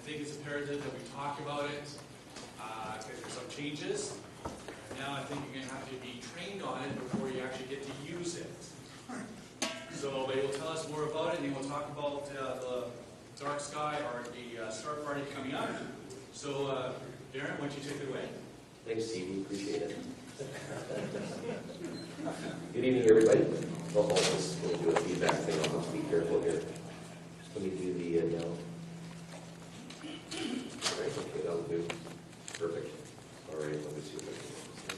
think it's imperative that we talk about it, because there's some changes. Now I think you're going to have to be trained on it before you actually get to use it. So they will tell us more about it, and they will talk about the dark sky or the star party coming up. So Darren, why don't you take it away? Thanks, Stevie. Appreciate it. Good evening, everybody. I'll just going to do a feedback thing. I'll have to be careful here. Let me do the now. All right, okay, that'll do. Perfect. All right, let me see what I can do.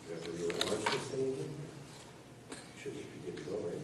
Do I have to relaunch this thing again? Should be good to go, right?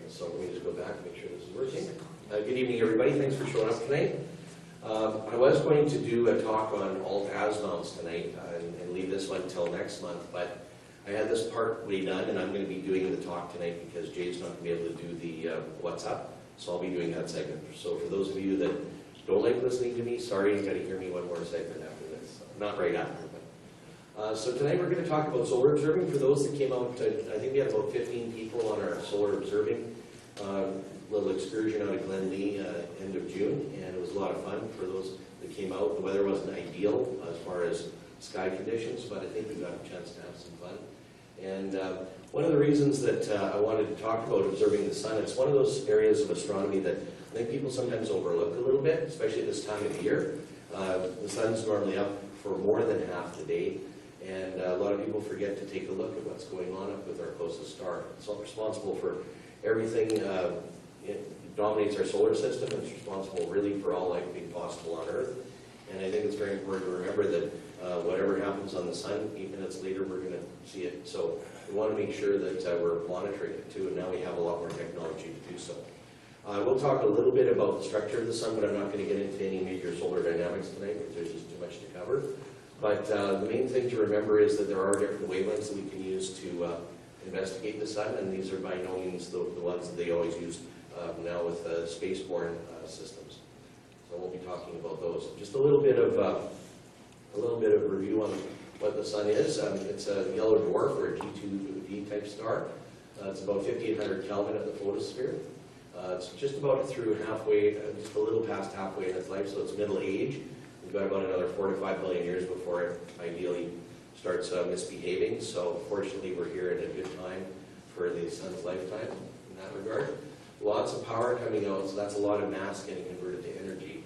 So let me just go back and make sure this is working. Good evening, everybody. Thanks for showing up tonight. I was going to do a talk on alt mounts tonight and leave this one till next month, but I had this part way done, and I'm going to be doing the talk tonight because Jay's not going to be able to do the what's up, so I'll be doing that segment. So for those of you that don't like listening to me, sorry, you've got to hear me one more segment after this. Not right after, but. So tonight we're going to talk about solar observing. For those that came out, I think we had about 15 people on our solar observing little excursion out of Glenlee end of June, and it was a lot of fun for those that came out. The weather wasn't ideal as far as sky conditions, but I think we got a chance to have some fun. And one of the reasons that I wanted to talk about observing the sun, it's one of those areas of astronomy that I think people sometimes overlook a little bit, especially at this time of the year. The sun's normally up for more than half the day, and a lot of people forget to take a look at what's going on up with our closest star. It's responsible for everything. It dominates our solar system, and it's responsible really for all life being possible on Earth. And I think it's very important to remember that whatever happens on the sun, 8 minutes later we're going to see it. So we want to make sure that we're monitoring it too, and now we have a lot more technology to do so. We'll talk a little bit about the structure of the sun, but I'm not going to get into any major solar dynamics tonight because there's just too much to cover. But the main thing to remember is that there are different wavelengths that we can use to investigate the sun, and these are by no means the ones that they always use now with spaceborne systems. So we'll be talking about those. Just a little bit of review on what the sun is. It's a yellow dwarf or a G2D type star. It's about 5,800 Kelvin at the photosphere. It's just about through halfway, just a little past halfway in its life, so it's middle age. We've got about another 4 to 5 billion years before it ideally starts misbehaving. So fortunately, we're here at a good time for the sun's lifetime in that regard. Lots of power coming out, so that's a lot of mass getting converted to energy.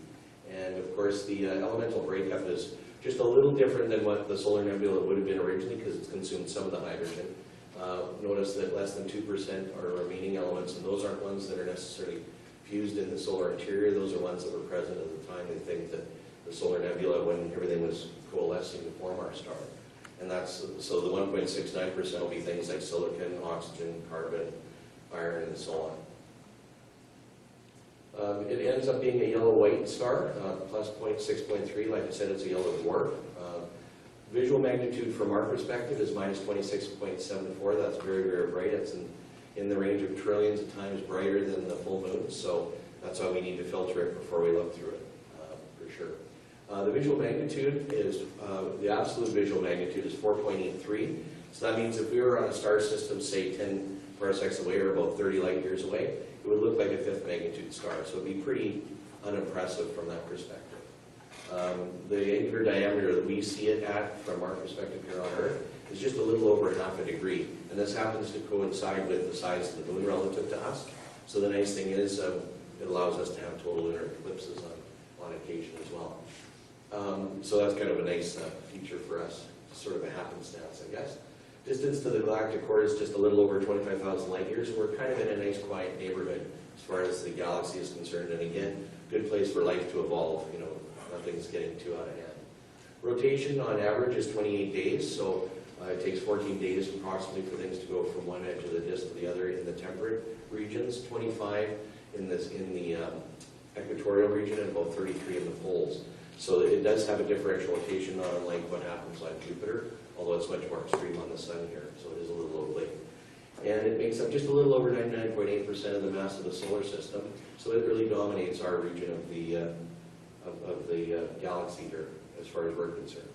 And of course, the elemental breakup is just a little different than what the solar nebula would have been originally because it's consumed some of the hydrogen. Notice that less than 2% are remaining elements, and those aren't ones that are necessarily fused in the solar interior. Those are ones that were present at the time they think that the solar nebula, when everything was coalescing to form our star. And that's, so the 1.69% will be things like silicon, oxygen, carbon, iron, and so on. It ends up being a yellow-white star, plus 0.6.3. Like I said, it's a yellow dwarf. Visual magnitude from our perspective is minus 26.74. That's very, very bright. It's in the range of trillions of times brighter than the full moon. So that's why we need to filter it before we look through it, for sure. The visual magnitude is, the absolute visual magnitude is 4.83. So that means if we were on a star system, say 10 parsecs away or about 30 light years away, it would look like a 5th magnitude star. So it would be pretty unimpressive from that perspective. The angular diameter that we see it at from our perspective here on Earth is just a little over ½ a degree. And this happens to coincide with the size of the moon relative to us. So the nice thing is it allows us to have total lunar eclipses on occasion as well. So that's kind of a nice feature for us, sort of a happenstance, I guess. Distance to the galactic core is just a little over 25,000 light years. We're kind of in a nice quiet neighborhood as far as the galaxy is concerned. And again, good place for life to evolve. You know, nothing's getting too out of hand. Rotation on average is 28 days. So it takes 14 days approximately for things to go from one edge of the disk to the other in the temperate regions, 25 in the equatorial region, and about 33 in the poles. So it does have a differential rotation, not unlike what happens on Jupiter, although it's much more extreme on the Sun here, so it is a little oblique. And it makes up just a little over 99.8% of the mass of the solar system, so it really dominates our region of the galaxy here, as far as we're concerned.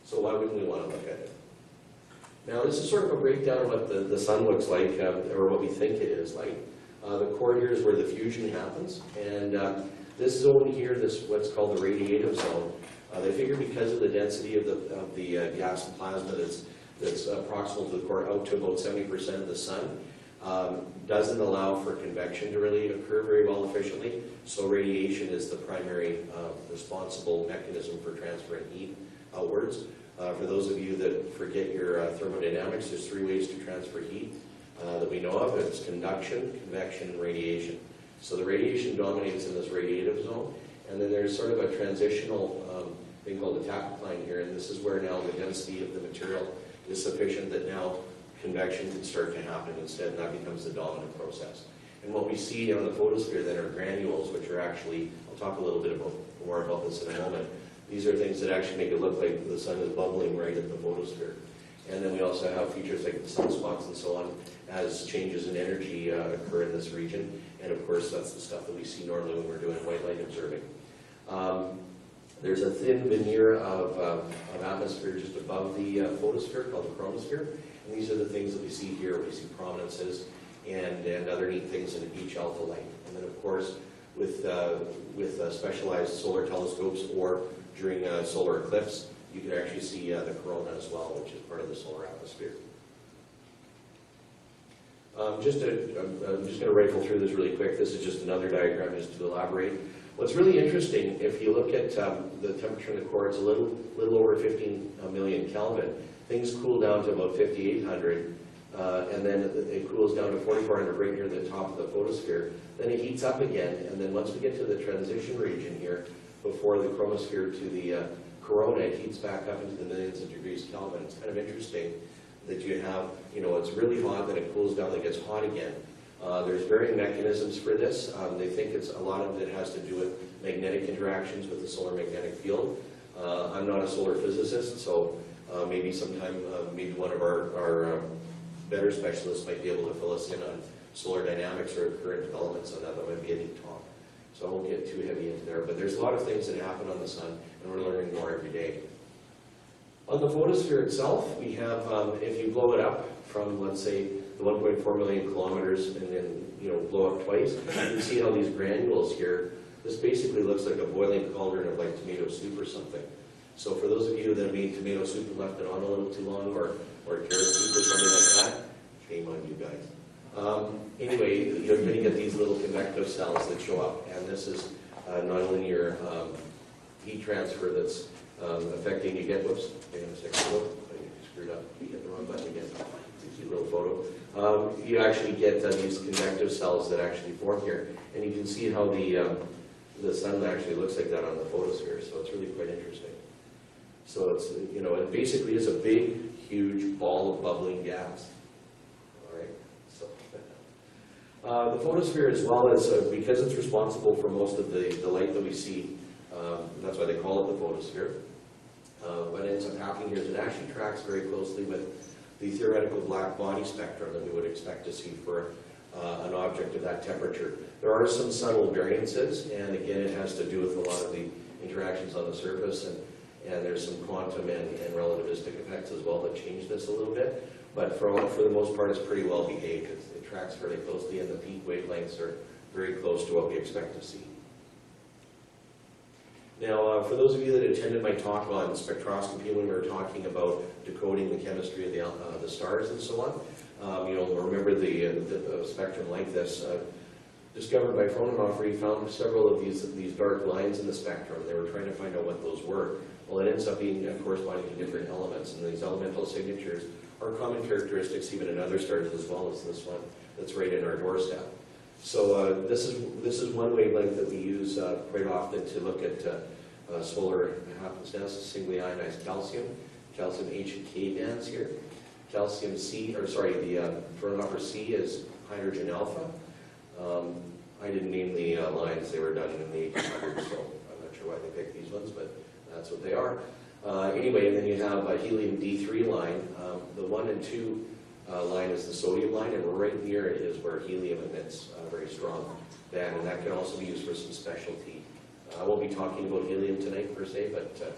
So why wouldn't we want to look at it? Now this is sort of a breakdown of what the Sun looks like, or what we think it is like. The core here is where the fusion happens, and this zone here, this what's called the radiative zone. They figure because of the density of the gas and plasma that's proximal to the core, out to about 70% of the Sun, doesn't allow for convection to really occur very well efficiently. So radiation is the primary responsible mechanism for transferring heat outwards. For those of you that forget your thermodynamics, there's 3 ways to transfer heat that we know of. It's conduction, convection, and radiation. So the radiation dominates in this radiative zone, and then there's sort of a transitional thing called the tachocline here, and this is where now the density of the material is sufficient that now convection can start to happen instead, and that becomes the dominant process. And what we see on the photosphere then are granules, which are actually, I'll talk a little bit more about this in a moment. These are things that actually make it look like the Sun is bubbling right at the photosphere. And then we also have features like the sunspots and so on as changes in energy occur in this region. And of course, that's the stuff that we see normally when we're doing white light observing. There's a thin veneer of atmosphere just above the photosphere called the chromosphere. And these are the things that we see here. We see prominences and other neat things in each alpha light. And then of course, with specialized solar telescopes or during solar eclipse, you can actually see the corona as well, which is part of the solar atmosphere. I'm just going to rifle through this really quick. This is just another diagram just to elaborate. What's really interesting, if you look at the temperature in the core, it's a little over 15 million Kelvin. Things cool down to about 5,800, and then it cools down to 4,400 right near the top of the photosphere. Then it heats up again, and then once we get to the transition region here, before the chromosphere to the corona, it heats back up into the millions of degrees Kelvin. It's kind of interesting that you have, it's really hot, then it cools down, then it gets hot again. There's varying mechanisms for this. They think a lot of it has to do with magnetic interactions with the solar magnetic field. I'm not a solar physicist, so maybe sometime, maybe one of our better specialists might be able to fill us in on solar dynamics or current developments on that. That might be a neat talk. So I won't get too heavy into there. But there's a lot of things that happen on the Sun, and we're learning more every day. On the photosphere itself, we have, if you blow it up from, let's say, the 1.4 million kilometers and then, blow up twice, you can see how these granules here, this basically looks like a boiling cauldron of like tomato soup or something. So for those of you that have made tomato soup and left it on a little too long, or carrot soup or something like that, shame on you guys. Anyway, you're going to get these little convective cells that show up, and this is nonlinear heat transfer that's affecting, you get, whoops, hang on a second, I screwed up, you get the wrong button again, it's a cute little photo. You actually get these convective cells that actually form here, and you can see how the Sun actually looks like that on the photosphere, so it's really quite interesting. So it's, it basically is a big, huge ball of bubbling gas. All right, so the photosphere as well as, because it's responsible for most of the light that we see, that's why they call it the photosphere. What ends up happening here is it actually tracks very closely with the theoretical black body spectrum that we would expect to see for an object of that temperature. There are some subtle variances, and again, it has to do with a lot of the interactions on the surface, and there's some quantum and relativistic effects as well that change this a little bit. But for the most part, it's pretty well behaved. It tracks fairly closely, and the peak wavelengths are very close to what we expect to see. Now, for those of you that attended my talk on spectroscopy when we were talking about decoding the chemistry of the stars and so on, remember the spectrum like this. discovered by Fraunhofer. He found several of these dark lines in the spectrum. They were trying to find out what those were. Well, it ends up being corresponding to different elements, and these elemental signatures are common characteristics even in other stars as well as this one that's right in our doorstep. So this is one wavelength that we use quite often to look at solar happenstance, singly ionized calcium H and K bands here. Calcium C, or sorry, the Fraunhofer C is hydrogen alpha. I didn't name the lines, they were done in the 1800s, so I'm not sure why they picked these ones, but that's what they are. Anyway, and then you have a helium D3 line. The 1 and 2 line is the sodium line, and right near it is where helium emits a very strong band, and that can also be used for some specialty. I won't be talking about helium tonight per se, but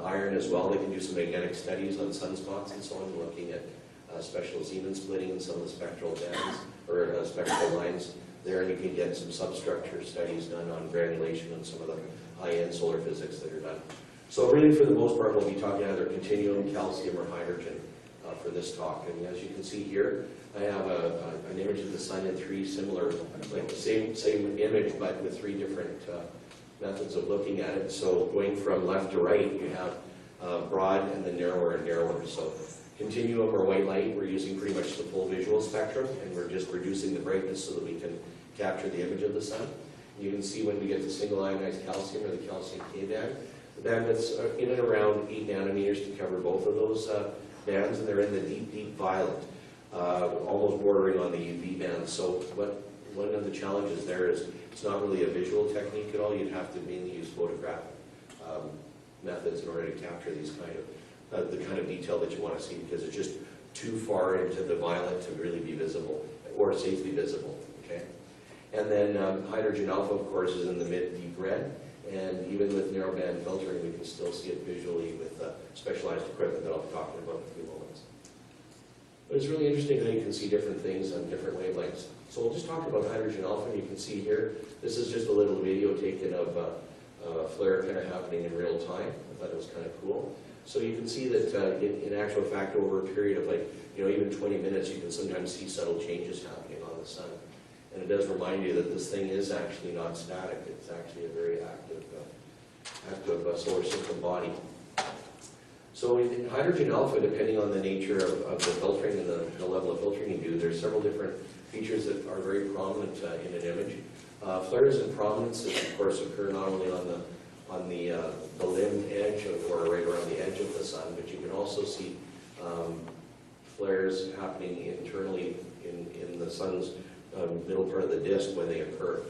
iron as well. They can do some magnetic studies on sunspots and so on, looking at special Zeeman splitting in some of the spectral bands, or spectral lines there, and you can get some substructure studies done on granulation and some of the high-end solar physics that are done. So really, for the most part, we'll be talking either continuum, calcium, or hydrogen for this talk. And as you can see here, I have an image of the sun in 3 similar, like the same image, but with 3 different methods of looking at it. So going from left to right, you have broad and then narrower and narrower. So continuum or white light, we're using pretty much the full visual spectrum, and we're just reducing the brightness so that we can capture the image of the sun. You can see when we get to single ionized calcium or the calcium K band, the bandwidth's in and around 8 nanometers to cover both of those bands, and they're in the deep, deep violet, almost bordering on the UV band. So one of the challenges there is it's not really a visual technique at all. You'd have to mainly use photographic methods in order to capture these the kind of detail that you want to see, because it's just too far into the violet to really be visible or safely visible. Okay, and then hydrogen alpha, of course, is in the mid-deep red, and even with narrowband filtering, we can still see it visually with specialized equipment that I'll be talking about in a few moments. But it's really interesting how you can see different things on different wavelengths. So we'll just talk about hydrogen alpha, and you can see here, this is just a little video taken of a flare kind of happening in real time. I thought it was kind of cool. So you can see that in actual fact, over a period of even 20 minutes, you can sometimes see subtle changes happening on the sun. And it does remind you that this thing is actually not static. It's actually a very active solar system body. So in hydrogen alpha, depending on the nature of the filtering and the level of filtering you do, there's several different features that are very prominent in an image. Flares and prominences, of course, occur not only on the limb edge or right around the edge of the sun, but you can also see flares happening internally in the sun's middle part of the disk when they occur.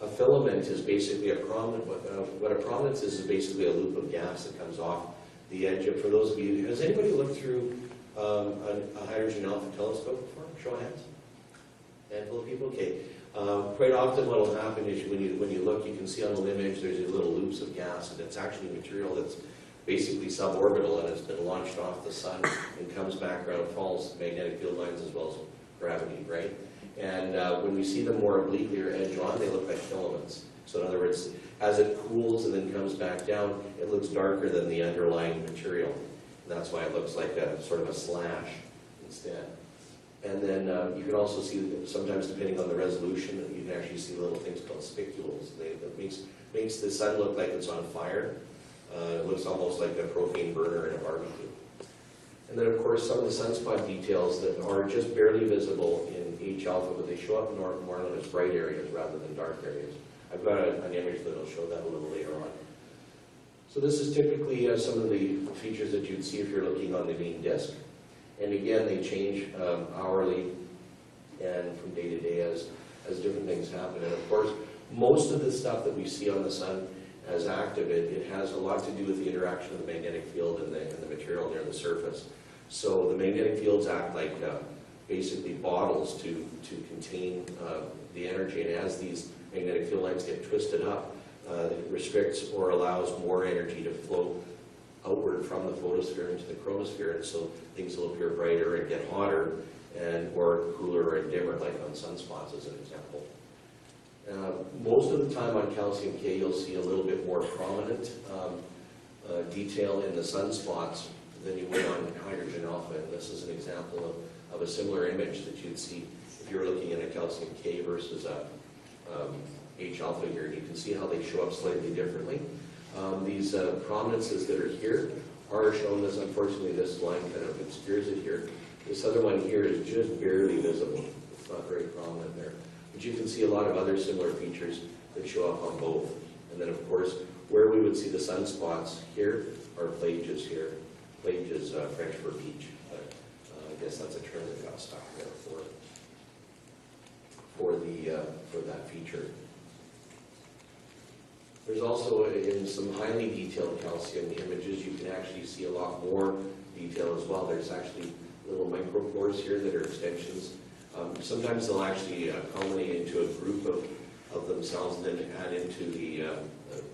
A filament is basically a prominent. What a prominence is basically a loop of gas that comes off the edge. For those of you, has anybody looked through a hydrogen alpha telescope before? Show of hands. Handful of people. Okay. Quite often, what will happen is when you look, you can see on the image there's these little loops of gas, and it's actually material that's basically suborbital, and it's been launched off the sun and comes back around, follows magnetic field lines as well as gravity, right? And when we see them more obliquely or edge on, they look like filaments. So in other words, as it cools and then comes back down, it looks darker than the underlying material. And that's why it looks like a sort of a slash instead. And then you can also see that sometimes, depending on the resolution, you can actually see little things called spicules. That makes the sun look like it's on fire. It looks almost like a propane burner in a barbecue. And then, of course, some of the sunspot details that are just barely visible in H alpha, but they show up more as bright areas rather than dark areas. I've got an image that will show that a little later on. So this is typically some of the features that you'd see if you're looking on the main disk. And again, they change hourly and from day to day as different things happen. And of course, most of the stuff that we see on the sun as active, it has a lot to do with the interaction of the magnetic field and the material near the surface. So the magnetic fields act like basically bottles to contain the energy, and as these magnetic field lines get twisted up, it restricts or allows more energy to flow outward from the photosphere into the chromosphere, and so things will appear brighter and get hotter or cooler and dimmer, like on sunspots as an example. Most of the time on calcium K, you'll see a little bit more prominent detail in the sunspots than you would on hydrogen alpha, and this is an example of a similar image that you'd see if you were looking at a calcium K versus a H alpha here, and you can see how they show up slightly differently. These prominences that are here are shown as, unfortunately, this line kind of obscures it here. This other one here is just barely visible. It's not very prominent there. But you can see a lot of other similar features that show up on both. And then, of course, where we would see the sunspots here are plages here. Plage is French for beach, but I guess that's a term that got stuck there for that feature. There's also, in some highly detailed calcium images, you can actually see a lot more detail as well. There's actually little micropores here that are extensions. Sometimes they'll actually culminate into a group of themselves and then add into the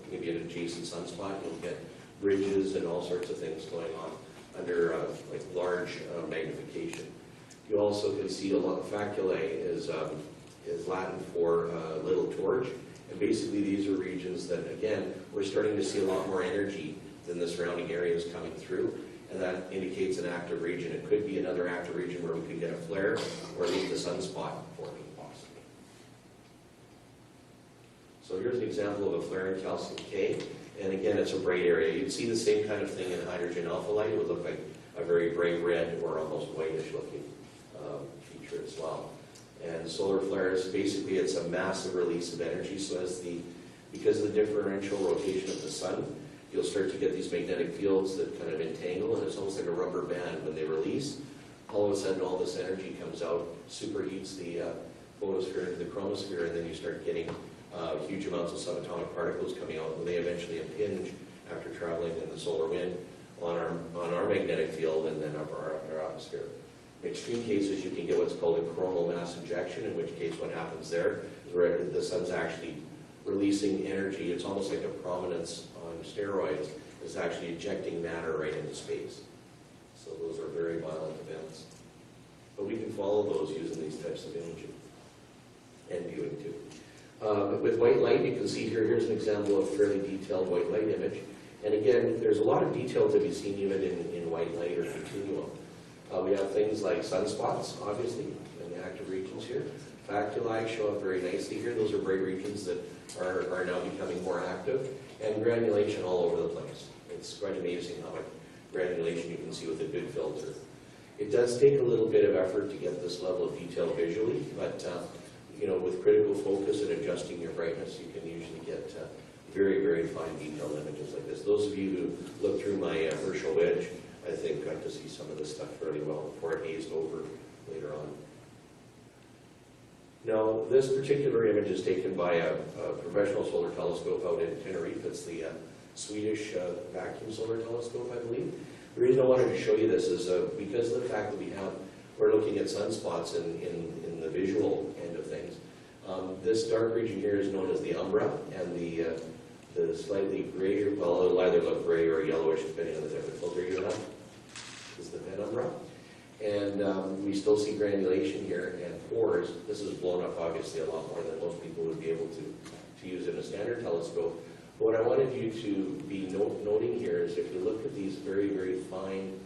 maybe an adjacent sunspot. You'll get ridges and all sorts of things going on under like large magnification. You also can see a lot of faculae is Latin for little torch. And basically these are regions that, again, we're starting to see a lot more energy than the surrounding areas coming through. And that indicates an active region. It could be another active region where we could get a flare or at least a sunspot forming possibly. So here's an example of a flare in calcium K. And again, it's a bright area. You'd see the same kind of thing in hydrogen alpha light. It would look like a very bright red or almost whitish looking feature as well. And solar flares, basically it's a massive release of energy. So because of the differential rotation of the sun, you'll start to get these magnetic fields that kind of entangle, and it's almost like a rubber band. When they release, all of a sudden all this energy comes out, superheats the photosphere into the chromosphere, and then you start getting huge amounts of subatomic particles coming out, and they eventually impinge after traveling in the solar wind on our magnetic field and then up our atmosphere. In extreme cases, you can get what's called a coronal mass injection, in which case what happens there is where the sun's actually releasing energy. It's almost like a prominence on steroids. It's actually ejecting matter right into space. So those are very violent events. But we can follow those using these types of imaging and viewing too. With white light, you can see here's an example of fairly detailed white light image. And again, there's a lot of detail to be seen even in white light or continuum. We have things like sunspots, obviously, in the active regions here. Faculae show up very nicely here. Those are bright regions that are now becoming more active. And granulation all over the place. It's quite amazing how much granulation you can see with a good filter. It does take a little bit of effort to get this level of detail visually, but you know, with critical focus and adjusting your brightness, you can usually get very, very fine detailed images like this. Those of you who look through my Herschel wedge, I think got to see some of this stuff fairly well before it hazed over later on. Now, this particular image is taken by a professional solar telescope out in Tenerife. It's the Swedish vacuum solar telescope, I believe. The reason I wanted to show you this is because of the fact that we're looking at sunspots in the visual end of things. This dark region here is known as the umbra, and the slightly grayish, well, it'll either look gray or yellowish depending on the type of filter you have, is the penumbra. And we still see granulation here and pores. This is blown up obviously a lot more than most people would be able to use in a standard telescope. But what I wanted you to be noting here is if you look at these very, very fine,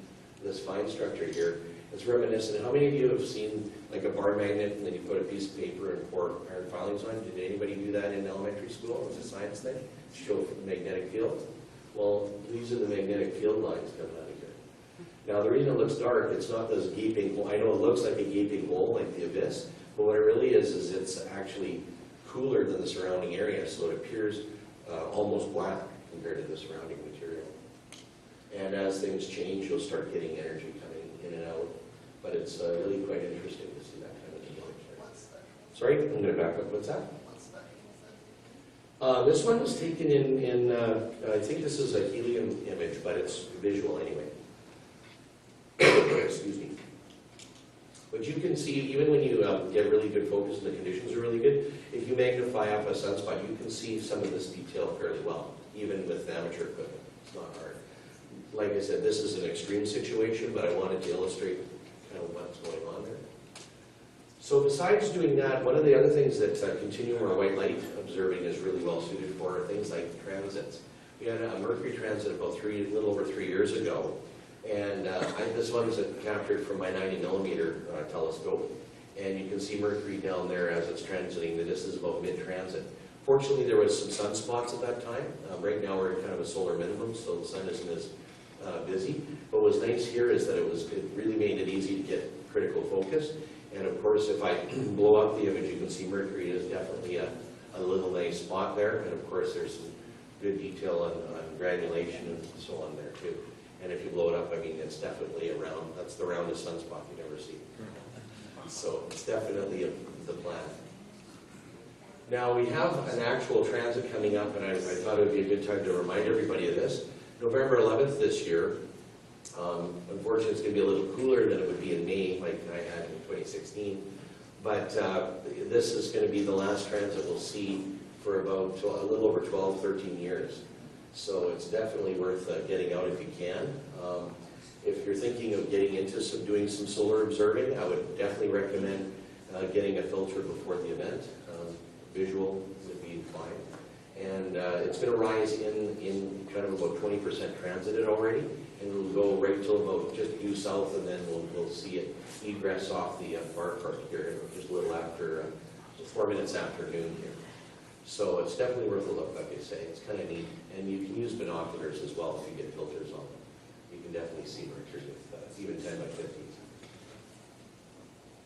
this fine structure here, it's reminiscent. How many of you have seen like a bar magnet and then you put a piece of paper and pour iron filings on it? Did anybody do that in elementary school? It was a science thing to show magnetic fields. Well, these are the magnetic field lines coming out of here. Now, the reason it looks dark, it's not this gaping hole. I know it looks like a gaping hole, like the abyss, but what it really is it's actually cooler than the surrounding area, so it appears almost black compared to the surrounding material. And as things change, you'll start getting energy coming in and out. But it's really quite interesting to see that kind of thing. Sorry, I'm going to back up. What's that? This one was taken in I think this is a helium image, but it's visual anyway. Excuse me. But you can see, even when you get really good focus and the conditions are really good, if you magnify up a sunspot, you can see some of this detail fairly well, even with amateur equipment. It's not hard. Like I said, this is an extreme situation, but I wanted to illustrate kind of what's going on there. So besides doing that, one of the other things that continuum or white light observing is really well suited for are things like transits. We had a Mercury transit about a little over 3 years ago, and this one was captured from my 90mm telescope. and you can see Mercury down there as it's transiting. This is about mid-transit. Fortunately, there was some sunspots at that time. Right now we're at kind of a solar minimum, so the sun isn't as busy. But what's nice here is that it really made it easy to get critical focus. And of course, if I blow up the image, you can see Mercury is definitely a little nice spot there. And of course, there's some good detail on granulation and so on there too. And if you blow it up, I mean, it's definitely a round, that's the roundest sunspot you ever see. So it's definitely the plan. Now we have an actual transit coming up, and I thought it would be a good time to remind everybody of this. November 11th this year, unfortunately it's going to be a little cooler than it would be in May, like I had in 2016. But this is going to be the last transit we'll see for about a little over 12, 13 years. So it's definitely worth getting out if you can. If you're thinking of getting into doing some solar observing, I would definitely recommend getting a filter before the event. Visual would be fine. And it's going to rise in kind of about 20% transited already, and it'll go right till about just due south, and then we'll see it egress off the bar park here just a little after, 4 minutes after noon here. So it's definitely worth a look, like I say. It's kind of neat. And you can use binoculars as well if you get filters on them. You can definitely see Mercury with even 10 by 50s.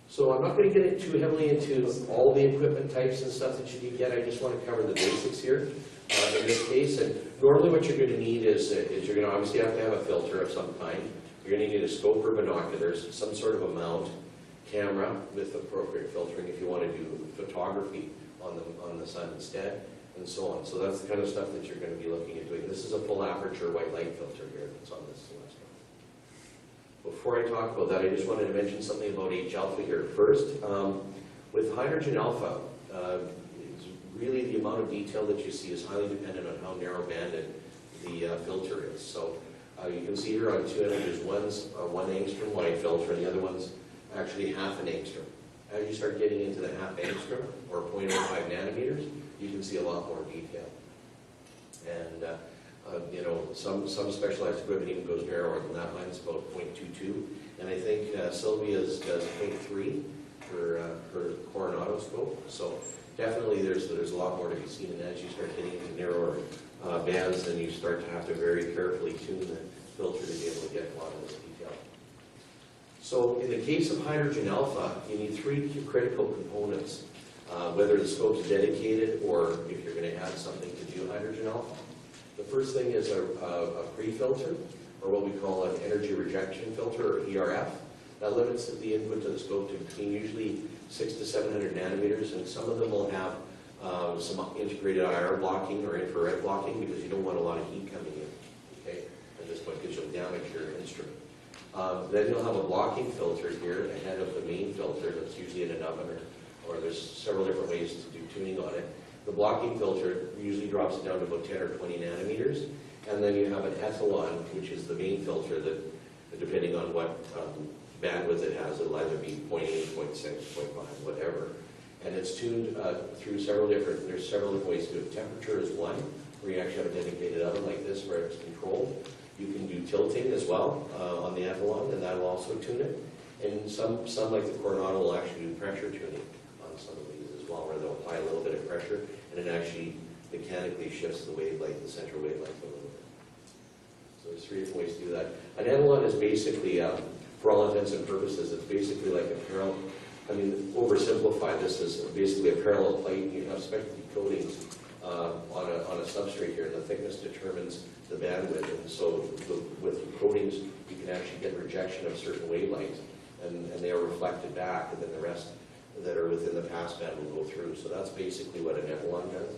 So I'm not going to get too heavily into all the equipment types and stuff that you can get. I just want to cover the basics here in this case. And normally what you're going to need is you're going to obviously have to have a filter of some kind. You're going to need a scope or binoculars, some sort of a mount, camera with appropriate filtering if you want to do photography on the sun instead, and so on. So that's the kind of stuff that you're going to be looking at doing. This is a full aperture white light filter here that's on this Celestial. Before I talk about that, I just wanted to mention something about H-alpha here first. With hydrogen alpha, it's really the amount of detail that you see is highly dependent on how narrow banded the filter is. So you can see here on two images, one's a 1 angstrom wide filter, and the other one's actually half an angstrom. As you start getting into the half angstrom, or 0.05 nanometers, you can see a lot more detail. And you know, some specialized equipment even goes narrower than that. Mine's about 0.22, and I think Sylvia's does 0.3 for her Coronado scope. So definitely there's a lot more to be seen, and as you start getting into narrower bands, then you start to have to very carefully tune the filter to be able to get a lot of this detail. So in the case of hydrogen alpha, you need 3 critical components, whether the scope's dedicated or if you're going to add something to do hydrogen alpha. The first thing is a pre-filter, or what we call an energy rejection filter, or ERF. That limits the input to the scope to between usually 600 to 700 nanometers, and some of them will have some integrated IR blocking or infrared blocking because you don't want a lot of heat coming in, okay, at this point, because you'll damage your instrument. Then you'll have a blocking filter here ahead of the main filter that's usually in an oven, or there's several different ways to do tuning on it. The blocking filter usually drops it down to about 10 or 20 nanometers, and then you have an ethanol, which is the main filter that, depending on what bandwidth it has, it'll either be 0.8, 0.6, 0.5, whatever. And it's tuned through there's several different ways to do it. Temperature is one, where you actually have a dedicated oven like this where it's controlled. You can do tilting as well on the ethanol, and that'll also tune it. And some like the Coronado will actually do pressure tuning on some of these as well, where they'll apply a little bit of pressure, and it actually mechanically shifts the wavelength, the central wavelength a little bit. So there's 3 different ways to do that. An ethanol is basically, for all intents and purposes, it's basically like a parallel, I mean, oversimplified, this is basically a parallel plate. You have specialty coatings on a substrate here, and the thickness determines the bandwidth. And so with coatings, you can actually get rejection of certain wavelengths, and they are reflected back, and then the rest that are within the passband will go through. So that's basically what an ethanol does.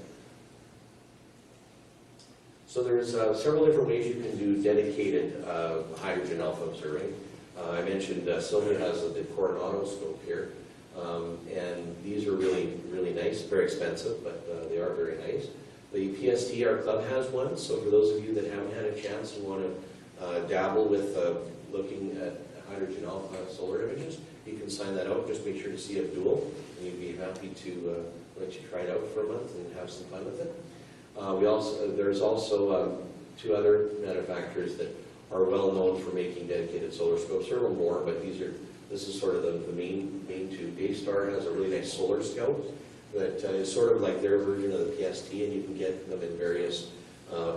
So there's several different ways you can do dedicated hydrogen alpha observing. I mentioned Sylvia has the Coronado scope here, and these are really, really nice, very expensive, but they are very nice. The PST, our club, has one, so for those of you that haven't had a chance and want to dabble with looking at hydrogen alpha solar images, you can sign that out. Just make sure to see it dual, and you'd be happy to let you try it out for a month and have some fun with it. There's also 2 other manufacturers that are well known for making dedicated solar scopes. There are more, but these are This is sort of the main two. Daystar has a really nice Solar Scout that is sort of like their version of the PST, and you can get them in various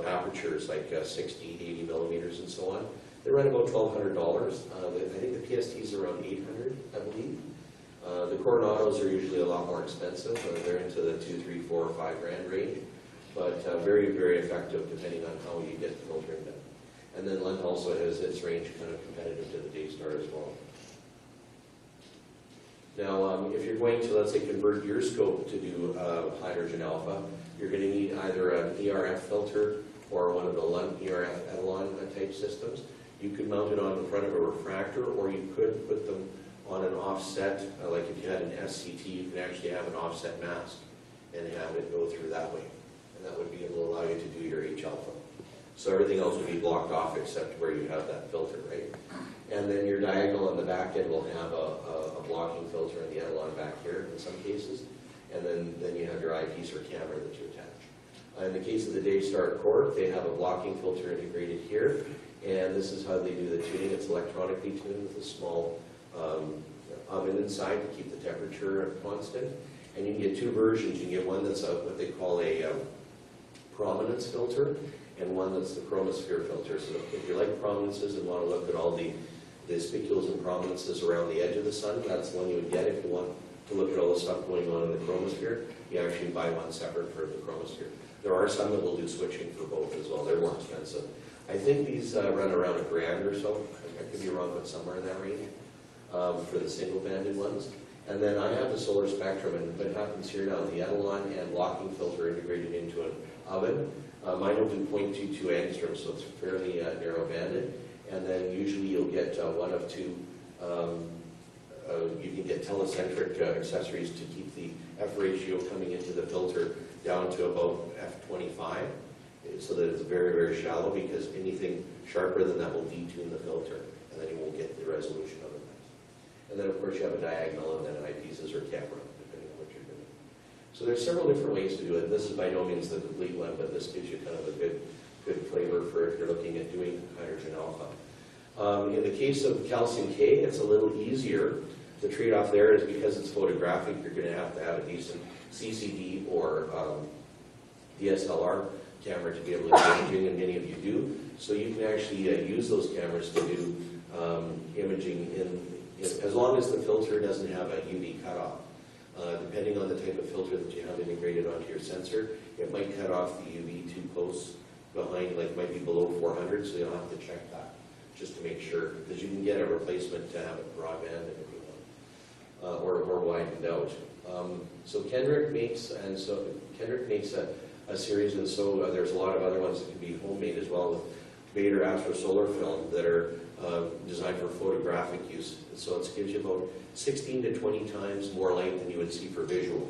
apertures, like 60, 80 millimeters, and so on. They run about $1,200. I think the PST is around $800, I believe. The Coronados are usually a lot more expensive. They're into the $2, $3, $4, or $5 range, but very, very effective depending on how you get the filtering done. And then Lent also has its range kind of competitive to the Daystar as well. Now, if you're going to, let's say, convert your scope to do hydrogen alpha, you're going to need either an ERF filter or one of the Lent ERF Etalon type systems. You could mount it on the front of a refractor, or you could put them on an offset, like if you had an SCT, you can actually have an offset mask and have it go through that way. And that would be able to allow you to do your H-alpha. So everything else would be blocked off except where you have that filter, right? And then your diagonal on the back end will have a blocking filter in the Etalon back here in some cases. And then you have your eyepiece or camera that you attach. In the case of the Daystar Core, they have a blocking filter integrated here. And this is how they do the tuning. It's electronically tuned with a small oven inside to keep the temperature constant. And you can get two versions. You can get one that's what they call a prominence filter, and one that's the chromosphere filter. So if you like prominences and want to look at all the spicules and prominences around the edge of the sun, that's the one you would get. If you want to look at all the stuff going on in the chromosphere, you actually buy one separate for the chromosphere. There are some that will do switching for both as well. They're more expensive. I think these run around $1,000 or so. I could be wrong, but somewhere in that range for the single-banded ones. And then I have the solar spectrum, and what happens here now, the Etalon and blocking filter integrated into an oven. Mine will do 0.22 angstroms, so it's fairly narrow-banded. And then usually you'll get one of two, you can get telecentric accessories to keep the F ratio coming into the filter down to about F25, so that it's very, very shallow, because anything sharper than that will detune the filter, and then you won't get the resolution of it. And then, of course, you have a diagonal and then eyepieces or camera, depending on what you're doing. So there's several different ways to do it. This is by no means the complete one, but this gives you kind of a good flavor for if you're looking at doing hydrogen alpha. In the case of calcium K, it's a little easier. The trade-off there is because it's photographic, you're going to have a decent CCD or DSLR camera to be able to do imaging, and many of you do. So you can actually use those cameras to do imaging as long as the filter doesn't have a UV cutoff. Depending on the type of filter that you have integrated onto your sensor, it might cut off the UV too close behind, like might be below 400, so you'll have to check that just to make sure, because you can get a replacement to have it broadband if you want, or widened out. So Kendrick makes a series, and so there's a lot of other ones that can be homemade as well with Bader Astro Solar film that are designed for photographic use. So it gives you about 16 to 20 times more light than you would see for visual.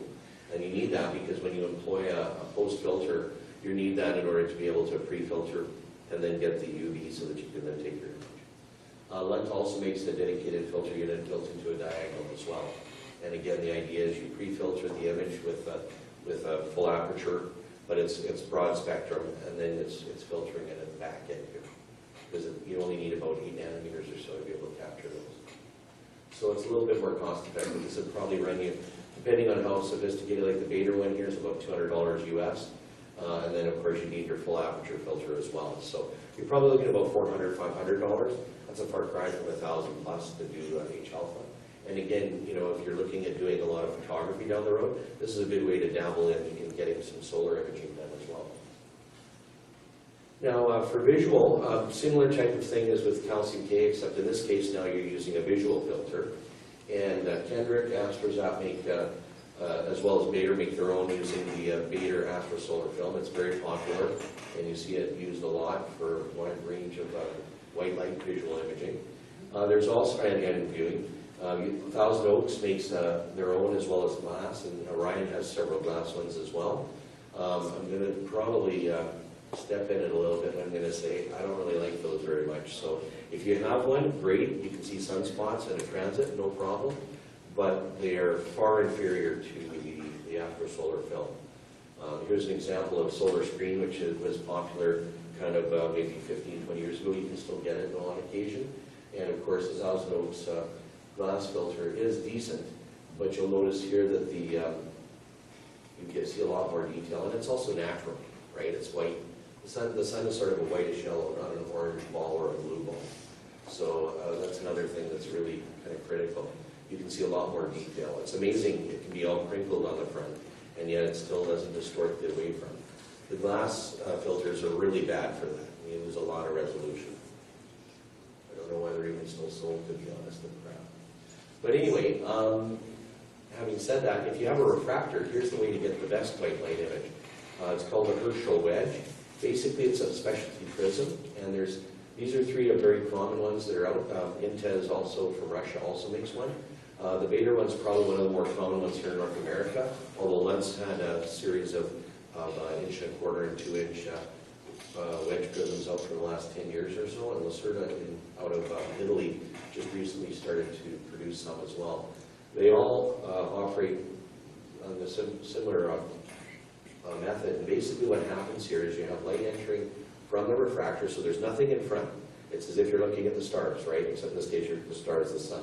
And you need that because when you employ a post filter, you need that in order to be able to pre-filter and then get the UV so that you can then take your image. Lent also makes a dedicated filter unit built into a diagonal as well. And again, the idea is you pre-filter the image with a full aperture, but it's broad spectrum, and then it's filtering it at the back end here, because you only need about 8 nanometers or so to be able to capture those. So it's a little bit more cost effective. This would probably run you, depending on how sophisticated, like the Bader one here is about $200 US, and then of course you need your full aperture filter as well. So you're probably looking at about $400, $500. That's a far cry from 1,000 plus to do H-alpha. And again, you know, if you're looking at doing a lot of photography down the road, this is a good way to dabble in getting some solar imaging done as well. Now, for visual, similar type of thing as with calcium K, except in this case now you're using a visual filter. And Kendrick, AstroZap make, as well as Bader, make their own using the Bader Astro Solar film. It's very popular, and you see it used a lot for a wide range of white light visual imaging. There's also, and viewing. Thousand Oaks makes their own as well as glass, and Orion has several glass ones as well. I'm going to probably step in it a little bit. I'm going to say I don't really like those very much. So if you have one, great. You can see sunspots in a transit, no problem. But they are far inferior to the Astro Solar film. Here's an example of Solar Screen, which was popular kind of maybe 15, 20 years ago. You can still get it on occasion. And of course, the Thousand Oaks glass filter is decent, but you'll notice here that you can see a lot more detail, and it's also natural, right? It's white. The sun is sort of a whitish yellow, not an orange ball or a blue ball. So that's another thing that's really kind of critical. You can see a lot more detail. It's amazing. It can be all crinkled on the front, and yet it still doesn't distort the wavefront. The glass filters are really bad for that. You lose a lot of resolution. I don't know why they're even still sold, to be honest, in the crowd. But anyway, having said that, if you have a refractor, here's the way to get the best white light image. It's called a Herschel wedge. Basically, it's a specialty prism, and these are three of very common ones that are out. Intez also from Russia also makes one. The Bader one's probably one of the more common ones here in North America, although Lentz had a series of 1.25 inch and 2 inch wedge prisms out for the last 10 years or so, and Lacerda out of Italy just recently started to produce some as well. They all operate on the similar method, and basically what happens here is you have light entering from the refractor, so there's nothing in front. It's as if you're looking at the stars, right? Except in this case, the star is the sun.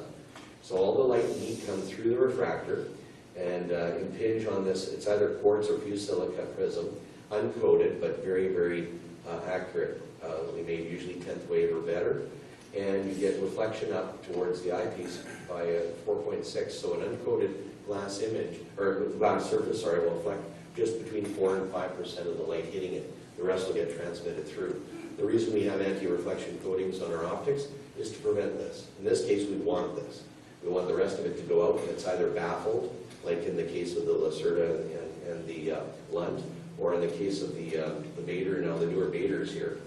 So all the light and heat comes through the refractor and impinge on this. It's either quartz or fused silica prism, uncoated, but very, very accurate. They made usually 10th wave or better. And you get reflection up towards the eyepiece by 4.6. So an uncoated glass image, or glass surface, sorry, will reflect just between 4 and 5% of the light hitting it. The rest will get transmitted through. The reason we have anti-reflection coatings on our optics is to prevent this. In this case, we want this. We want the rest of it to go out, and it's either baffled, like in the case of the Lacerda and the Lund, or in the case of the Bader, now the newer Baders here,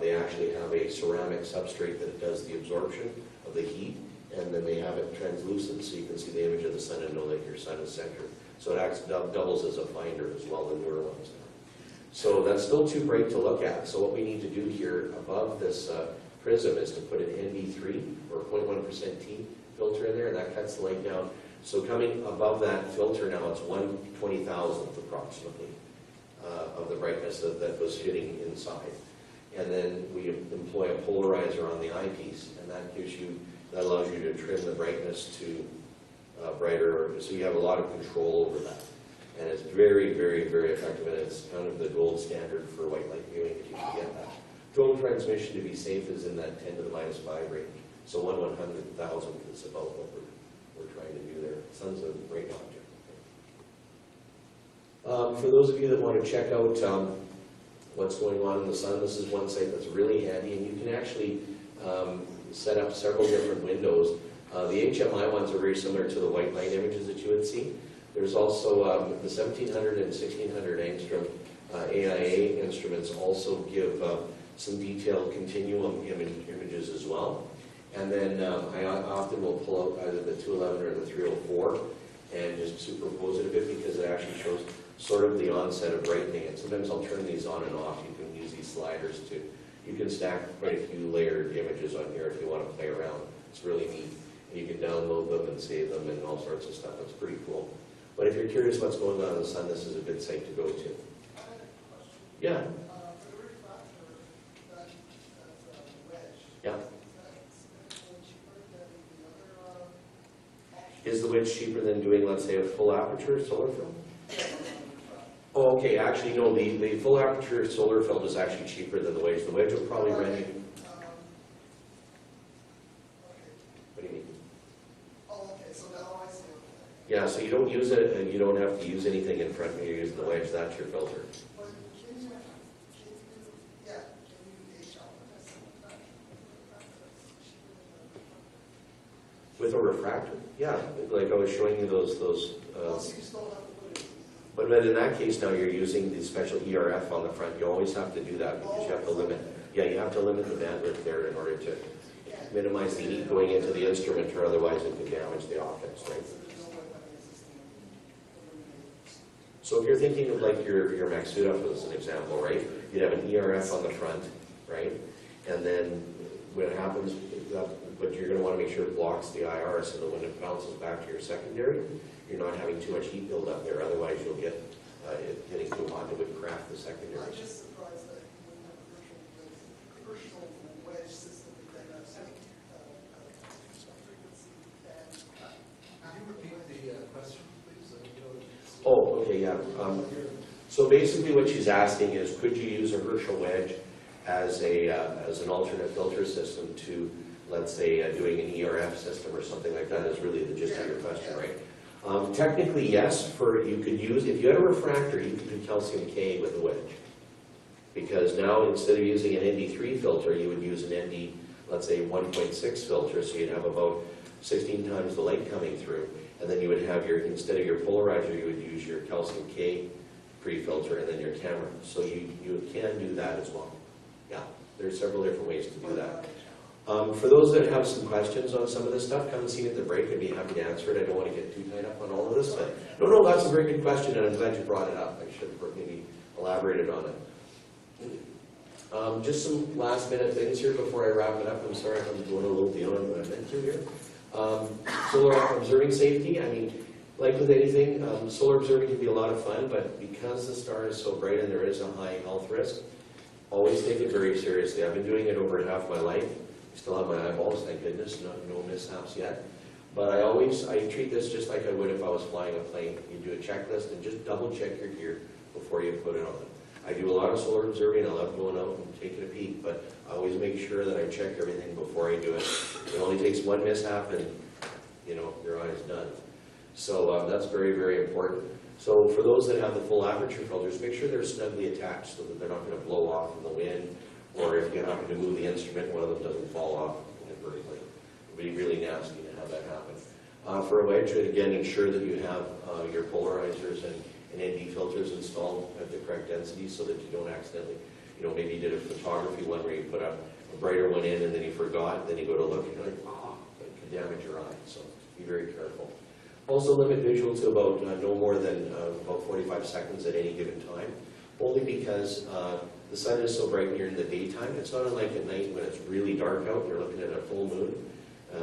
they actually have a ceramic substrate that does the absorption of the heat, and then they have it translucent so you can see the image of the sun and know that your sun is centered. So it acts doubles as a finder as well, the newer ones. So that's still too bright to look at. So what we need to do here above this prism is to put an ND3 or 0.1% T filter in there, and that cuts the light down. So coming above that filter now, it's 1/20,000th approximately of the brightness that was hitting inside. And then we employ a polarizer on the eyepiece, and that allows you to trim the brightness to brighter, so you have a lot of control over that. And it's very, very, very effective, and it's kind of the gold standard for white light viewing if you can get that. Tone transmission, to be safe, is in that 10 to the -5 range. So 1/100,000th is about what we're trying to do there. Sun's a great object. For those of you that want to check out what's going on in the sun, this is one site that's really handy, and you can actually set up several different windows. The HMI ones are very similar to the white light images that you would see. There's also the 1700 and 1600 angstrom AIA instruments also give some detailed continuum images as well. And then I often will pull out either the 211 or the 304 and just superimpose it a bit because it actually shows sort of the onset of brightening. And sometimes I'll turn these on and off. You can use these sliders to, you can stack quite a few layered images on here if you want to play around. It's really neat. And you can download them and save them and all sorts of stuff. It's pretty cool. But if you're curious what's going on in the sun, this is a good site to go to. I had a question. Yeah. For the refractor, that wedge, Yeah. is that cheaper than the other options? Is the wedge cheaper than doing, let's say, a full aperture solar film? Oh, okay. Actually, no. The full aperture solar film is actually cheaper than the wedge. The wedge will probably run you. Okay. What do you mean? Oh, okay, so now I see. Yeah, so you don't use it, and you don't have to use anything in front when you're using the wedge. That's your filter. But can you age out With a refractor? Yeah, like I was showing you those. so you still have to put it. But in that case now you're using the special ERF on the front. You always have to do that because you have to limit. Yeah, you have to limit the bandwidth there in order to minimize the heat going into the instrument, or otherwise it could damage the optics, right? So if you're thinking of like your Maxuda as an example, right? You'd have an ERF on the front, right? And then what happens, but you're going to want to make sure it blocks the IR so that when it bounces back to your secondary, you're not having too much heat build up there. Otherwise you'll get it getting too hot, it would crack the secondary. I'm just surprised that you wouldn't have a virtual wedge system that has frequency band So basically what she's asking is, could you use a Herschel wedge as an alternate filter system to, let's say, doing an ERF system or something like that is really the gist of your question, right? Technically, yes. You could use, if you had a refractor, you could do calcium K with a wedge. Because now, instead of using an ND3 filter, you would use an ND, let's say, 1.6 filter, so you'd have about 16 times the light coming through. And then you would have your, instead of your polarizer, you would use your calcium K pre-filter and then your camera. So you can do that as well. Yeah, there's several different ways to do that. For those that have some questions on some of this stuff, come and see me at the break. I'd be happy to answer it. I don't want to get too tied up on all of this, but no, that's a very good question, and I'm glad you brought it up. I should have maybe elaborated on it. Just some last minute things here before I wrap it up. I'm sorry if I'm going a little beyond what I meant to here. Solar observing safety. I mean, like with anything, solar observing can be a lot of fun, but because the star is so bright and there is a high health risk, always take it very seriously. I've been doing it over half my life. I still have my eyeballs, thank goodness, no mishaps yet. But I treat this just like I would if I was flying a plane. You do a checklist and just double check your gear before you put it on. I do a lot of solar observing. I love going out and taking a peek, but I always make sure that I check everything before I do it. It only takes one mishap and, your eye is done. So that's very, very important. So for those that have the full aperture filters, make sure they're snugly attached so that they're not going to blow off in the wind, or if you happen to move the instrument, one of them doesn't fall off inadvertently. It would be really nasty to have that happen. For a wedge, again, ensure that you have your polarizers and ND filters installed at the correct density so that you don't accidentally, maybe you did a photography one where you put a brighter one in and then you forgot, and then you go to look and you're like, it could damage your eye, so be very careful. Also limit visual to about no more than about 45 seconds at any given time, only because the sun is so bright here in the daytime. It's not unlike at night when it's really dark out and you're looking at a full moon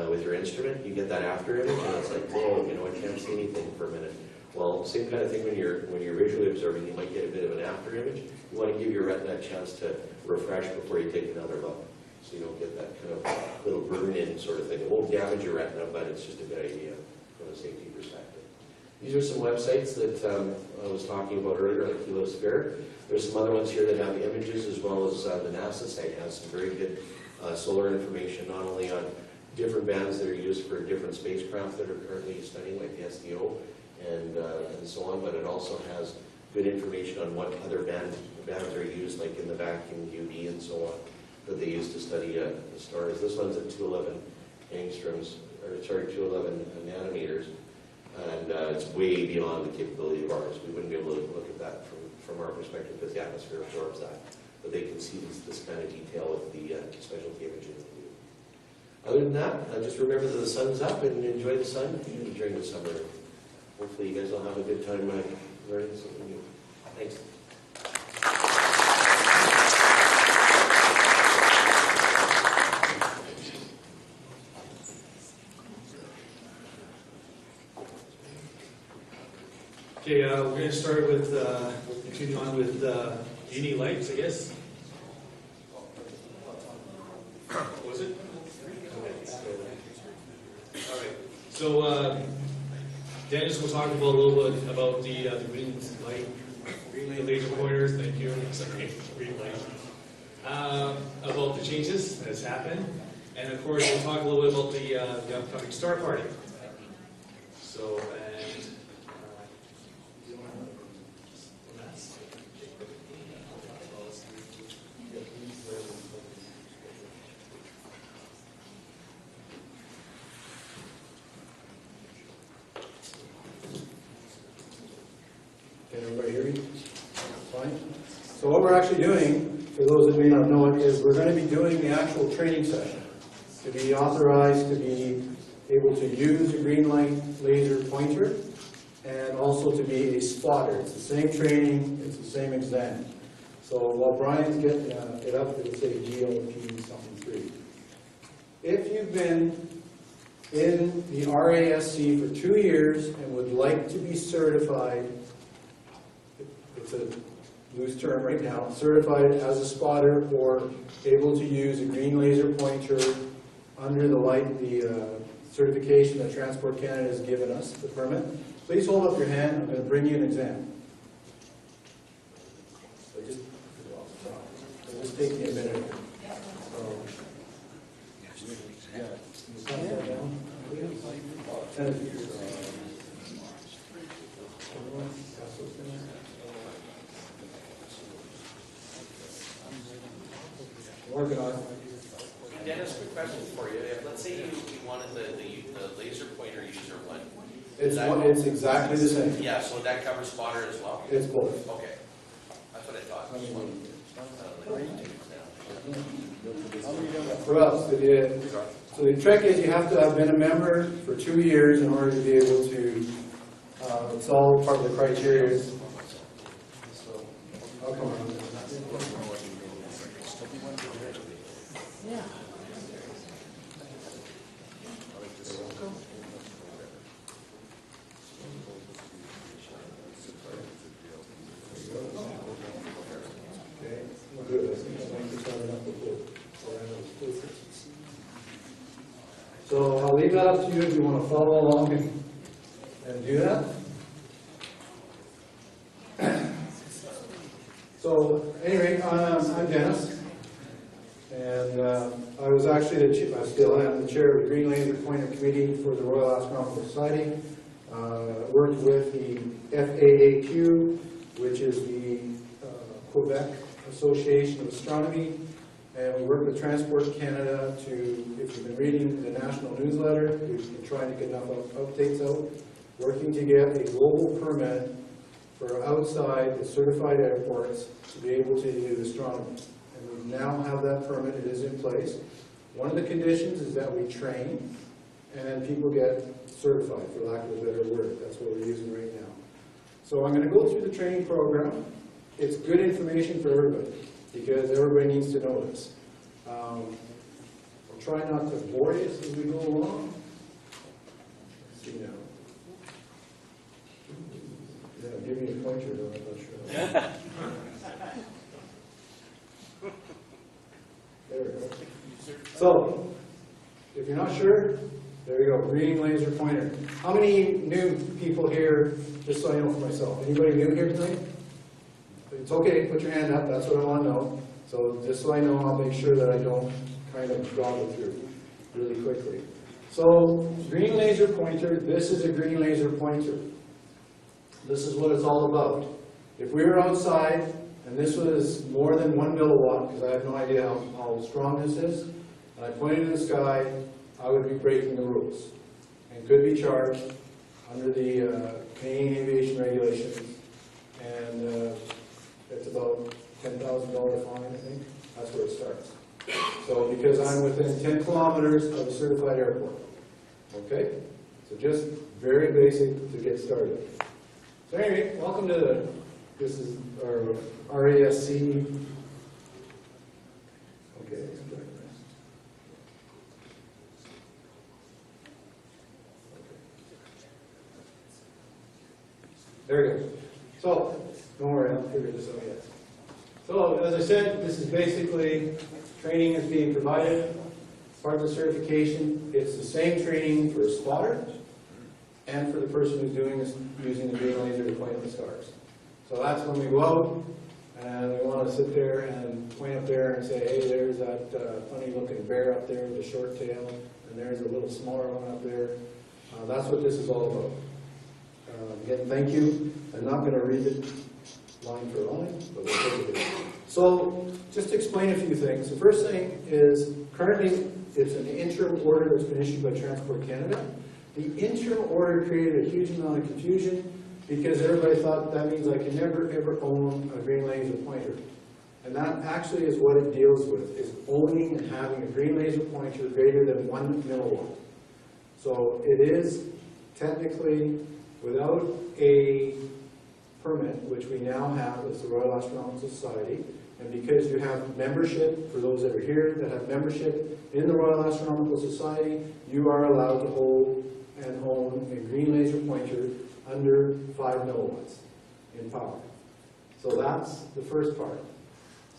with your instrument. You get that after image and it's like, whoa, I can't see anything for a minute. Well, same kind of thing when you're visually observing. You might get a bit of an after image. You want to give your retina a chance to refresh before you take another look, so you don't get that kind of little burn-in sort of thing. It won't damage your retina, but it's just a good idea from a safety perspective. These are some websites that I was talking about earlier, like Heliospheric. There's some other ones here that have images, as well as the NASA site has some very good solar information, not only on different bands that are used for different spacecraft that are currently studying, like the SDO, and so on, but it also has good information on what other bands are used, like in the vacuum UV and so on, that they use to study the stars. This one's at 211 angstroms, or sorry, 211 nanometers, and it's way beyond the capability of ours. We wouldn't be able to look at that from our perspective because the atmosphere absorbs that, but they can see this kind of detail with the specialty imaging that we do. Other than that, just remember that the sun's up and enjoy the sun during the summer. Hopefully you guys will have a good time learning something new. Thanks. Okay, we're going to start with, continue on with UV lights, I guess. What was it? All right. So, Dennis will talk about a little bit about the green light laser pointers. Thank you. Sorry, green light. About the changes that has happened, and of course we'll talk a little bit about the upcoming Star Party. So, Can everybody hear me? Fine. So what we're actually doing, for those that may not know it, is we're going to be doing the actual training session to be authorized to be able to use a green light laser pointer and also to be a spotter. It's the same training, it's the same exam. So while Brian's getting it up, it'll say GLP something 3. If you've been in the RASC for 2 years and would like to be certified, it's a loose term right now, certified as a spotter or able to use a green laser pointer under the certification that Transport Canada has given us, the permit, please hold up your hand. I'm going to bring you an exam. minute. So, pass that down, please. Pass those in there. Working on it. Dennis, quick question for you. Let's say you wanted the laser pointer user one. It's exactly the same. Yeah, so that covers spotter as well? It's both. Okay. That's what I thought. For us, so the trick is you have to have been a member for 2 years in order to be able to, it's all part of the criteria. So, I'll come on. Okay, we'll do this. So I'll leave that up to you if you want to follow along and do that. So anyway, I'm Dennis, and I was actually I still am the chair of the Green Laser Pointer Committee for the Royal Astronomical Society. Worked with the FAAQ, which is the Quebec Association of Astronomy, and we work with Transport Canada to, if you've been reading the national newsletter, we've been trying to get enough updates out, working to get a global permit for outside the certified airports to be able to do astronomy. And we now have that permit, it is in place. One of the conditions is that we train and people get certified, for lack of a better word. That's what we're using right now. So I'm going to go through the training program. It's good information for everybody, because everybody needs to know this. I'll try not to bore you as we go along. Let's see now. Yeah, give me a pointer, though, I'm not sure. There we go. So, if you're not sure, there you go, reading laser pointer. How many new people here, just so I know for myself? Anybody new here tonight? It's okay, put your hand up, that's what I want to know. So just so I know, I'll make sure that I don't kind of gobble through really quickly. So, green laser pointer, this is a green laser pointer. This is what it's all about. If we were outside, and this was more than 1 milliwatt, because I have no idea how strong this is, and I pointed to the sky, I would be breaking the rules, and could be charged under the Canadian Aviation Regulations, and it's about $10,000 fine, I think. That's where it starts. So because I'm within 10 kilometers of a certified airport. Okay? So just very basic to get started. So anyway, welcome to this is our RASC. Okay. There we go. So, don't worry, I'll figure this out yet. So, as I said, this is basically training is being provided. Part of the certification, it's the same training for a spotter and for the person who's doing this, using the green laser to point at the stars. So that's when we go out and we want to sit there and point up there and say, hey, there's that funny looking bear up there with a short tail, and there's a little smaller one up there. That's what this is all about. Again, thank you. I'm not going to read it line for line, but we'll take it. So, just to explain a few things. The first thing is, currently, it's an interim order that's been issued by Transport Canada. The interim order created a huge amount of confusion because everybody thought that means I can never, ever own a green laser pointer. And that actually is what it deals with, is owning and having a green laser pointer greater than 1 milliwatt. So, it is technically, without a permit, which we now have as the Royal Astronomical Society, and because you have membership, for those that are here that have membership in the Royal Astronomical Society, you are allowed to hold and own a green laser pointer under 5 milliwatts in power. So that's the first part.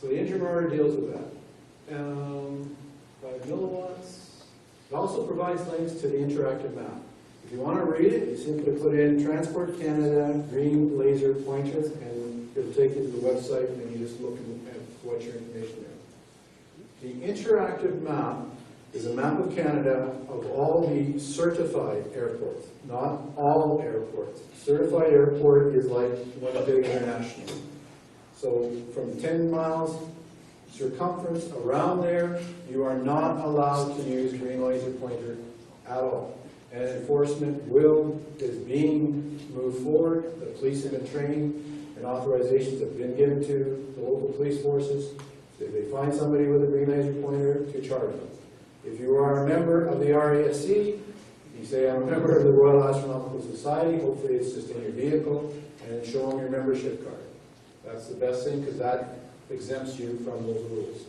So the interim order deals with that. 5 milliwatts. It also provides links to the interactive map. If you want to read it, you simply put in Transport Canada Green Laser Pointer, and it'll take you to the website, and you just look at what's your information there. The interactive map is a map of Canada of all the certified airports, not all airports. Certified airport is like Winnipeg International. So from 10 miles circumference around there, you are not allowed to use green laser pointer at all. And enforcement is being moved forward. The police have been trained and authorizations have been given to the local police forces. If they find somebody with a green laser pointer, to charge them. If you are a member of the RASC, you say, I'm a member of the Royal Astronomical Society, hopefully it's just in your vehicle, and show them your membership card. That's the best thing, because that exempts you from those rules.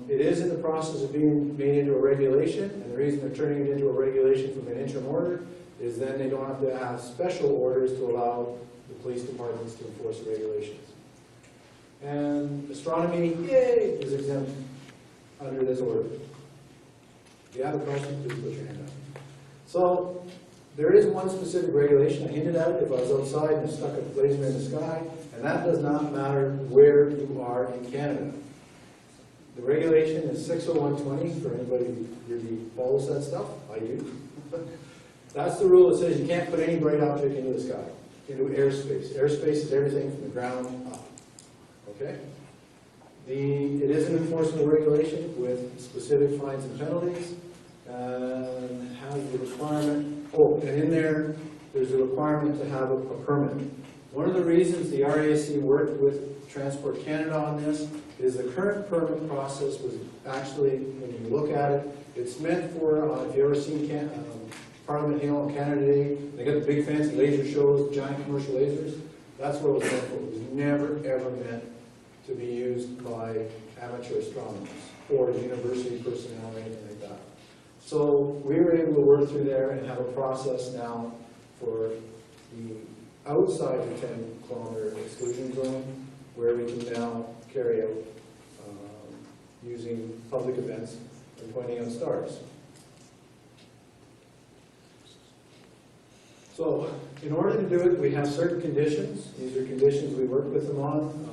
It is in the process of being made into a regulation, and the reason they're turning it into a regulation from an interim order is then they don't have to have special orders to allow the police departments to enforce the regulations. And astronomy, yay, is exempt under this order. If you have a question, please put your hand up. So, there is one specific regulation. I hinted at it if I was outside and stuck a laser in the sky, and that does not matter where you are in Canada. The regulation is 60120 for anybody who really follows that stuff. I do. That's the rule that says you can't put any bright object into the sky, into airspace. Airspace is everything from the ground up. Okay? It is an enforceable regulation with specific fines and penalties. Has the requirement, and in there's a requirement to have a permit. One of the reasons the RASC worked with Transport Canada on this is the current permit process was actually, when you look at it, it's meant for, if you've ever seen Parliament Hill on Canada Day, they got the big fancy laser shows, giant commercial lasers. That's what it was meant for. It was never, ever meant to be used by amateur astronomers or university personnel or anything like that. So we were able to work through there and have a process now for the outside of 10-kilometer exclusion zone where we can now carry out using public events and pointing out stars. So in order to do it, we have certain conditions. These are conditions we work with them on.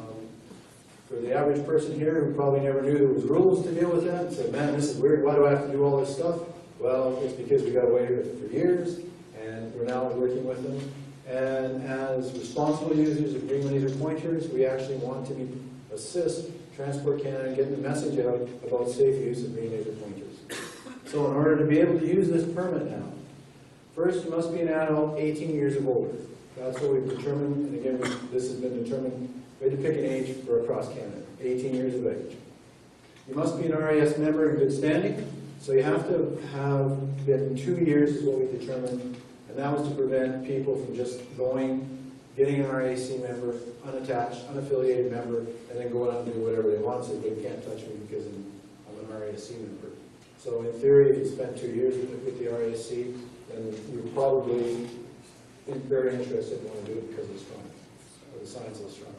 For the average person here who probably never knew there was rules to deal with that and said, man, this is weird, why do I have to do all this stuff? Well, it's because we got away with it for years, and we're now working with them. And as responsible users of green laser pointers, we actually want to assist Transport Canada in getting the message out about safe use of green laser pointers. So in order to be able to use this permit now, first you must be an adult 18 years of older. That's what we've determined, and again, this has been determined. We had to pick an age for across Canada, 18 years of age. You must be an RAS member in good standing, so you have to have been 2 years is what we determined, and that was to prevent people from just getting an RAC member, unattached, unaffiliated member, and then going out and do whatever they want, so they can't touch me because I'm an RAC member. So in theory, if you spend 2 years with the RAC, then you're probably very interested and want to do it because of astronomy, or the science of astronomy.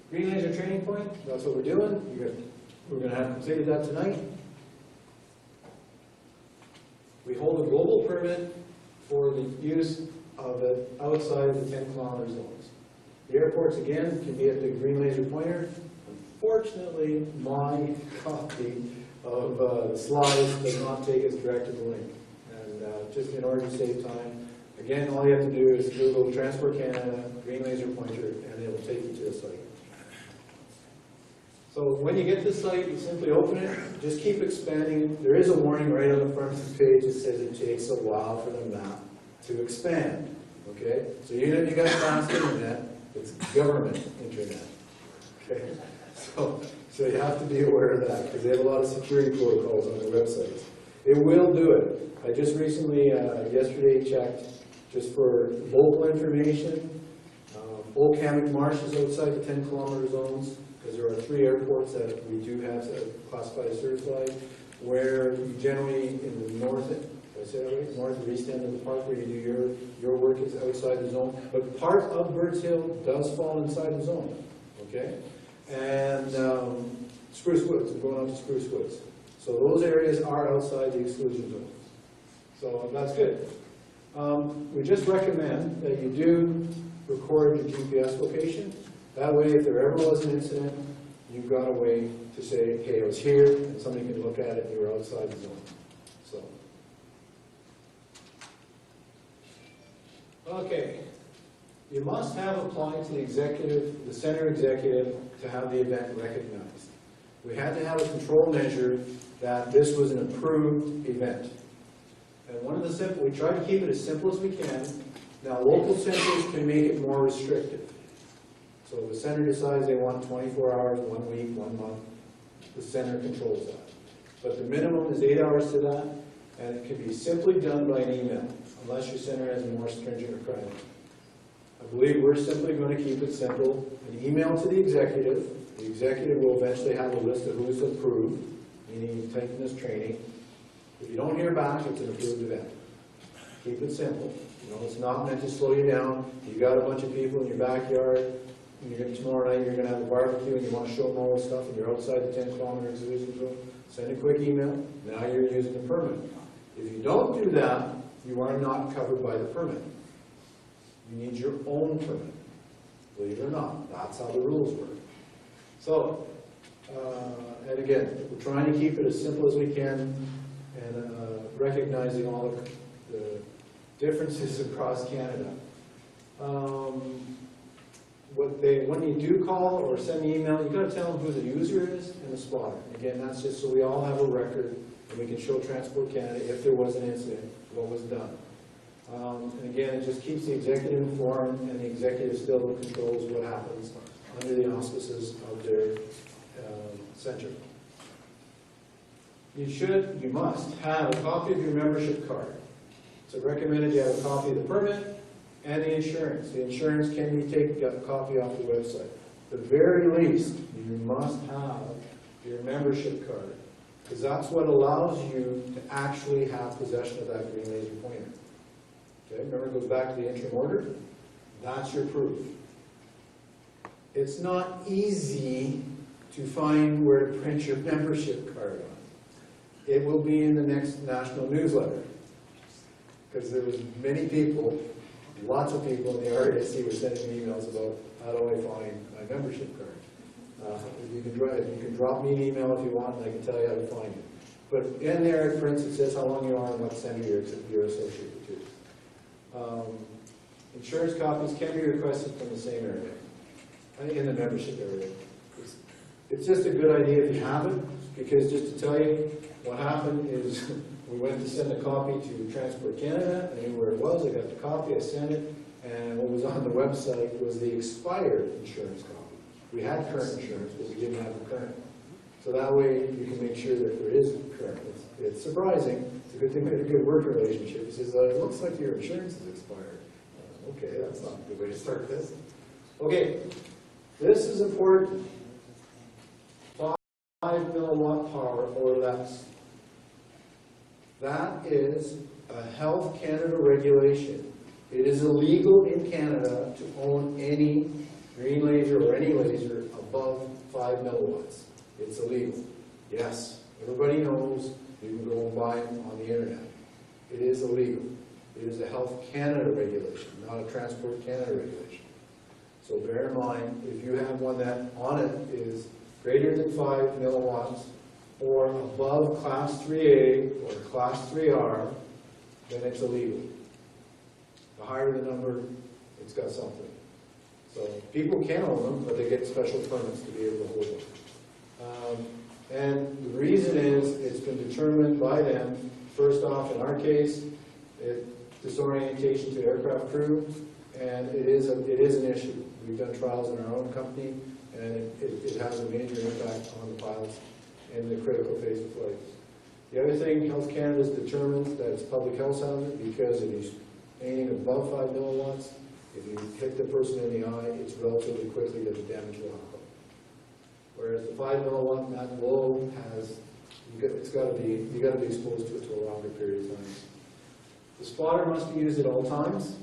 Green laser training point, that's what we're doing. We're going to have completed that tonight. We hold a global permit for the use of it outside of the 10-kilometer zones. The airports, again, can be at the green laser pointer. Unfortunately, my copy of the slides does not take us direct to the link. And just in order to save time, again, all you have to do is Google Transport Canada, green laser pointer, and it will take you to the site. So when you get to the site, you simply open it, just keep expanding. There is a warning right on the front of the page that says it takes a while for the map to expand. Okay? So you know you got fast internet, it's government internet. Okay? So you have to be aware of that because they have a lot of security protocols on their websites. It will do it. I just recently, yesterday, checked just for local information. Old Kamek Marsh is outside the 10-kilometer zones, because there are 3 airports that we do have classified as certified, where you generally in the north, did I say that right? North or east end of the park where you do your work is outside the zone. But part of Birds Hill does fall inside the zone. Okay? And Spruce Woods, I'm going on to Spruce Woods. So those areas are outside the exclusion zone. So that's good. We just recommend that you do record your GPS location. That way, if there ever was an incident, you've got a way to say, hey, I was here, and somebody can look at it, and you were outside the zone. So, okay. You must have applied to the executive, the center executive, to have the event recognized. We had to have a control measure that this was an approved event. And one of the simple, we try to keep it as simple as we can. Now, local centers can make it more restrictive. So if the center decides they want 24 hours, 1 week, 1 month, the center controls that. But the minimum is 8 hours to that, and it can be simply done by an email, unless your center has a more stringent requirement. I believe we're simply going to keep it simple. An email to the executive. The executive will eventually have a list of who's approved, meaning you've taken this training. If you don't hear back, it's an approved event. Keep it simple. You know, it's not meant to slow you down. You got a bunch of people in your backyard, and you're gonna, tomorrow night you're going to have a barbecue and you want to show them all this stuff, and you're outside the 10-kilometer exclusion zone. Send a quick email. Now you're using the permit. If you don't do that, you are not covered by the permit. You need your own permit. Believe it or not, that's how the rules work. So, and again, we're trying to keep it as simple as we can, and recognizing all the differences across Canada. When you do call or send an email, you've got to tell them who the user is and the spotter. Again, that's just so we all have a record, and we can show Transport Canada if there was an incident, what was done. And again, it just keeps the executive informed, and the executive still controls what happens under the auspices of their center. You must have a copy of your membership card. So recommended you have a copy of the permit and the insurance. The insurance can be taken, got a copy off the website. At the very least, you must have your membership card, because that's what allows you to actually have possession of that green laser pointer. Okay, remember, it goes back to the interim order. That's your proof. It's not easy to find where to print your membership card on. It will be in the next national newsletter, because there was many people, lots of people in the RASC were sending me emails about how do I find my membership card. You can drop me an email if you want, and I can tell you how to find it. But in there, for instance, it says how long you are and what center you're associated to. Insurance copies can be requested from the same area, in the membership area. It's just a good idea if you have it, because just to tell you, what happened is we went to send a copy to Transport Canada. I knew where it was. I got the copy. I sent it, and what was on the website was the expired insurance copy. We had current insurance, but we didn't have the current. So that way you can make sure that there is current. It's surprising. It's a good thing we had a good work relationship. He says, it looks like your insurance is expired. Okay, that's not a good way to start this. Okay, this is important. 5 milliwatt power or less. That is a Health Canada regulation. It is illegal in Canada to own any green laser or any laser above 5 milliwatts. It's illegal. Yes, everybody knows you can go and buy them on the internet. It is illegal. It is a Health Canada regulation, not a Transport Canada regulation. So bear in mind, if you have one that on it is greater than 5 milliwatts or above Class 3A or Class 3R, then it's illegal. The higher the number, it's got something. So people can own them, but they get special permits to be able to hold them. And the reason is, it's been determined by them, first off, in our case, disorientation to aircraft crew, and it is an issue. We've done trials in our own company, and it has a major impact on the pilots in the critical phase of flight. The other thing, Health Canada has determined that it's public health hazard because if you're aiming above 5 milliwatts, if you hit the person in the eye, it's relatively quickly to damage the heart. Whereas the 5 milliwatt and that below has, you got to be exposed to it for a longer period of time. The spotter must be used at all times.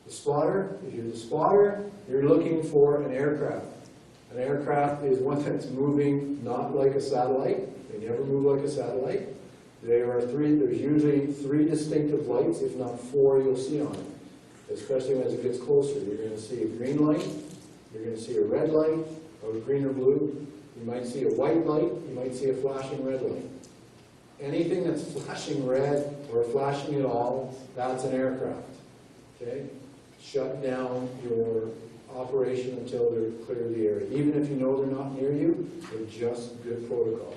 The spotter, if you're the spotter, you're looking for an aircraft. An aircraft is one that's moving not like a satellite. They never move like a satellite. There's usually 3 distinctive lights, if not 4, you'll see on it. Especially as it gets closer. You're going to see a green light, you're going to see a red light, of green or blue. You might see a white light, you might see a flashing red light. Anything that's flashing red or flashing at all, that's an aircraft. Okay? Shut down your operation until they're clear of the area. Even if you know they're not near you, they're just good protocol.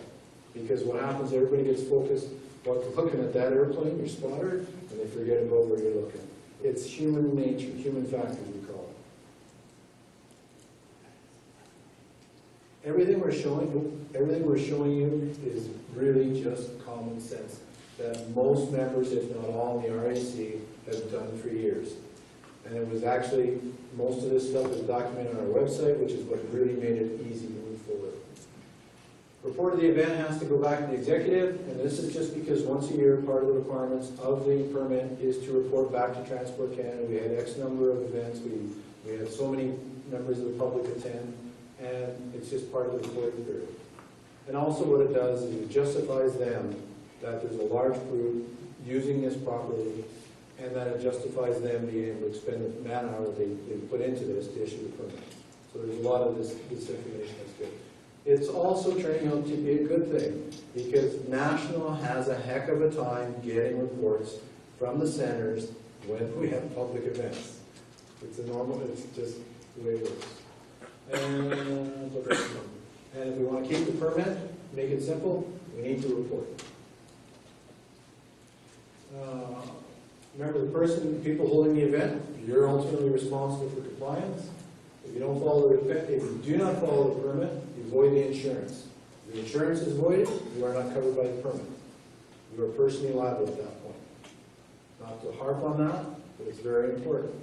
Because what happens, everybody gets focused about looking at that airplane, your spotter, and they forget about where you're looking. It's human nature, human factors we call it. Everything we're showing you is really just common sense that most members, if not all, in the RAC have done for years. And it was actually, most of this stuff is documented on our website, which is what really made it easy to move forward. Report of the event has to go back to the executive, and this is just because once a year, part of the requirements of the permit is to report back to Transport Canada. We had X number of events, we had so many members of the public attend, and it's just part of the reporting period. And also what it does is it justifies them that there's a large group using this properly, and that it justifies them being able to expend the man-hour they put into this to issue the permit. So there's a lot of this information that's good. It's also turning out to be a good thing, because National has a heck of a time getting reports from the centers when we have public events. It's just the way it works. And if we want to keep the permit, make it simple, we need to report. Remember, the people holding the event, you're ultimately responsible for compliance. If you don't follow the event, if you do not follow the permit, you void the insurance. If the insurance is voided, you are not covered by the permit. You are personally liable at that point. Not to harp on that, but it's very important.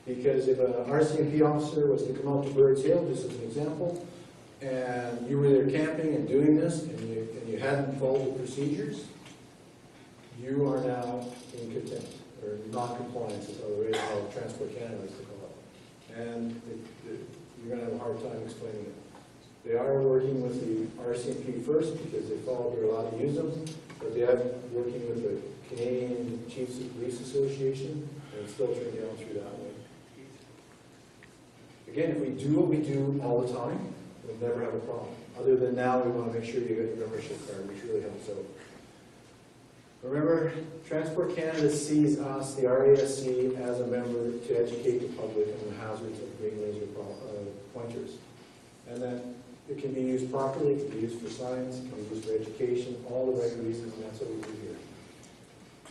Because if an RCMP officer was to come out to Birds Hill, just as an example, and you were there camping and doing this, and you hadn't followed the procedures, you are now in contempt, or non-compliance is how Transport Canada likes to call it. And you're going to have a hard time explaining it. They are working with the RCMP first, because they thought they're allowed to use them, but they are working with the Canadian Chiefs of Police Association, and it's still turned down through that way. Again, if we do what we do all the time, we'll never have a problem. Other than now, we want to make sure you get your membership card, which really helps out. Remember, Transport Canada sees us, the RASC, as a member to educate the public on the hazards of green laser pointers. And that it can be used properly, it can be used for science, it can be used for education, all the right reasons, and that's what we do here.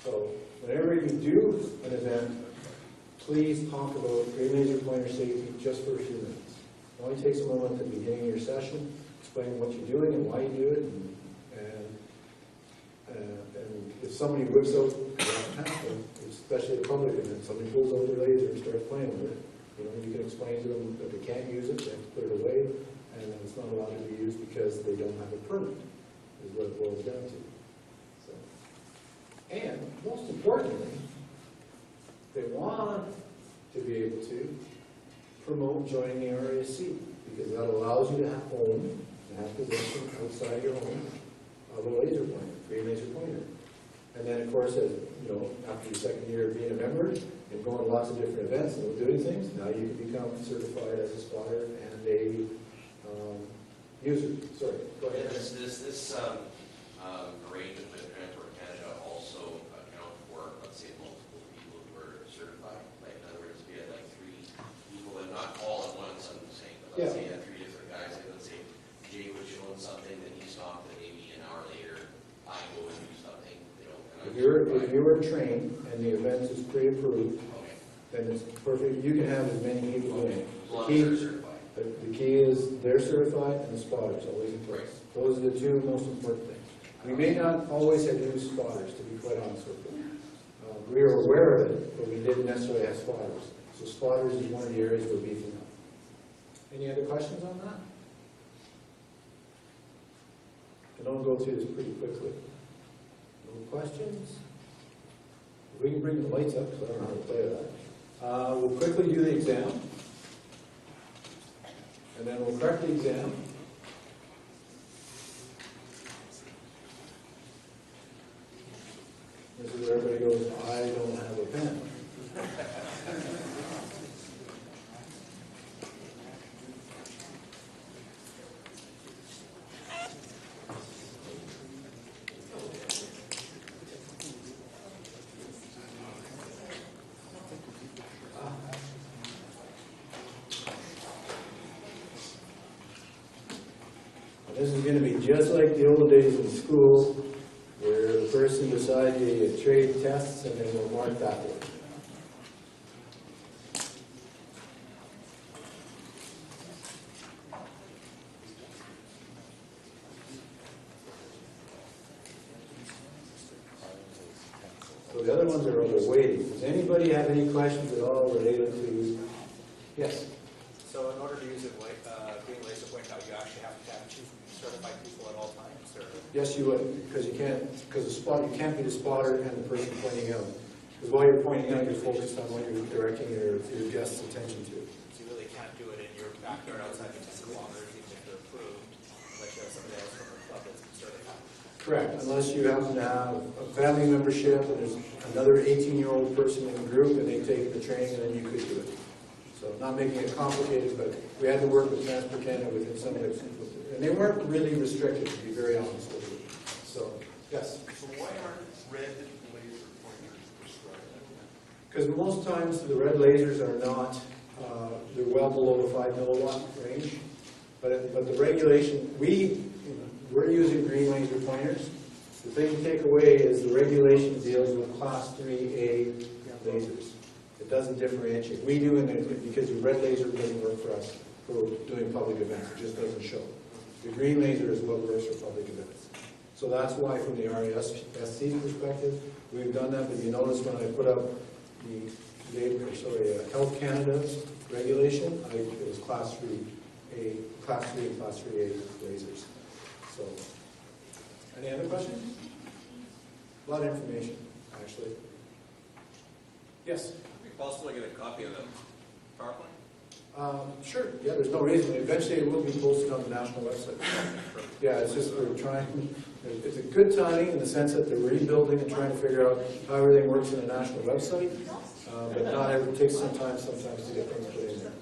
So, whenever you do an event, please talk about green laser pointer safety just for a few minutes. It only takes a moment at the beginning of your session, explain what you're doing and why you do it, and if somebody whips out, especially a public event, somebody pulls out their laser and starts playing with it, you can explain to them that they can't use it, they have to put it away, and that it's not allowed to be used because they don't have a permit, is what it boils down to. So, and most importantly, they want to be able to promote joining the RASC, because that allows you to have home, and have possession outside your home of a laser pointer, green laser pointer. And then, of course, as after your second year of being a member, and going to lots of different events and doing things, now you can become certified as a spotter and a user. Sorry, go ahead. This arrangement with Transport Canada also account for, let's say, multiple people who are certified. Like, in other words, we had like 3 people, and not all at once, I'm saying, but let's say you had 3 different guys. Like, let's say Jay was showing something, then he stopped, and maybe an hour later, I go and do something. If you were trained and the event is pre-approved, Okay. then it's perfect. You can have as many people doing it. As long as they're certified. The key is they're certified and the spotters always in place. Those are the 2 most important things. We may not always have used spotters, to be quite honest with you. We are aware of it, but we didn't necessarily have spotters. So spotters is one of the areas we're beefing up. Any other questions on that? And I'll go through this pretty quickly. No questions? We can bring the lights up, because I don't know how to play that. We'll quickly do the exam. And then we'll correct the exam. This is where everybody goes, I don't have a pen. is going to be just like the old days in school, where the person beside you trade tests and then we'll mark that one. So the other ones are on the waiting. Does anybody have any questions at all related to? Yes. So in order to use a green laser pointer, you actually have to have two certified people at all times, or? Yes, you would, because you can't, because the spot, you can't be the spotter and the person pointing out. Because while you're pointing out, you're focused on what you're directing your guest's attention to. So you really can't do it in your backyard outside the 10 kilometers, even if you're approved, unless you have somebody else from the club that's certified. Correct, unless you happen to have a family membership and there's another 18-year-old person in the group and they take the training, and then you could do it. So not making it complicated, but we had to work with Transport Canada within some of it. And they weren't really restricted, to be very honest with you. So, yes? So why aren't red laser pointers prescribed? Because most times the red lasers are not, they're well below the 5 milliwatt range. But the regulation, we're using green laser pointers. The thing to take away is the regulation deals with class 3A lasers. It doesn't differentiate. We do, because the red laser doesn't work for us for doing public events. It just doesn't show. The green laser is what works for public events. So that's why from the RASC perspective, we've done that. But you notice when I put up the Health Canada's regulation, it was class 3A and class 3A lasers. So, any other questions? A lot of information, actually. Yes? Would it be possible to get a copy of the PowerPoint? Sure. Yeah, there's no reason. Eventually, it will be posted on the national website. Yeah, it's just we're trying. It's a good timing in the sense that they're rebuilding and trying to figure out how everything works in a national website. But not every, it takes some time sometimes to get things put in there.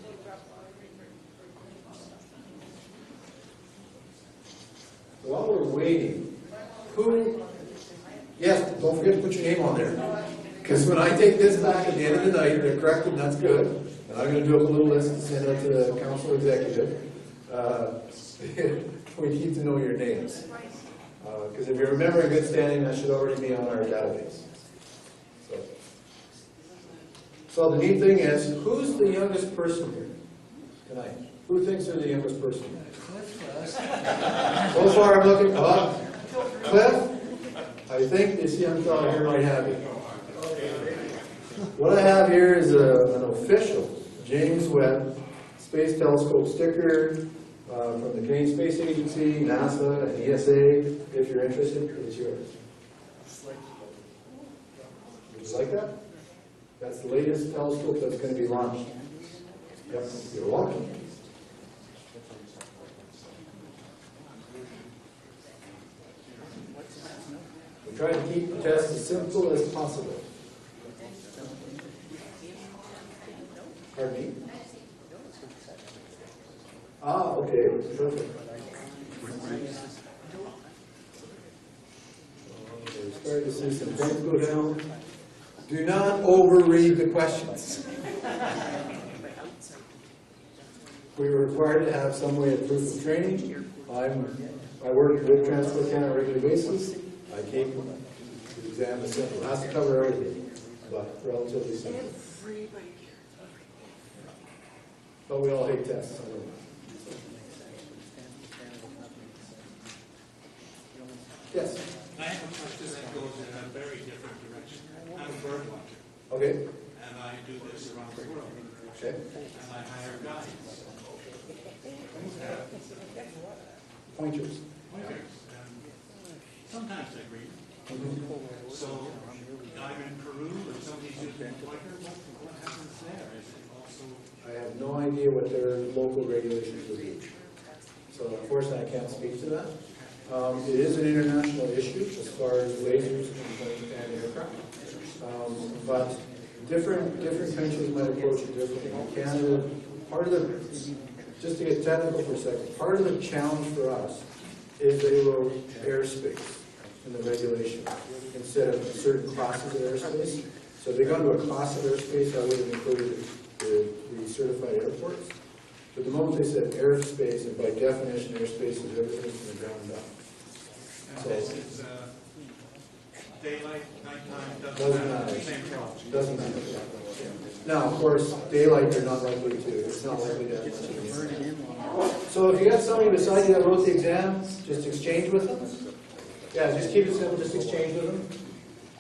While we're waiting, yes, don't forget to put your name on there. Because when I take this back at the end of the night, they're corrected, and that's good. And I'm going to do up a little list to send out to the council executive. We need to know your names. Because if you remember in good standing, that should already be on our database. So the neat thing is, who's the youngest person here tonight? Who thinks they're the youngest person? So far I'm looking up. Cliff, I think this young fellow here might have it. What I have here is an official James Webb Space Telescope sticker from the Canadian Space Agency, NASA, and ESA. If you're interested, it's yours. Would you like that? That's the latest telescope that's going to be launched. Yep, you're welcome. We try to keep the test as simple as possible. Pardon me? Ah, okay. Perfect. We're starting to see some things go down. Do not overread the questions. We were required to have some way of proof of training. I work with Transport Canada on a regular basis. I keep the exam as simple. It has to cover everything, but relatively simple. But we all hate tests. Yes? I have a question that goes in a very different direction. I'm a bird watcher, Okay. and I do this around the world, Okay. and I hire guides. Pointers. Pointers, and sometimes they read. So, I'm in Peru, and somebody's using a pointer, what happens there? Is it also... I have no idea what their local regulations would be. So unfortunately, I can't speak to that. It is an international issue as far as lasers and aircraft. But different countries might approach it differently. In Canada, part of the, just to get technical for a second, part of the challenge for us is they wrote airspace in the regulation instead of certain classes of airspace. So if they go to a class of airspace, I would have included the certified airports. But the moment they said airspace, and by definition, airspace is everything from the ground up. And So- this is daylight, nighttime, Doesn't doesn't matter. matter, same problem. Doesn't matter. Now, of course, daylight, they're not likely to, it's not likely to have much of an impact. So if you got somebody beside you that wrote the exam, just exchange with them. Yeah, just keep it simple, just exchange with them.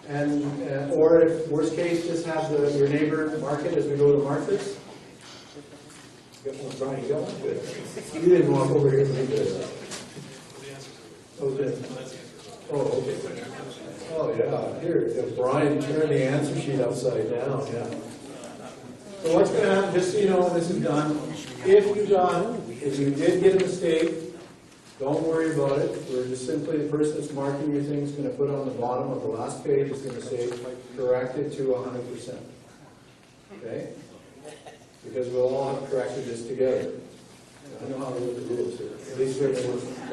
And, or if, worst case, just have your neighbor mark it as we go to Martha's. Got one, Brian, you got one? Good. You didn't walk over here, but you did. Oh, did. Oh, okay. Oh, yeah, here, Brian turned the answer sheet upside down, yeah. So what's going to happen, just so you know when this is done, if you did get a mistake, don't worry about it. We're just simply, the person that's marking your thing is going to put on the bottom of the last page, is going to say, corrected to 100%. Okay? Because we'll all have corrected this together. I know how to look at the rules here. At least we're a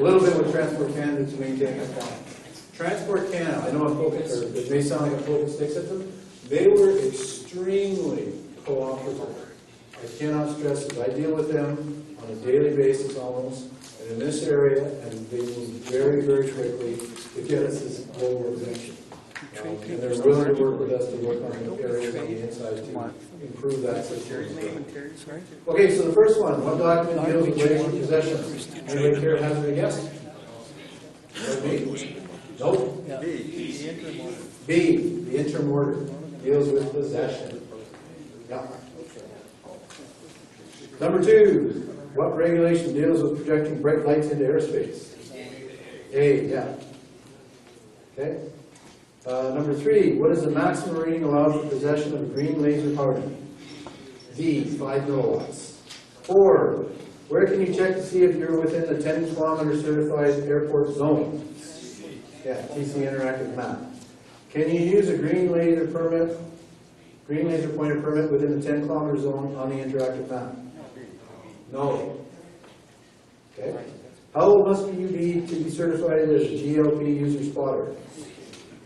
little bit with Transport Canada to maintain compliance. Transport Canada, I know I'm poking, or it may sound like I'm poking sticks at them, they were extremely cooperative. I cannot stress this. I deal with them on a daily basis almost, and in this area, and they move very, very quickly to get us this lower exemption. And they're willing to work with us to work on the areas on the inside to improve that situation. Okay, so the first one, what document deals with laser possession? Anybody care to hazard a guess? B? Nope. B, the interim order, deals with possession. Yeah. Number 2, what regulation deals with projecting bright lights into airspace? A, yeah. Okay. Number 3, what is the maximum rating allowed for possession of a green laser powder? D, 5 milliwatts. 4, where can you check to see if you're within the 10-kilometer certified airport zone? Yeah, TC Interactive Map. Can you use a green laser pointer permit within the 10-kilometer zone on the interactive map? No. Okay. How old must you be to be certified as a GLP user spotter?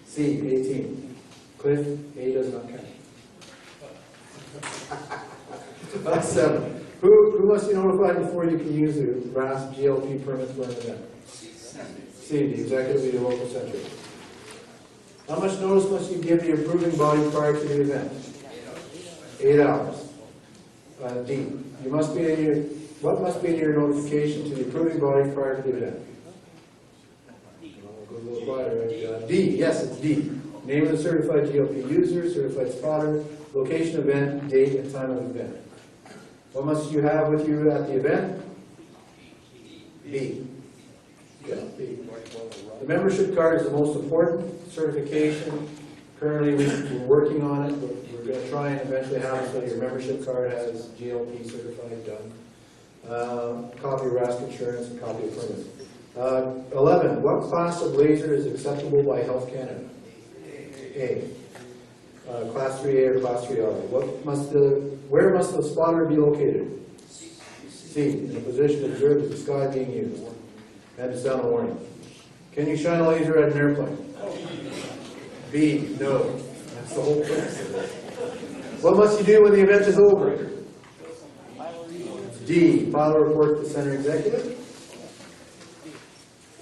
C, 18. Cliff, A does not count. That's 7. Who must be notified before you can use the RASC GLP permit for an event? C, the executive of the local center. How much notice must you give the approving body prior to the event? 8 hours. D, what must be in your notification to the approving body prior to the event? Go a little quieter. D, yes, it's D. Name of the certified GLP user, certified spotter, location, event, date, and time of event. What must you have with you at the event? B. Yeah, B. The membership card is the most important certification. Currently, we're working on it, but we're going to try and eventually have it so your membership card has GLP certified done. Copy of RASC insurance, and copy of permit. 11. What class of laser is acceptable by Health Canada? A. Class 3A or Class 3R. Where must the spotter be located? C. In a position to observe the sky being used and to sound a warning. Can you shine a laser at an airplane? B. No. That's the whole thing. What must you do when the event is over? D. File a report to the center executive.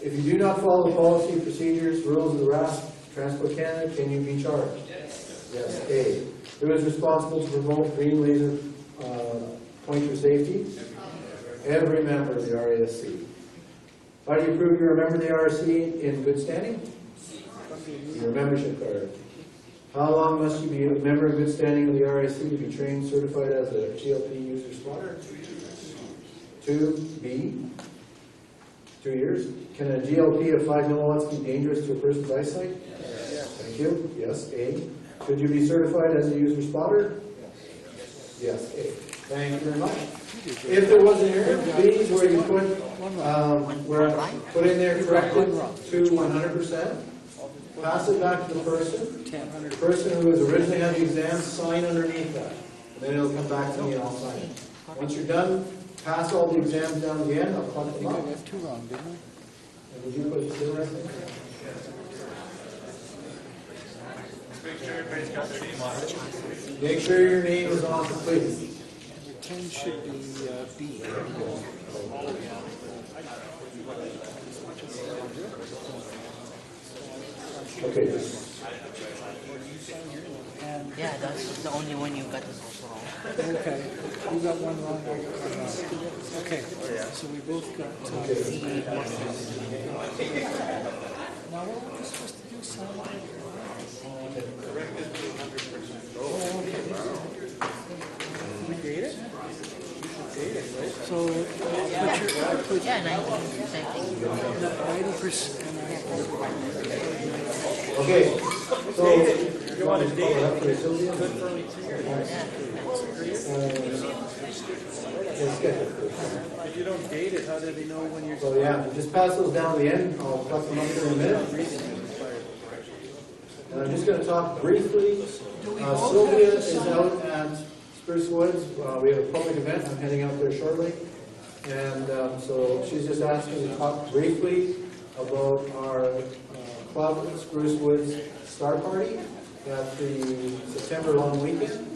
If you do not follow the policy, procedures, rules of the RASC, Transport Canada, can you be charged? Yes. A. Who is responsible to promote green laser pointer safety? Every member of the RASC. How do you prove you're a member of the RASC in good standing? Your membership card. How long must you be a member in good standing of the RASC to be trained, certified as a GLP user spotter? 2B. 2 years. Can a GLP of 5 milliwatts be dangerous to a person's eyesight? Yes. Thank you. Yes. A. Should you be certified as a user spotter? Yes. A. Thank you very much. If there was an error, please, where you put in there corrected to 100%, pass it back to the person. The person who was originally had the exam, sign underneath that. And then it'll come back to me and I'll sign it. Once you're done, pass all the exams down to the end, I'll collect them up. And would you put it in right there? Make sure everybody's got their name on it. Make sure your name is on it, please. 10 should be B. Okay. And, Yeah, that's the only one you got is also wrong. okay, you got one wrong, I got one wrong. Okay, so we both got B. Now, what were we supposed to do, Simon? Corrected to 100%. Oh, okay. We date it? Date it, right? So, I put Yeah, 90%. 90%. Okay, so you want to date it for Sylvia? Let's get it. If you don't date it, how do they know when you're... So yeah, just pass those down the end. I'll pluck them up in a minute. And I'm just going to talk briefly. Sylvia is out at Spruce Woods. We have a public event. I'm heading out there shortly. And so she's just asking to talk briefly about our club Spruce Woods Star Party at the September long weekend.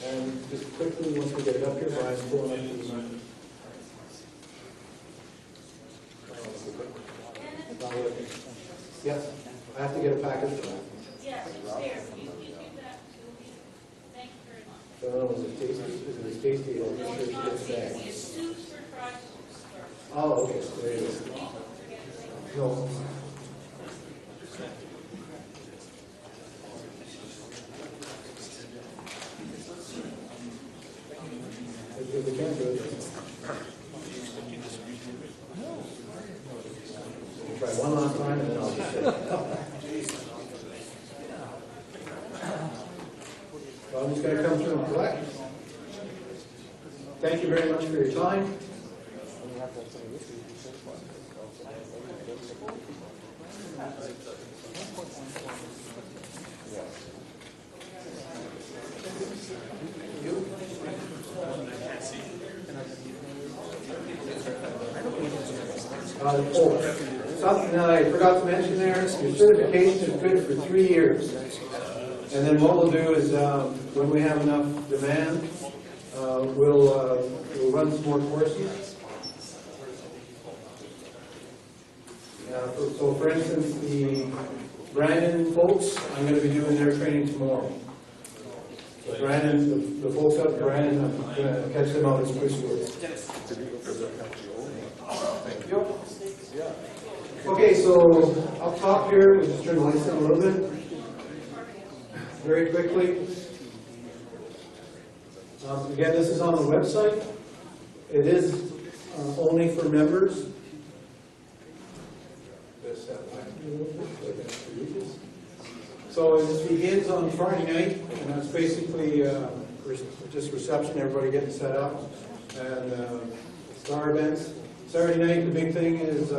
And just quickly, once we get it up here, Brian's pulling up the yes, I have to get a package. Yes, it's there. You do that. Thank you very much. So, is it tasty? Is it tasty? I'll make sure she gets that. It's soups for fries. Oh, okay, so there you go. No. If we can't do it, we'll try one last time and then I'll just say. Well, I'm just going to come through and collect. Thank you very much for your time. Something that I forgot to mention there, your certification is good for 3 years. And then what we'll do is, when we have enough demand, we'll run some more courses. So for instance, the Brandon folks, I'm going to be doing their training tomorrow. So Brandon, the folks up Brandon, I'm going to catch them out at Spruce Woods. Okay, so up top here, we'll just turn the lights down a little bit. Very quickly. Again, this is on the website. It is only for members. So this begins on Friday night, and that's basically just reception, everybody getting set up, and star events. Saturday night, the big thing is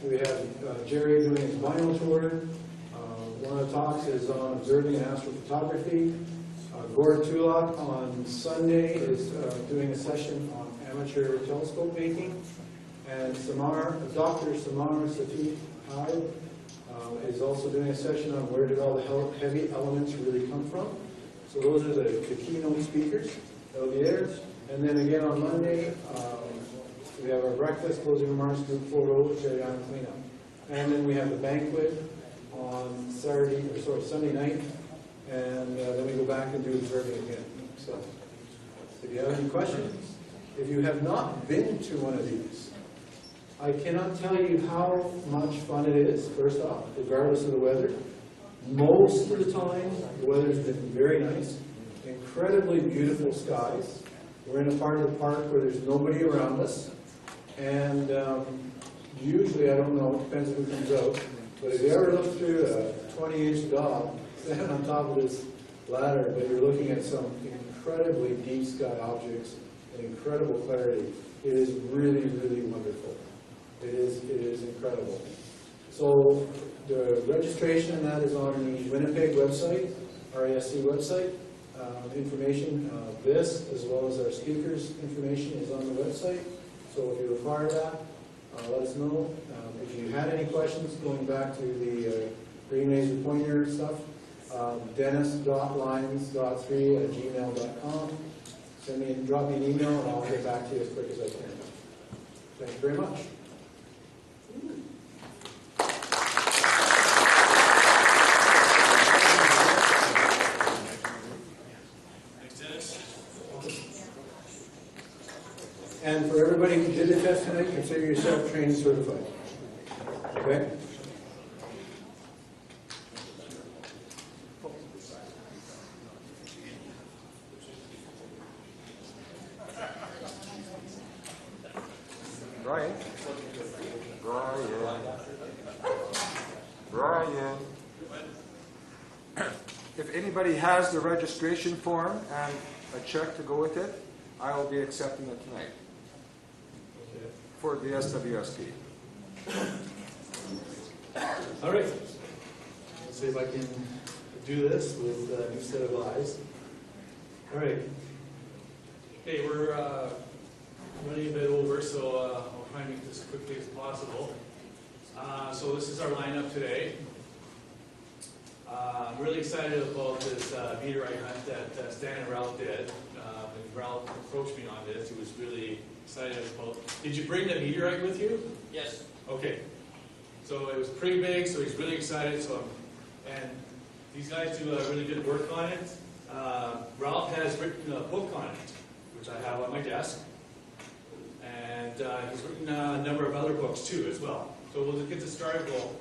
we have Jerry doing his vinyl tour. One of the talks is on observing astrophotography. Gord Tulloch on Sunday is doing a session on amateur telescope making. And Dr. Samar Safid Hyde is also doing a session on where did all the heavy elements really come from. So those are the keynote speakers that will be there. And then again on Monday, we have our breakfast, closing remarks, group photo, cherry on cleanup. And then we have the banquet on Sunday night, and then we go back and do observing again. So, if you have any questions, if you have not been to one of these, I cannot tell you how much fun it is, first off, regardless of the weather. Most of the time, the weather's been very nice, incredibly beautiful skies. We're in a part of the park where there's nobody around us, and usually, I don't know, it depends who comes out, but if you ever look through a 20-inch dog, stand on top of this ladder, but you're looking at some incredibly deep sky objects and incredible clarity, it is really, really wonderful. It is incredible. So the registration and that is on the Winnipeg website, RASC website. Information, this as well as our speakers information is on the website. So if you require that, let us know. If you had any questions, going back to the green laser pointer stuff, dennis.lines.3@gmail.com. drop me an email, and I'll get back to you as quick as I can. Thank you very much. Thanks, Dennis. And for everybody who did the test tonight, consider yourself trained and certified. Okay? Brian, if anybody has the registration form and a check to go with it, I will be accepting it tonight for the SWSP. All right. Let's see if I can do this with a new set of eyes. All right. Okay, we're running a bit over, so I'll try and make this as quickly as possible. So this is our lineup today. I'm really excited about this meteorite hunt that Stan and Ralph did. When Ralph approached me on this, he was really excited about. Did you bring the meteorite with you? Yes. Okay. So it was pretty big, so he's really excited. And these guys do really good work on it. Ralph has written a book on it, which I have on my desk. And he's written a number of other books too as well. So we'll just get this started. We'll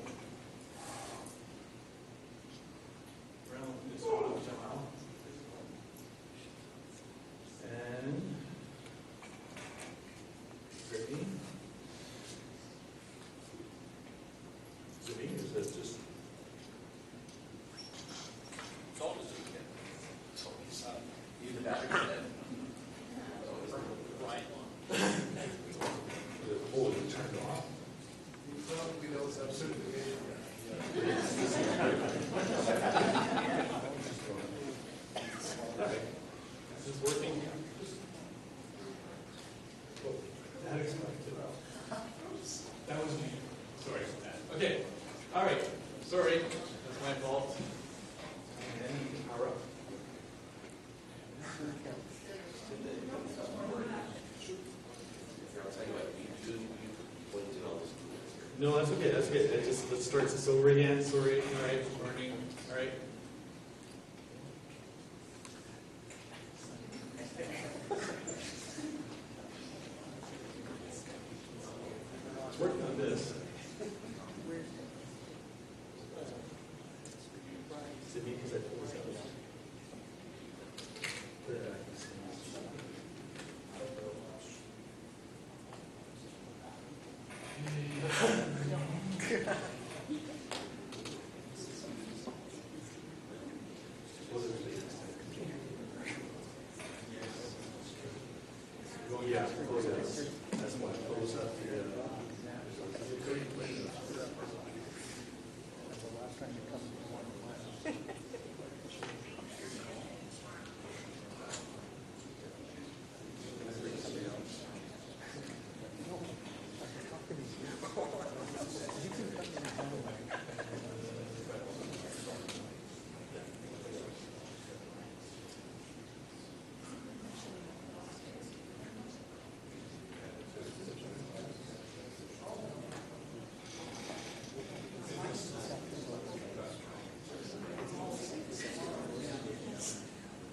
round this off somehow. And ready. Zooming, is this just? It's all just use the battery for that. Oh, you turned it off. Is this working? Oh, that explains it. That was me. Sorry for that. Okay. All right. Sorry. That's my fault. And then you can power up. No, that's okay. That's good. Let's start this over again. Sorry. All right. Morning. All right. Let's work on this. Is it because I pulled this out? Oh, yeah, close it. That's why, close up here.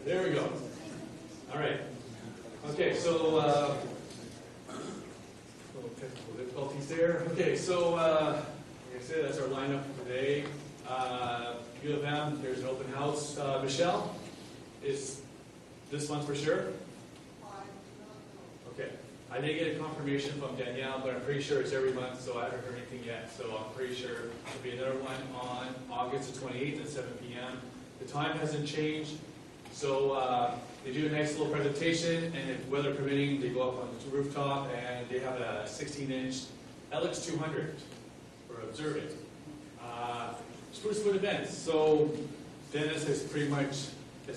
There we go. All right. Okay, so little technical difficulties there. Okay, so like I said, that's our lineup for today. U of M, there's an open house. Michelle, is this one for sure? Okay. I did get a confirmation from Danielle, but I'm pretty sure it's every month, so I haven't heard anything yet. So I'm pretty sure there'll be another one on August the 28th at 7 p.m. The time hasn't changed. So they do a nice little presentation, and if weather permitting, they go up on the rooftop, and they have a 16-inch LX 200 for observing. Spruce Wood events. So Dennis has pretty much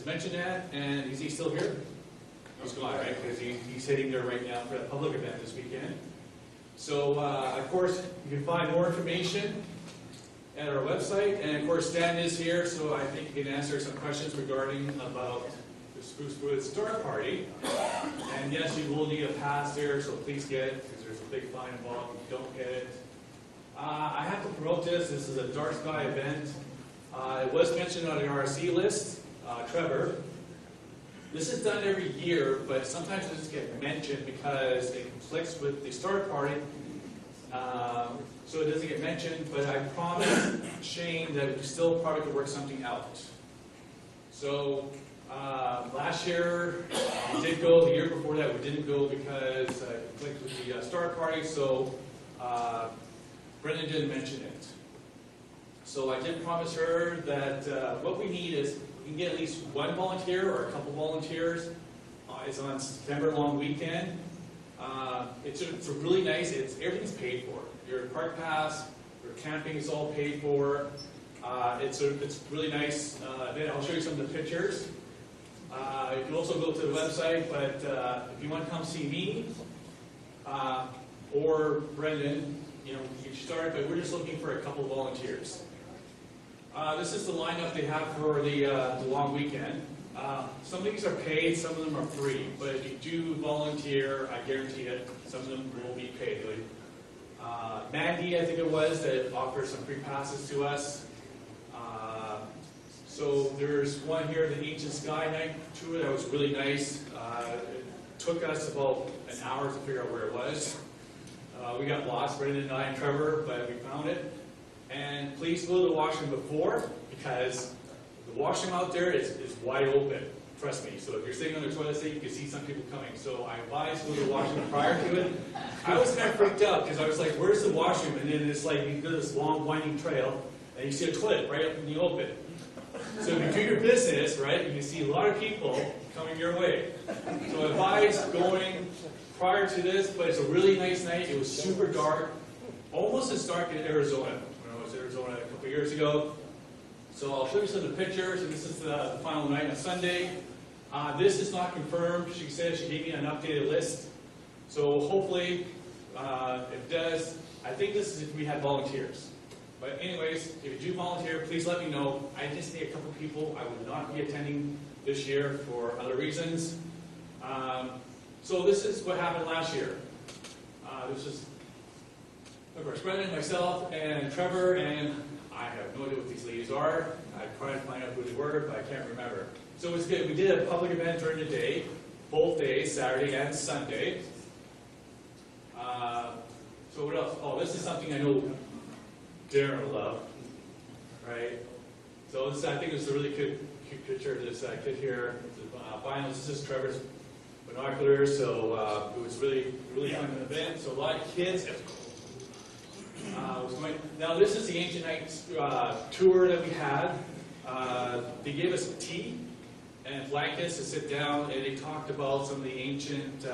mentioned that, and is he still here? He's gone, right? Because he's sitting there right now for a public event this weekend. So of course, you can find more information at our website, and of course Stan is here, so I think he can answer some questions regarding about the Spruce Woods Star Party. And yes, you will need a pass there, so please get it, because there's a big fine involved if you don't get it. I have to promote this. This is a dark sky event. It was mentioned on the RASC list. Trevor. This is done every year, but sometimes it doesn't get mentioned because it conflicts with the Star Party. So it doesn't get mentioned, but I promised Shane that we still probably could work something out. So last year we did go. The year before that we didn't go because it conflicted with the Star Party. So Brendan didn't mention it. So I did promise her that what we need is we can get at least one volunteer or a couple volunteers. It's on September long weekend. It's a really nice. Everything's paid for. Your park pass, your camping is all paid for. It's really nice. Then I'll show you some of the pictures. You can also go to the website, but if you want to come see me or Brendan, you can start. But we're just looking for a couple volunteers. This is the lineup they have for the long weekend. Some of these are paid, some of them are free. But if you do volunteer, I guarantee it, some of them will be paid. Mandy, I think it was, that offered some free passes to us. So there's one here, the Ancient Sky Night tour, that was really nice. It took us about an hour to figure out where it was. We got lost, Brendan and I and Trevor, but we found it. And please go to the washroom before, because the washroom out there is wide open. Trust me. So if you're sitting on the toilet seat, you can see some people coming. So I advise go to the washroom prior to it. I was kind of freaked out because I was like, "Where's the washroom?" And then it's like you go this long winding trail, and you see a toilet right up in the open. So if you do your business, right, you can see a lot of people coming your way. So I advise going prior to this, but it's a really nice night. It was super dark, almost as dark as Arizona. When I was in Arizona a couple years ago. So I'll show you some of the pictures, and this is the final night on Sunday. This is not confirmed. She said she gave me an updated list. So hopefully, if it does, I think this is if we had volunteers. But anyways, if you do volunteer, please let me know. I just need a couple people. I will not be attending this year for other reasons. So this is what happened last year. This is, of course, Brendan, myself, and Trevor, and I have no idea what these ladies are. I tried to find out who they were, but I can't remember. So it was good. We did a public event during the day, both days, Saturday and Sunday. So what else? Oh, this is something I know Darren will love, right? So this, I think it's a really cute picture of this kid here. Finals. This is Trevor's binoculars. So it was really fun event. So a lot of kids. Now this is the Ancient Nights tour that we had. They gave us tea and blankets to sit down, and they talked about some of the ancient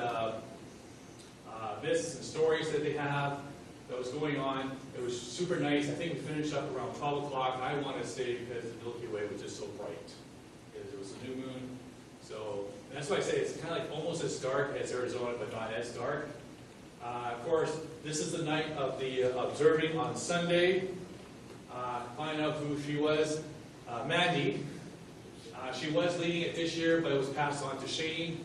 myths and stories that they have that was going on. It was super nice. I think we finished up around 12 o'clock. I wanted to stay because the Milky Way was just so bright. It was a new moon. So that's why I say it's kind of like almost as dark as Arizona, but not as dark. Of course, this is the night of the observing on Sunday. Find out who she was. Mandy. She was leading it this year, but it was passed on to Shane.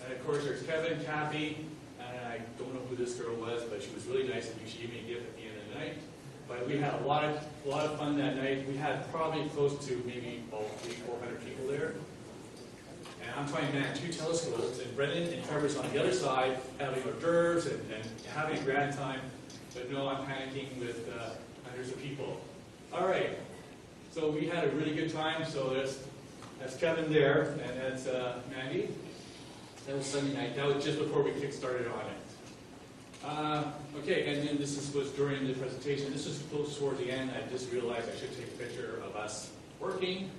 And of course, there's Kevin, Kathy, and I don't know who this girl was, but she was really nice, and she gave me a gift at the end of the night. But we had a lot of fun that night. We had probably close to maybe 300-400 people there. And I'm trying to man 2 telescopes, and Brendan and Trevor's on the other side having hors d'oeuvres and having a grand time. But no, I'm panicking with hundreds of people. All right, so we had a really good time. So that's Kevin there, and that's Mandy. That was Sunday night. That was just before we kick-started on it. Okay, and then this was during the presentation. This was close toward the end. I just realized I should take a picture of us working.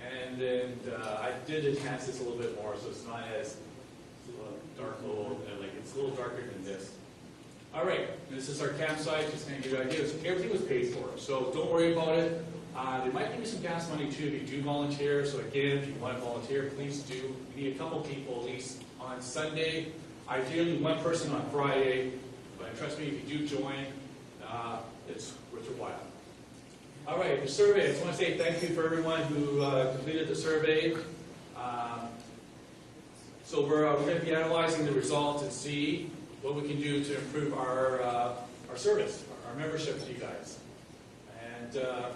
And then I did enhance this a little bit more, so it's not as dark, like it's a little darker than this. All right, this is our campsite. Just kind of give you an idea. Everything was paid for, so don't worry about it. They might give you some gas money too if you do volunteer. So again, if you want to volunteer, please do. We need a couple people at least on Sunday. Ideally, one person on Friday. But trust me, if you do join, it's worth your while. All right, the survey. I just want to say thank you for everyone who completed the survey. So we're going to be analyzing the results and see what we can do to improve our service, our membership to you guys. And I'm going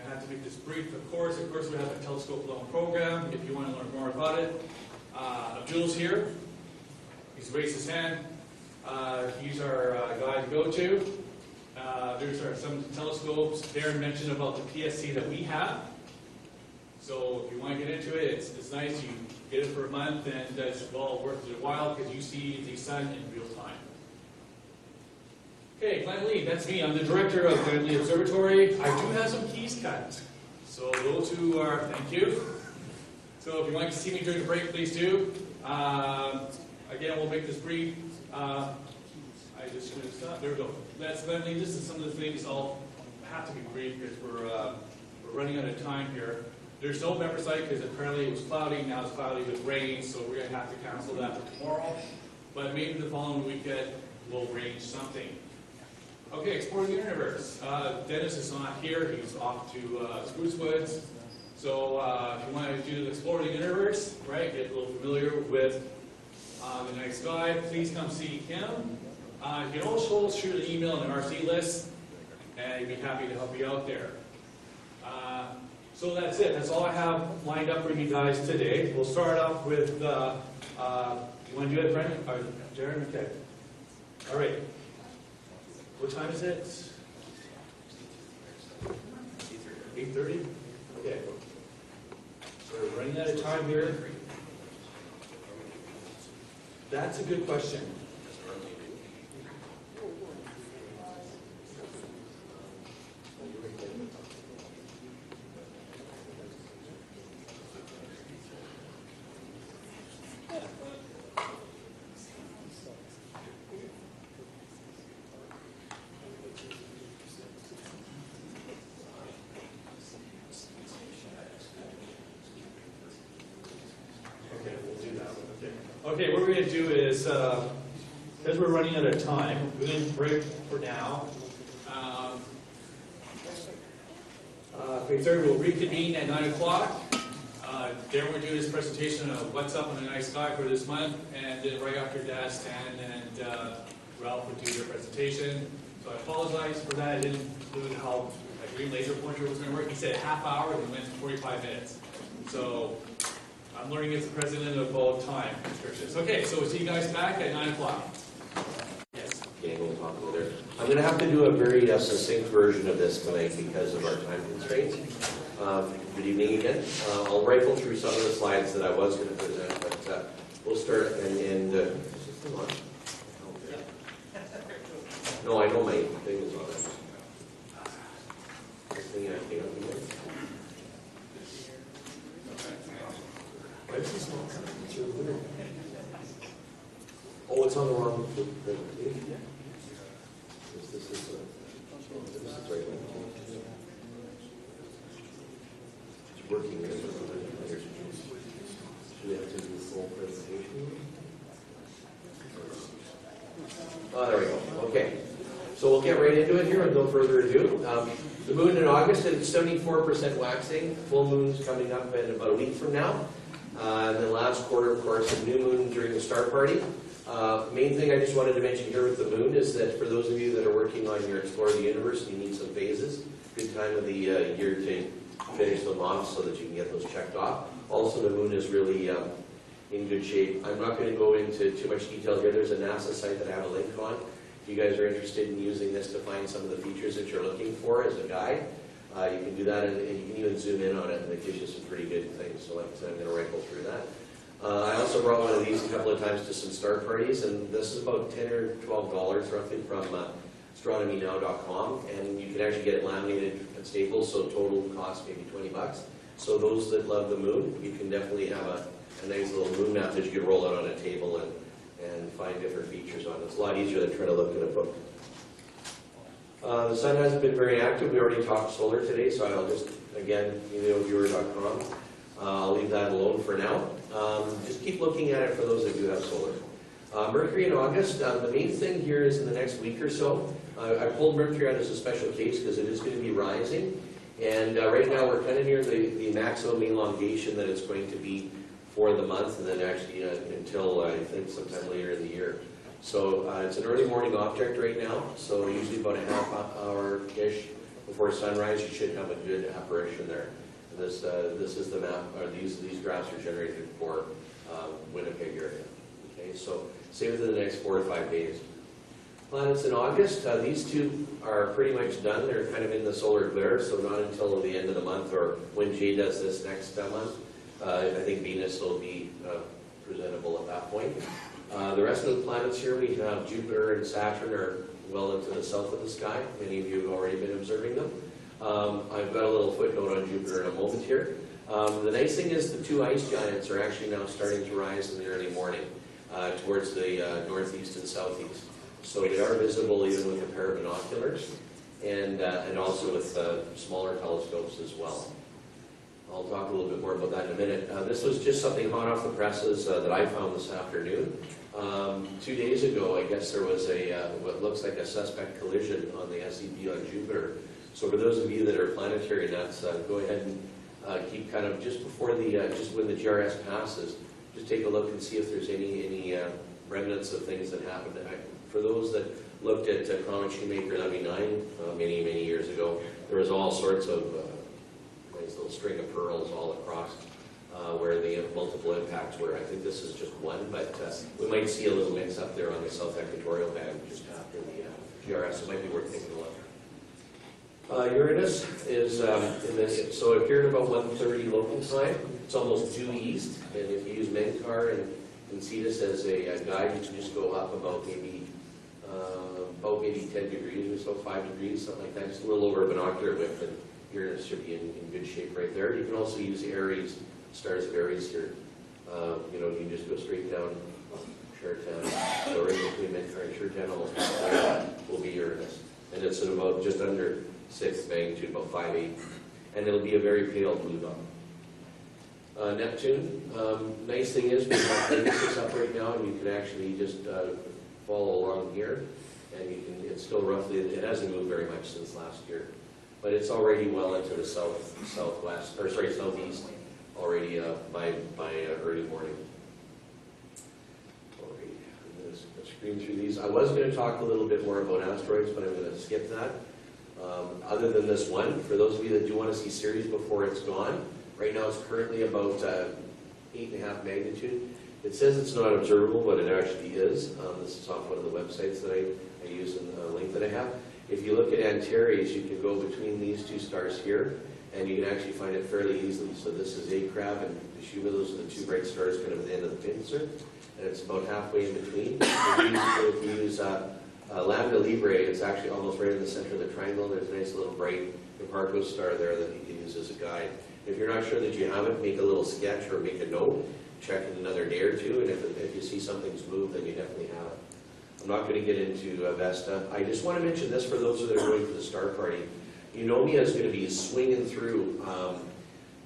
to have to make this brief, of course. Of course, we have a telescope loan program if you want to learn more about it. Abdul's here. He's raised his hand. He's our guy to go to. There's some telescopes. Darren mentioned about the PSC that we have. So if you want to get into it, it's nice. You get it for a month, and it's well worth your while because you see the sun in real time. Okay, Glenn Lee, that's me. I'm the director of Glenn Lee Observatory. I do have some keys cut. So those who are, thank you. So if you'd like to see me during the break, please do. Again, we'll make this brief. I just finished up. There we go. That's Glenn Lee. This is some of the things. I'll have to be brief because we're running out of time here. There's no member site because apparently it was cloudy. Now it's cloudy with rain, so we're going to have to cancel that for tomorrow. But maybe the following weekend we'll arrange something. Okay, exploring the universe. Dennis is not here. He's off to Spruce Woods. So if you want to do explore the universe, right, get a little familiar with the night sky, please come see him. You can also shoot an email on the RC list, and he'd be happy to help you out there. So that's it. That's all I have lined up for you guys today. We'll start off with, you want to do it, Brendan? Or Darren? Okay. All right. What time is it? 8:30? Okay. So we're running out of time here. That's a good question. Okay, what we're going to do is, because we're running out of time, we're going to break for now. We'll reconvene at 9 o'clock. Darren will do his presentation of what's up in the night sky for this month, and then right after that, Stan and Ralph will do their presentation. So I apologize for that. I didn't include how a green laser pointer was going to work. He said half hour, and it went to 45 minutes. So I'm learning as the president of all time restrictions. Okay, so we'll see you guys back at 9 o'clock. Yes? Okay, we'll talk later. I'm going to have to do a very succinct version of this tonight because of our time constraints. Good evening again. I'll rifle through some of the slides that I was going to present, but we'll start and no, I know my thing is on it. This thing I can't do it. Oh, it's on the wrong presentation. This is right. It's working. Should we have to do the full presentation? Oh, there we go. Okay. So we'll get right into it here with no further ado. The moon in August is 74% waxing. Full moon's coming up in about a week from now. And then last quarter, of course, a new moon during the star party. Main thing I just wanted to mention here with the moon is that for those of you that are working on your Explore the Universe, you need some phases. Good time of the year to finish them off so that you can get those checked off. Also, the moon is really in good shape. I'm not going to go into too much detail here. There's a NASA site that I have a link on. If you guys are interested in using this to find some of the features that you're looking for as a guide, you can do that, and you can even zoom in on it, and it gives you some pretty good things. So like I said, I'm going to rifle through that. I also brought one of these a couple of times to some star parties, and this is about $10 or $12 roughly from astronomynow.com, and you can actually get it laminated at Staples, so total cost maybe $20. So those that love the moon, you can definitely have a nice little moon map that you can roll out on a table and find different features on it. It's a lot easier than trying to look in a book. The sun hasn't been very active. We already talked solar today, so I'll just, again, viewer.com. I'll leave that alone for now. Just keep looking at it for those that do have solar. Mercury in August, the main thing here is in the next week or so. I pulled Mercury out as a special case because it is going to be rising. And right now we're kind of near the maximum elongation that it's going to be for the month, and then actually until I think sometime later in the year. So it's an early morning object right now, so usually about a half hour-ish before sunrise, you should have a good apparition there. And this is the map, or these graphs are generated for Winnipeg area. Okay, so say within the next 4 to 5 days. Planets in August, these two are pretty much done. They're kind of in the solar glare, so not until the end of the month or when Jay does this next month. I think Venus will be presentable at that point. The rest of the planets here, we have Jupiter and Saturn are well into the south of the sky. Many of you have already been observing them. I've got a little footnote on Jupiter in a moment here. The nice thing is the two ice giants are actually now starting to rise in the early morning towards the northeast and southeast. So they are visible even with a pair of binoculars and also with smaller telescopes as well. I'll talk a little bit more about that in a minute. This was just something hot off the presses that I found this afternoon. 2 days ago, I guess there was what looks like a suspect collision on the SEP on Jupiter. So for those of you that are planetary nuts, go ahead and keep kind of just before just when the GRS passes, just take a look and see if there's any remnants of things that happened. For those that looked at Comet Shoemaker 99 many years ago, there was all sorts of nice little string of pearls all across where the multiple impacts were. I think this is just one, but we might see a little mix up there on the south equatorial band just after the GRS. It might be worth taking a look. Uranus is in this, so it appeared about 1:30 local time. It's almost due east, and if you use Mencar and see this as a guide, you can just go up about maybe 10 degrees or so, 5 degrees, something like that. Just a little over binocular width, and Uranus should be in good shape right there. You can also use Aries, stars of Aries here. You know, you can just go straight down Shertown. So right between Mencar and Shertown, almost will be Uranus. And it's at about just under 6th magnitude, about 5/8. And it'll be a very pale blue dot. Neptune, nice thing is we have Pegasus up right now, and you can actually just follow along here. And you can, it's still roughly, it hasn't moved very much since last year. But it's already well into the southwest, or sorry, southeast, already by early morning. All right, I'm going to screen through these. I was going to talk a little bit more about asteroids, but I'm going to skip that. Other than this one, for those of you that do want to see Ceres before it's gone, right now it's currently about 8.5 magnitude. It says it's not observable, but it actually is. This is off one of the websites that I use in the link that I have. If you look at Antares, you can go between these two stars here, and you can actually find it fairly easily. So this is A-Crab and Deshuva. Those are the two bright stars kind of at the end of the pincer, and it's about halfway in between. If you use Lambda Librae, it's actually almost right in the center of the triangle. There's a nice little bright Hipparcos star there that you can use as a guide. If you're not sure that you have it, make a little sketch or make a note. Check in another day or two, and if you see something's moved, then you definitely have it. I'm not going to get into Vesta. I just want to mention this for those that are going to the star party. Eunomia is going to be swinging through,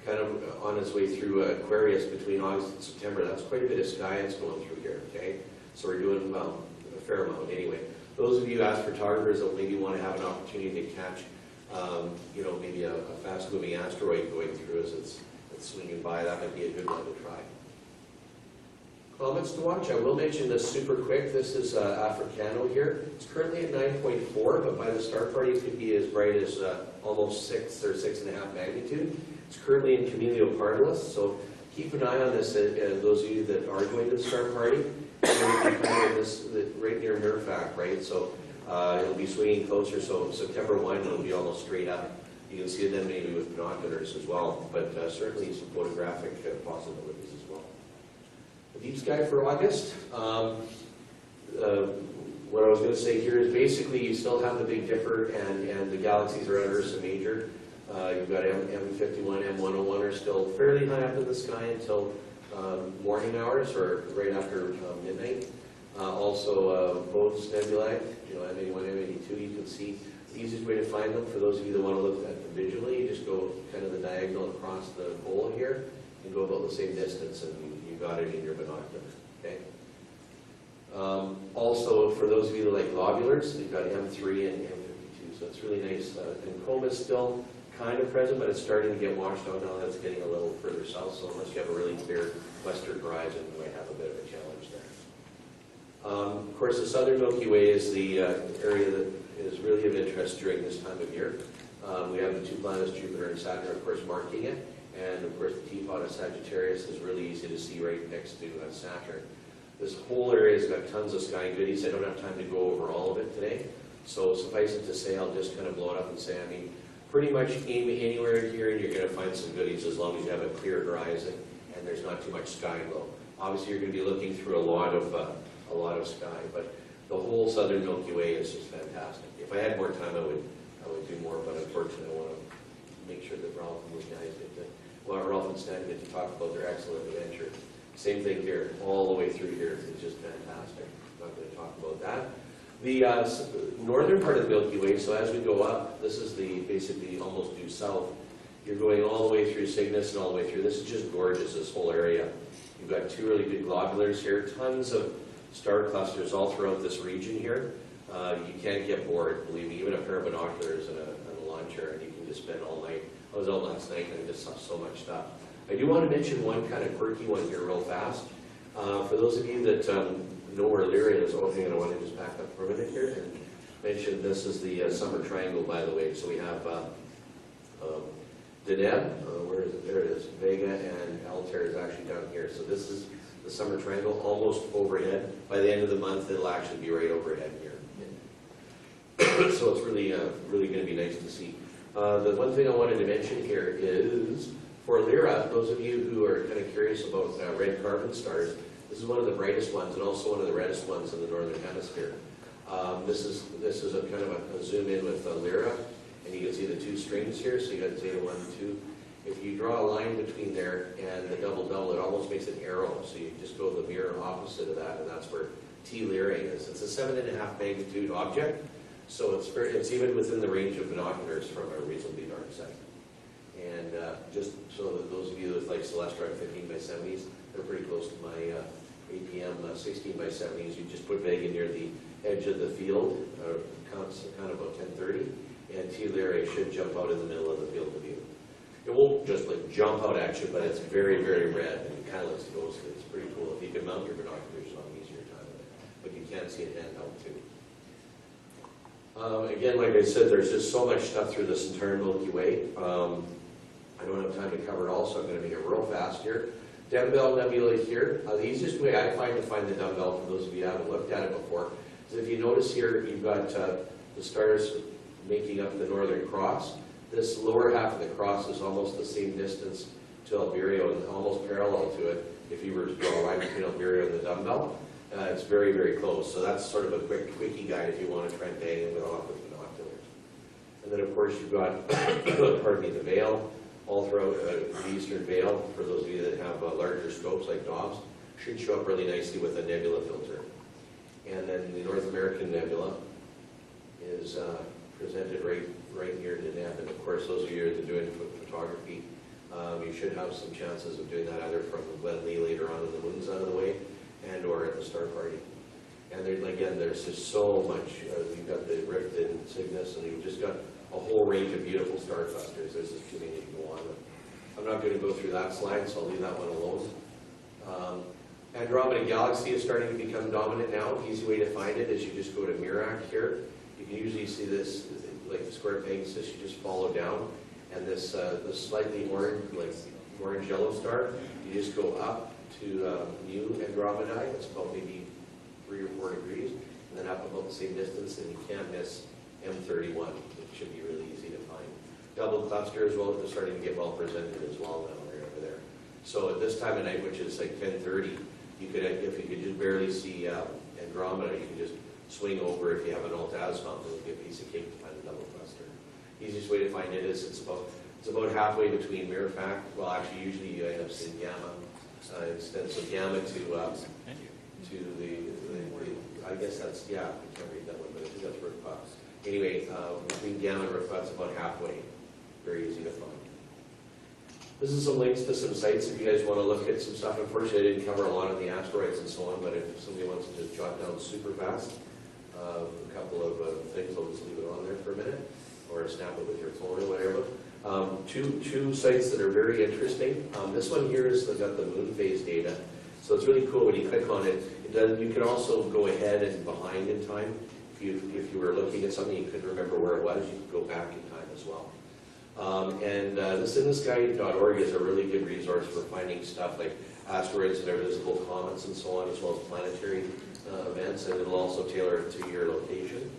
kind of on its way through Aquarius between August and September. That's quite a bit of sky that's going through here, okay? So we're doing, well, a fair amount anyway. Those of you astrophotographers that maybe want to have an opportunity to catch, you know, maybe a fast-moving asteroid going through as it's swinging by, that might be a good one to try. Comets to watch. I will mention this super quick. This is Africano here. It's currently at 9.4, but by the star party it could be as bright as almost 6 or 6.5 magnitude. It's currently in Camellia Pardalis, so keep an eye on this. Those of you that are going to the star party, kind of this right near Mirfac, right? So it'll be swinging closer. So September 1, it'll be almost straight up. You can see it then maybe with binoculars as well, but certainly some photographic possibilities as well. Deep sky for August. What I was going to say here is basically you still have the Big Dipper and the galaxies around Ursa Major. You've got M51, M101 are still fairly high up in the sky until morning hours or right after midnight. Also Bode's Nebulae, you know, M81, M82, you can see the easiest way to find them for those of you that want to look at them visually, you just go kind of the diagonal across the pole here and go about the same distance and you got it in your binocular, okay? Also, for those of you that like globulars, you've got M3 and M52, so it's really nice. And Coma is still kind of present, but it's starting to get washed out now that it's getting a little further south, so unless you have a really clear western horizon, you might have a bit of a challenge there. Of course, the southern Milky Way is the area that is really of interest during this time of year. We have the two planets, Jupiter and Saturn, of course, marking it. And of course, the teapot of Sagittarius is really easy to see right next to Saturn. This whole area has got tons of sky goodies. I don't have time to go over all of it today. So suffice it to say, I'll just kind of blow it up and say, I mean, pretty much aim anywhere here and you're going to find some goodies as long as you have a clear horizon and there's not too much sky low. Obviously, you're going to be looking through a lot of sky, but the whole southern Milky Way is just fantastic. If I had more time, I would do more, but unfortunately, I want to make sure that Ralph and those guys get to, well, Ralph and Stan get to talk about their excellent adventure. Same thing here, all the way through here. It's just fantastic. I'm not going to talk about that. The northern part of the Milky Way, so as we go up, this is the basically almost due south. You're going all the way through Cygnus and all the way through. This is just gorgeous, this whole area. You've got two really good globulars here, tons of star clusters all throughout this region here. You can't get bored, believe me, even a pair of binoculars and a lawn chair, and you can just spend all night. I was out last night and I just saw so much stuff. I do want to mention one kind of quirky one here real fast. For those of you that know where Lyria is, oh, hang on, I want to just back up for a minute here and mention this is the summer triangle, by the way. So we have Deneb, where is it? There it is. Vega and Altair is actually down here. So this is the summer triangle, almost overhead. By the end of the month, it'll actually be right overhead here. So it's really going to be nice to see. The one thing I wanted to mention here is, for Lyra, those of you who are kind of curious about red carbon stars, this is one of the brightest ones and also one of the reddest ones in the northern hemisphere. This is a kind of a zoom in with Lyra, and you can see the two strings here, so you got Zeta 1 and 2. If you draw a line between there and the double-double, it almost makes an arrow, so you just go the mirror opposite of that, and that's where T Lyrae is. It's a 7.5 magnitude object, so it's even within the range of binoculars from a reasonably dark sight. And just so that those of you with like Celestra 15 by 70s, they're pretty close to my APM 16 by 70s. You just put Vega near the edge of the field, count about 1030, and T Lyrae should jump out in the middle of the field of view. It won't just like jump out at you, but it's very, very red, and it kind of looks ghostly. It's pretty cool. If you can mount your binoculars, you'll have an easier time with it. But you can't see it handheld too. Again, like I said, there's just so much stuff through this entire Milky Way. I don't have time to cover it all, so I'm going to make it real fast here. Dumbbell Nebula here. The easiest way I find to find the dumbbell, for those of you who haven't looked at it before, is if you notice here, you've got the stars making up the Northern Cross. This lower half of the cross is almost the same distance to Albireo and almost parallel to it if you were to draw a line between Albireo and the dumbbell. It's very, very close. So that's sort of a quick quickie guide if you want to try and bang it off with binoculars. And then, of course, you've got, pardon me, the veil all throughout the eastern veil. For those of you that have larger scopes like Dobbs, should show up really nicely with a nebula filter. And then the North American Nebula is presented right near Deneb. And of course, those of you that are doing photography, you should have some chances of doing that either from Glen Lee later on when the moon's out of the way, and or at the star party. And again, there's just so much. You've got the rift in Cygnus, and you've just got a whole range of beautiful star clusters. There's just too many to go on with. I'm not going to go through that slide, so I'll leave that one alone. Andromeda Galaxy is starting to become dominant now. Easy way to find it is you just go to Mirac here. You can usually see this, like the square Pegasus, you just follow down. And this slightly orange, like orange-yellow star, you just go up to Mu Andromeda. It's about maybe 3 or 4 degrees. And then up about the same distance, and you can't miss M31. It should be really easy to find. Double cluster as well, they're starting to get well presented as well now right over there. So at this time of night, which is like 10:30, you could, if you could just barely see Andromeda, you can just swing over if you have an alt-azimuth, it'll be a piece of cake to find a double cluster. Easiest way to find it is it's about halfway between Mirafac. Well, actually, usually you end up seeing Gamma instead. So Gamma to the I guess that's, yeah, I can't read that one, but I think that's Rifat. Anyway, between Gamma and Rifat, it's about halfway. Very easy to find. This is some links to some sites if you guys want to look at some stuff. Unfortunately, I didn't cover a lot of the asteroids and so on, but if somebody wants to just jot down super fast a couple of things, I'll just leave it on there for a minute, or snap it with your phone or whatever. Two sites that are very interesting. This one here has got the moon phase data. So it's really cool when you click on it. You can also go ahead and behind in time. If you were looking at something you couldn't remember where it was, you could go back in time as well. ThisInTheSky.org is a really good resource for finding stuff like asteroids that are visible, comets and so on, as well as planetary events, and it'll also tailor it to your location.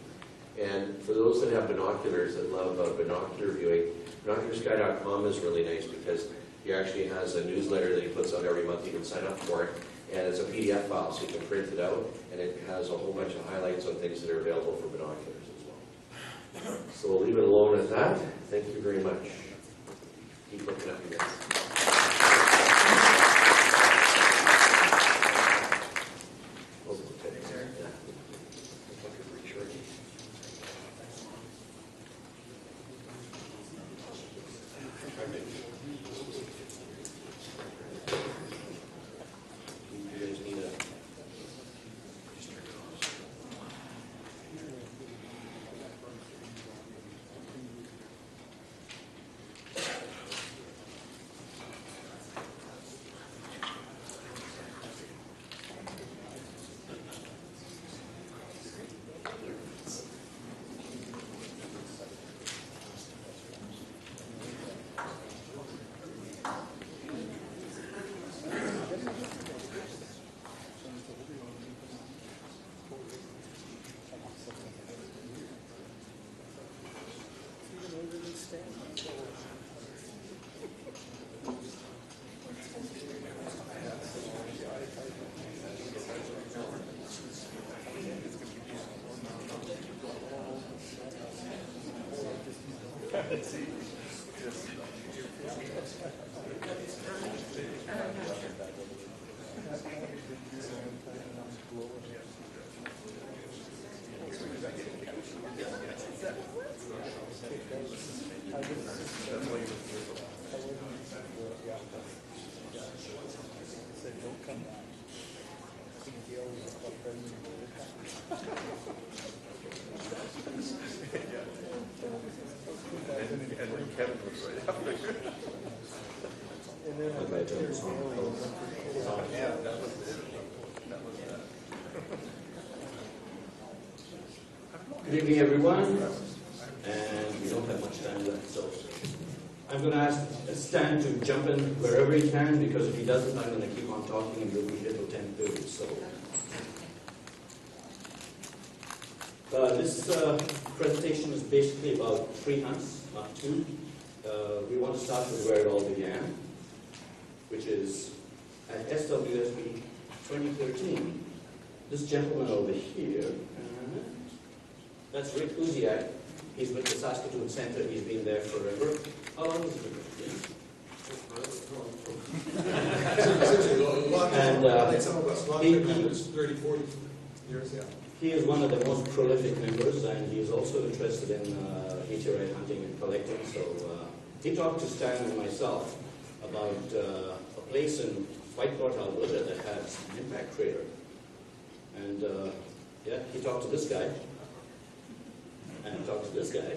And for those that have binoculars that love binocular viewing, BinocularSky.com is really nice because he actually has a newsletter that he puts out every month. You can sign up for it, and it's a PDF file, so you can print it out, and it has a whole bunch of highlights on things that are available for binoculars as well. So we'll leave it alone at that. Thank you very much. Keep looking up your guys. Good evening, everyone, and we don't have much time left, so I'm going to ask Stan to jump in wherever he can, because if he doesn't, I'm going to keep on talking and we'll be here till 10:30. So this presentation is basically about 3 hunts, not 2. We want to start with where it all began, which is at SWSB 2013. This gentleman over here, that's Rick Uziak. He's with the Saskatoon Center. He's been there forever. How long has he been there? And some of us, 30, 40 years, yeah. He is one of the most prolific members, and he is also interested in meteorite hunting and collecting. So he talked to Stan and myself about a place in Whitecourt, Alberta that has an impact crater. And yeah, he talked to this guy. And talk to this guy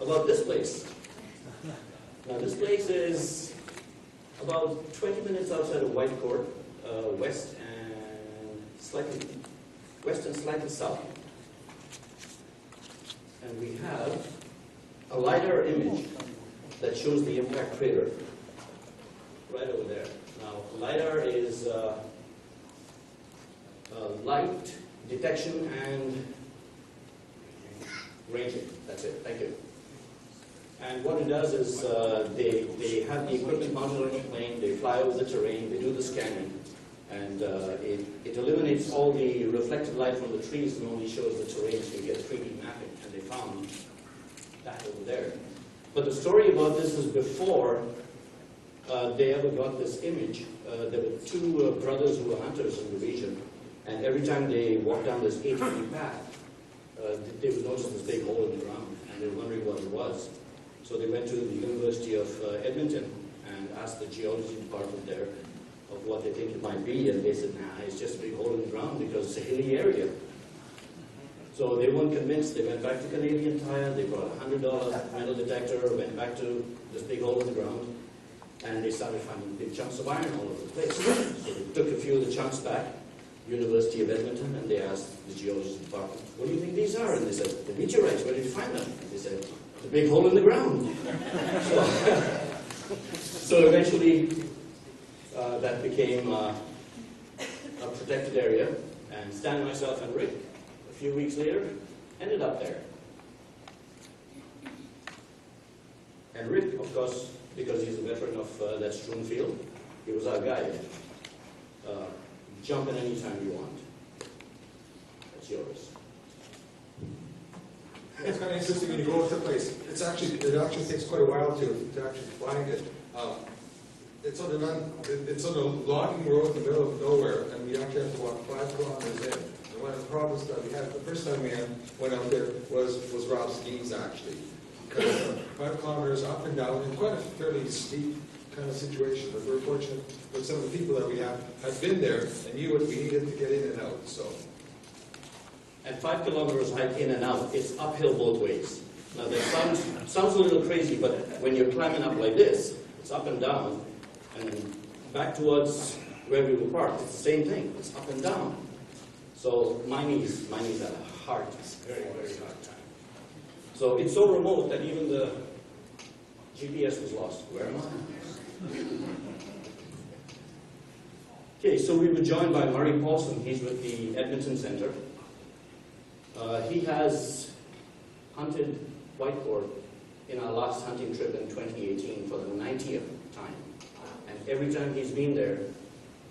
about this place. Now this place is about 20 minutes outside of Whitecourt, west and slightly south. And we have a LiDAR image that shows the impact crater right over there. Now LiDAR is light detection and ranging. That's it. Thank you. And what it does is they have the equipment mounted on a plane, they fly over the terrain, they do the scanning, and it eliminates all the reflected light from the trees and only shows the terrain, so you get 3D mapping. And they found that over there. But the story about this is before they ever got this image. There were 2 brothers who were hunters in the region. And every time they walked down this 8-feet path, they would notice this big hole in the ground, and they were wondering what it was. So they went to the University of Edmonton and asked the geology department there of what they think it might be, and they said, nah, it's just a big hole in the ground because it's a hilly area. So they weren't convinced. They went back to Canadian Tire. They brought a $100 metal detector, went back to this big hole in the ground, and they started finding big chunks of iron all over the place. So they took a few of the chunks back, University of Edmonton, and they asked the geology department, what do you think these are? And they said, the meteorites, where did you find them? And they said, the big hole in the ground. So eventually, that became a protected area, and Stan, myself, and Rick, a few weeks later, ended up there. And Rick, of course, because he's a veteran of that strewn field, he was our guide. Jump in anytime you want. That's yours. It's kind of interesting when you go to the place. It actually takes quite a while to actually find it. It's on a logging road in the middle of nowhere, and we actually have to walk 5 kilometers in. And one of the problems that we had the first time we went out there was Rob Skis actually, because 5 kilometers up and down, and quite a fairly steep kind of situation. But we're fortunate that some of the people that we have had been there and knew what we needed to get in and out. So. And 5 kilometers hike in and out, it's uphill both ways. Now that sounds a little crazy, but when you're climbing up like this, it's up and down, and back towards where we were parked, it's the same thing. It's up and down. So my knees had a hard, very, very hard time. So it's so remote that even the GPS was lost. Where am I? Okay, so we were joined by Murray Paulson. He's with the Edmonton Center. He has hunted whitecord in our last hunting trip in 2018 for the 90th time. And every time he's been there,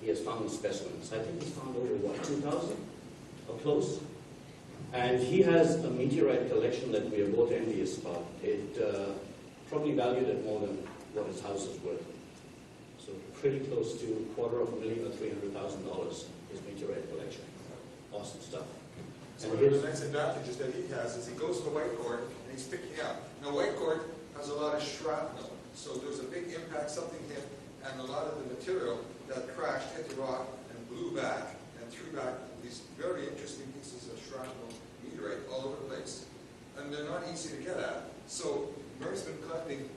he has found specimens. I think he's found over, what, 2,000 or close? And he has a meteorite collection that we are both envious about. It probably valued at more than what his house is worth. So pretty close to $250,000 or $300,000, his meteorite collection. Awesome stuff. So one of the next advantages that he has is he goes to whitecord and he's picking up. Now whitecord has a lot of shrapnel, so there's a big impact, something hit, and a lot of the material that crashed hit the rock and blew back and threw back these very interesting pieces of shrapnel meteorite all over the place. And they're not easy to get at. So Murray's been collecting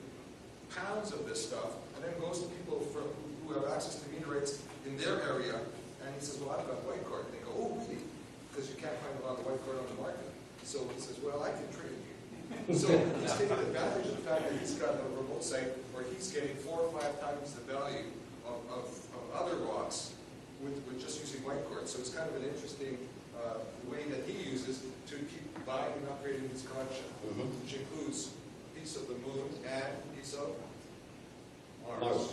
pounds of this stuff and then goes to people who have access to meteorites in their area, and he says, well, I've got whitecord. And they go, oh, really? Because you can't find a lot of whitecord on the market. So he says, well, I can trade you. So he's taking advantage of the fact that he's got a remote site where he's getting 4 or 5 times the value of other rocks with just using whitecord. So it's kind of an interesting way that he uses to keep buying and upgrading his collection, which includes a piece of the moon and a piece of Mars.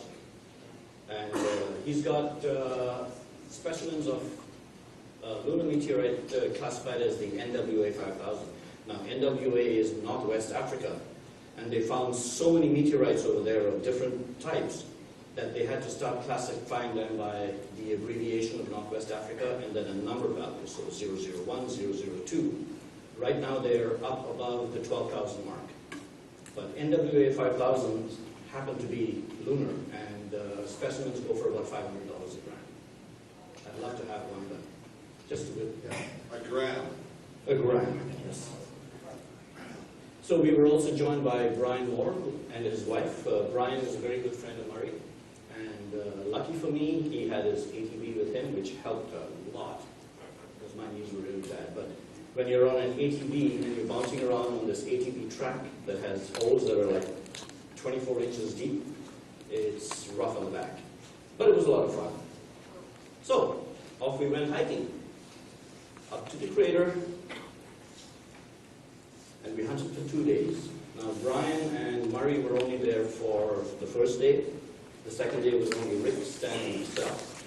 And he's got specimens of lunar meteorite classified as the NWA 5000. Now, NWA is Northwest Africa, and they found so many meteorites over there of different types that they had to start classifying them by the abbreviation of Northwest Africa and then a number value, so 001, 002. Right now, they're up above the 12,000 mark. But NWA 5000 happen to be lunar, and specimens go for about $500 a gram. I'd love to have one, but just a bit. Yeah. A gram. A gram, yes. So we were also joined by Brian Moore and his wife. Brian is a very good friend of Murray. And lucky for me, he had his ATV with him, which helped a lot, because my knees were really bad. But when you're on an ATV and you're bouncing around on this ATV track that has holes that are like 24 inches deep, it's rough on the back. But it was a lot of fun. So, off we went hiking. Up to the crater, and we hunted for 2 days. Now, Brian and Murray were only there for the first day. The second day was only Rick, Stan, and myself.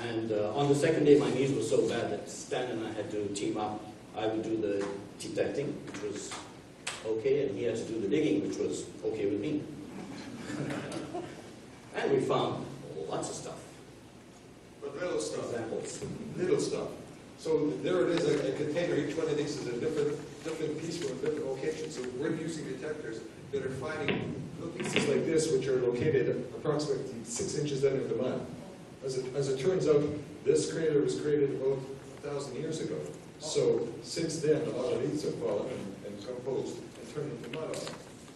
And on the second day, my knees were so bad that Stan and I had to team up. I would do the detecting, which was okay, and he had to do the digging, which was okay with me. And we found lots of stuff. But little stuff. Examples. Little stuff. So there it is, a container. Each one of these is a different piece from a different location. So we're using detectors that are finding little pieces like this, which are located approximately 6 inches under the mud. As it turns out, this crater was created about 1,000 years ago. So since then, a lot of leaves have fallen and composed and turned into mud.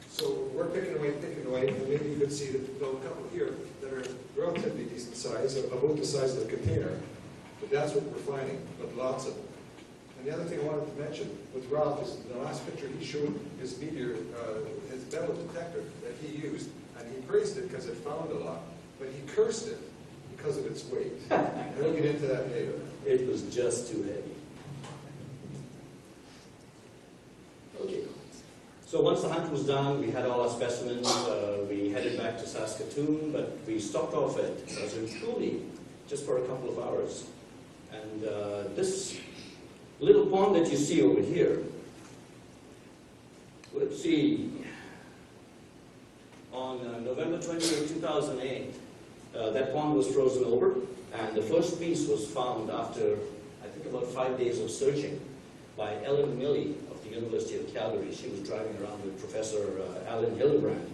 So we're picking away, and maybe you could see that there's a couple here that are relatively decent size, about the size of the container. But that's what we're finding, but lots of them. And the other thing I wanted to mention with Ralph is the last picture he showed his meteor, his metal detector that he used, and he praised it because it found a lot, but he cursed it because of its weight. And we'll get into that later. It was just too heavy. Okay. So once the hunt was done, we had all our specimens. We headed back to Saskatoon, but we stopped off at Truly just for a couple of hours. And this little pond that you see over here, let's see, on November 28, 2008, that pond was frozen over, and the first piece was found after, I think, about 5 days of searching by Ellen Milley of the University of Calgary. She was driving around with Professor Alan Hildebrand,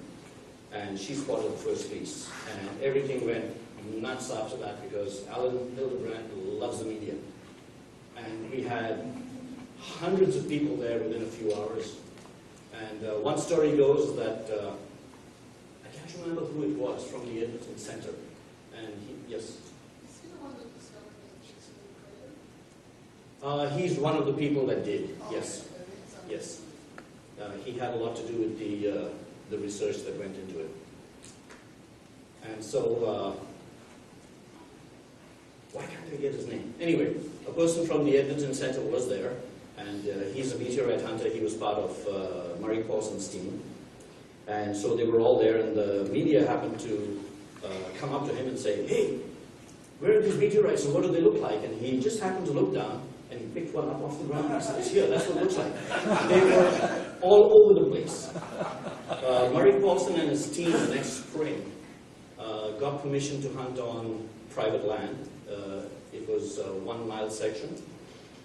and she spotted the first piece. And everything went nuts after that because Alan Hildebrand loves the media. And we had hundreds of people there within a few hours. And one story goes that, I can't remember who it was from the Edmonton Center. And yes? Is he the one that discovered the Chicxulub crater? He's one of the people that did, Oh, yes. okay. Yes. He had a lot to do with the research that went into it. And so, why can't I get his name? Anyway, a person from the Edmonton Center was there, and he's a meteorite hunter. He was part of Murray Paulson's team. And so they were all there, and the media happened to come up to him and say, hey, where are these meteorites and what do they look like? And he just happened to look down, and he picked one up off the ground and says, here, that's what it looks like. They were all over the place. Murray Paulson and his team the next spring got permission to hunt on private land. It was a 1 mile section.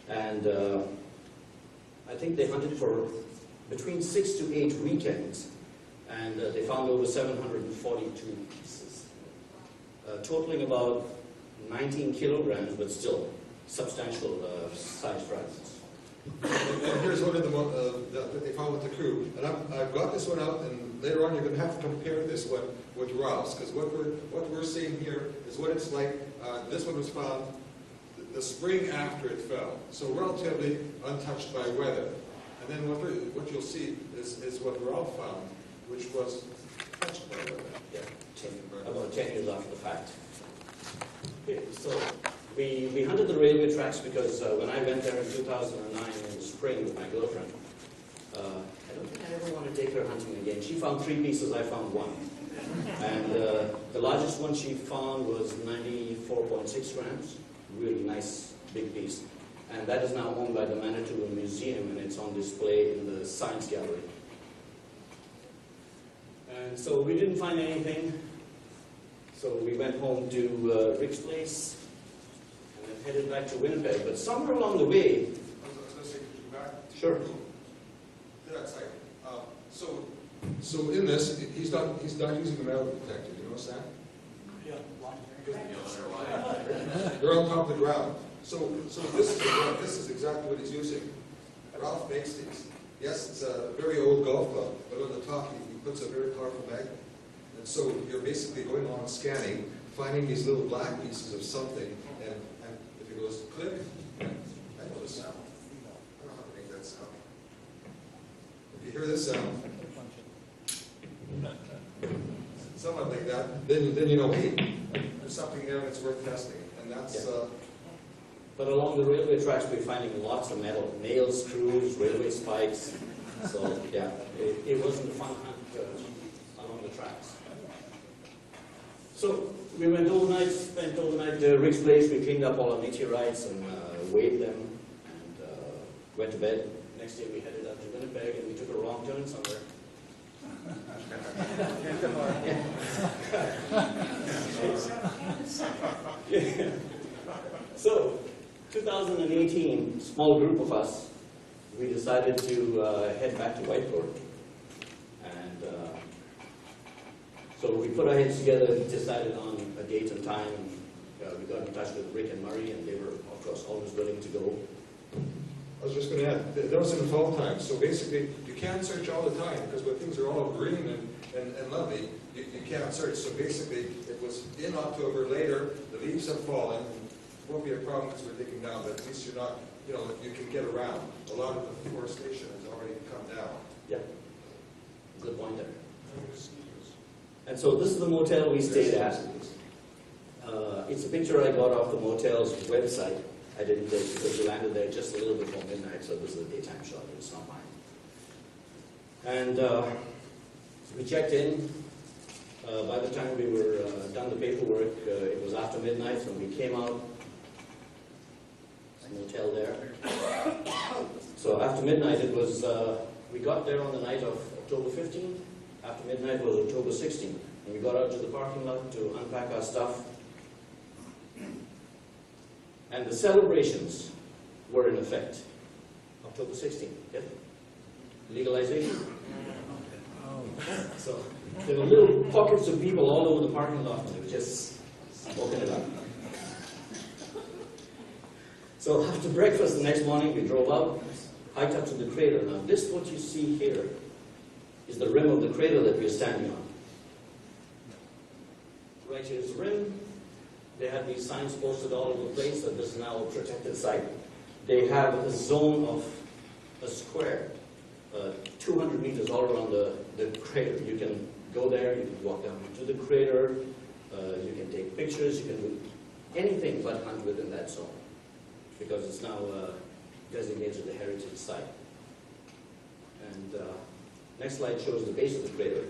And I think they hunted for between 6 to 8 weekends. And they found over 742 pieces, totaling about 19 kilograms, but still substantial size fragments. And here's one of the that they found with the crew. And I've got this one out, and later on you're going to have to compare this one with Ralph's, because what we're seeing here is what it's like. This one was found the spring after it fell, so relatively untouched by weather. And then what you'll see is what Ralph found, which was touched by weather. Yeah, about 10 years after the fact. Okay, so we hunted the railway tracks because when I went there in 2009 in the spring with my girlfriend, I don't think I ever want to take her hunting again. She found 3 pieces, I found 1. And the largest one she found was 94.6 grams, really nice big piece. And that is now owned by the Manitoba Museum, and it's on display in the Science Gallery. And so we didn't find anything, so we went home to Rick's place and then headed back to Winnipeg. But somewhere along the way... I was going to say, could you go back? Sure. That's like, so in this, he's not using the metal detector, you notice that? Yeah. They're on top of the ground. So this is exactly what he's using. Ralph makes these. Yes, it's a very old golf club, but on the top he puts a very powerful magnet. And so you're basically going on scanning, finding these little black pieces of something, and if it goes click, I know the sound. I don't know how to make that sound. If you hear this sound, something like that, then you know, hey, there's something there that's worth testing. And that's... Yeah. But along the railway tracks, we're finding lots of metal, nails, screws, railway spikes. So, yeah, it wasn't a fun hunt along the tracks. So, we went overnight, spent overnight at Rick's place. We cleaned up all our meteorites and weighed them and went to bed. Next day, we headed up to Winnipeg and we took a wrong turn somewhere. Yeah. So, 2018, small group of us, we decided to head back to Whitecourt. And so we put our heads together, decided on a date and time, and we got in touch with Rick and Murray, and they were, of course, always willing to go. I was just gonna add, that was in the fall time, so basically, you can't search all the time, because when things are all green and lovely, you can't search. So basically, it was in October later, the leaves have fallen, it won't be a problem because we're digging down, but at least you're not, you know, you can get around. A lot of the forestation has already come down. Yeah. Good point there. And so this is the motel we stayed at. It's a picture I got off the motel's website. I didn't take because we landed there just a little before midnight, so this is a daytime shot. It's not mine. And we checked in. By the time we were done the paperwork, it was after midnight, so we came out. There's a motel there. So after midnight, it was, we got there on the night of October 15th. After midnight was October 16th. And we got out to the parking lot to unpack our stuff. And the celebrations were in effect. October 16th, yeah? Legalization. So there were little pockets of people all over the parking lot, and they were just walking it up. So after breakfast the next morning, we drove out, hiked up to the crater. Now this, what you see here, is the rim of the crater that we're standing on. Right here is the rim. They have these signs posted all over the place that this is now a protected site. They have a zone of a square, 200 meters all around the crater. You can go there, you can walk down into the crater, you can take pictures, you can do anything but hunt within that zone, because it's now designated a heritage site. And next slide shows the base of the crater.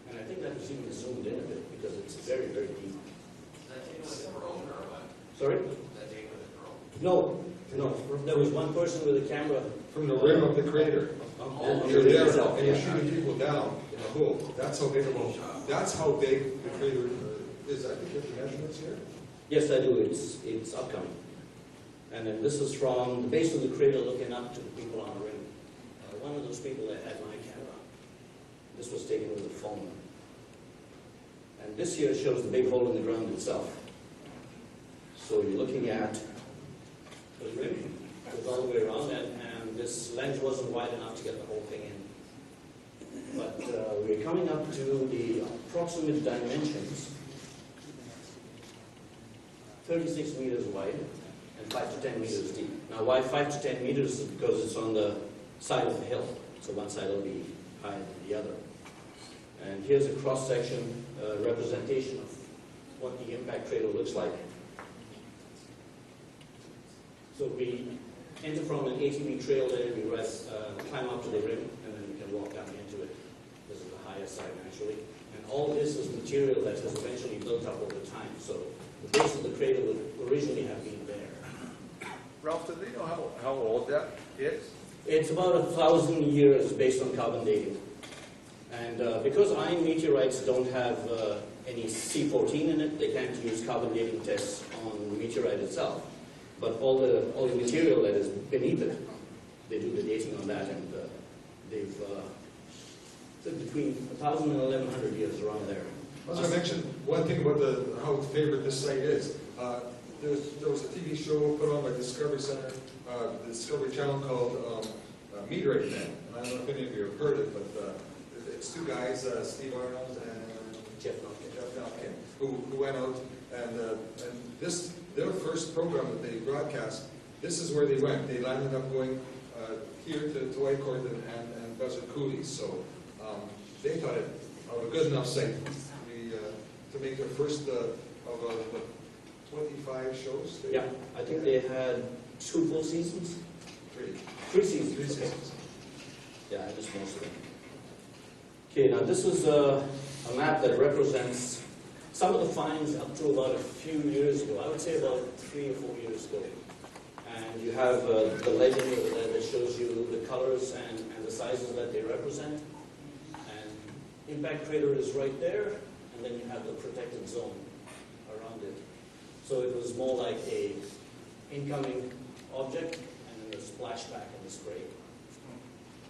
And I think that was even zoomed in a bit because it's very, very deep. Is that taken with a drone or what? Sorry? Is that taken with a drone? No, no. There was one person with a camera. From the rim of the crater. You're there, and you're shooting people down in a hole. That's how big the crater is. I think you have the measurements here. Yes, I do. It's upcoming. And then this is from the base of the crater looking up to the people on the rim. One of those people that had my camera. This was taken with a phone. And this here shows the big hole in the ground itself. So you're looking at the rim. It goes all the way around, and this lens wasn't wide enough to get the whole thing in. But we're coming up to the approximate dimensions. 36 meters wide and 5 to 10 meters deep. Now why 5 to 10 meters? Is because it's on the side of the hill. So one side will be higher than the other. And here's a cross-section representation of what the impact crater looks like. So we enter from an ATV trail there, we climb up to the rim, and then we can walk down into it. This is the higher side, naturally. And all this is material that has eventually built up over time. So the base of the crater would originally have been there. Ralph, do they know how old that is? It's about 1,000 years based on carbon dating. And because iron meteorites don't have any C14 in it, they can't use carbon dating tests on the meteorite itself. But all the material that is beneath it, they do the dating on that, and they've said between 1,000 and 1,100 years around there. I was going to mention one thing about how favored this site is. There was a TV show put on by Discovery Center, the Discovery Channel called Meteorite Men. And I don't know if any of you have heard it, but it's two guys, Steve Arnold and Jeff Notkin, who went out and their first program that they broadcast, this is where they went. They landed up going here to Whitecourt and Buzzard Coulees. So they thought it a good enough site to make their first of 25 shows. Yeah, I think they had 2 full seasons. 3 seasons. 3 seasons. Yeah, I missed most of them. Okay, now this is a map that represents some of the finds up to about a few years ago. I would say about 3 or 4 years ago. And you have the legend over there that shows you the colors and the sizes that they represent. And impact crater is right there, and then you have the protected zone around it. So it was more like a incoming object and then a splashback in the spray.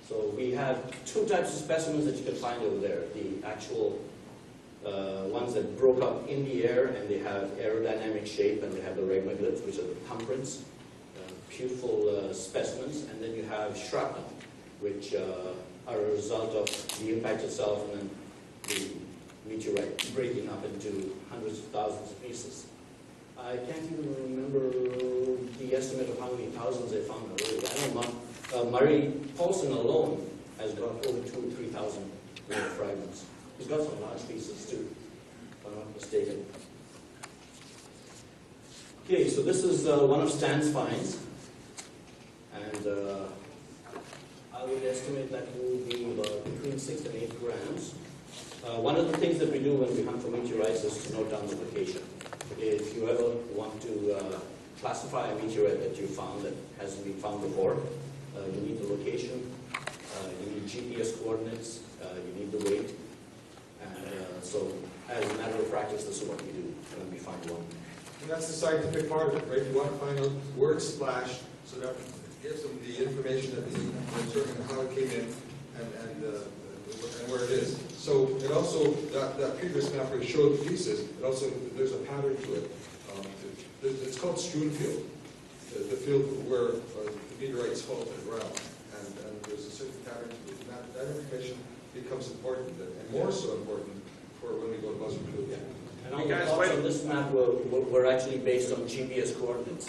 So we have 2 types of specimens that you can find over there. The actual ones that broke up in the air, and they have aerodynamic shape, and they have the regmaglets, which are the thumbprints, beautiful specimens. And then you have shrapnel, which are a result of the impact itself and then the meteorite breaking up into hundreds of thousands of pieces. I can't even remember the estimate of how many thousands they found. I know Murray Paulson alone has got over 2,000 or 3,000 little fragments. He's got some large pieces too, if I'm not mistaken. Okay, so this is one of Stan's finds, and I would estimate that will be about between 6 and 8 grams. One of the things that we do when we hunt for meteorites is to note down the location. If you ever want to classify a meteorite that you found that hasn't been found before, you need the location, you need GPS coordinates, you need the weight, and so as a matter of practice, this is what we do when we find one. And that's the scientific part of it, right? You want to find out where it splashed, so that gives them the information that they need to determine how it came in and where it is. So it also, that previous map where it showed the pieces, it also, there's a pattern to it. It's called strewn field, the field where the meteorites fall to the ground. And there's a certain pattern to it. And that information becomes important, and more so important for when we go to Buzzard Blue. Yeah. And all the plots on this map were actually based on GPS coordinates.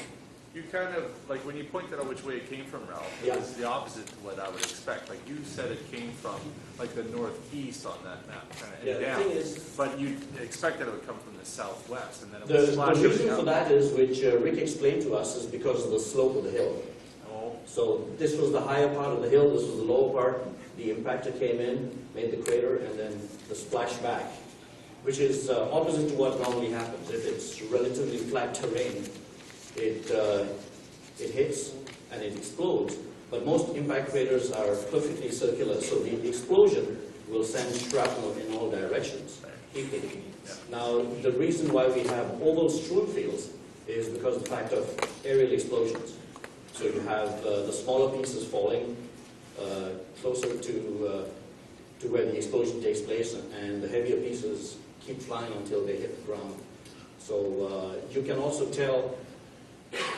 You kind of, like when you pointed out which way it came from, Ralph, it was the opposite to what I would expect. Like you said it came from like the northeast on that map, kind of down. The thing is, but you expect that it would come from the southwest, and then it the would splash reason out. for that is, which Rick explained to us, is because of the slope of the hill. Oh. So this was the higher part of the hill, this was the lower part. The impactor came in, made the crater, and then the splash back, which is opposite to what normally happens. If it's relatively flat terrain, it hits and it explodes. But most impact craters are perfectly circular, so the explosion will send shrapnel in all directions. Now, the reason why we have all those strewn fields is because of the fact of aerial explosions. So you have the smaller pieces falling closer to where the explosion takes place, and the heavier pieces keep flying until they hit the ground. So you can also tell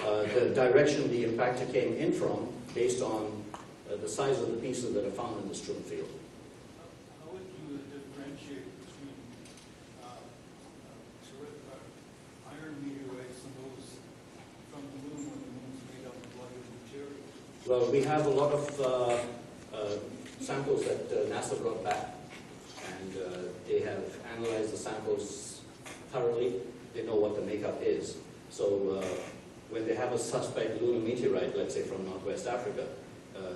the direction the impactor came in from based on the size of the pieces that are found in the strewn field. How would you differentiate between iron meteorites and those from the moon when the moon's made up of lighter material? Well, we have a lot of samples that NASA brought back, and they have analyzed the samples thoroughly. They know what the makeup is. So when they have a suspect lunar meteorite, let's say from Northwest Africa,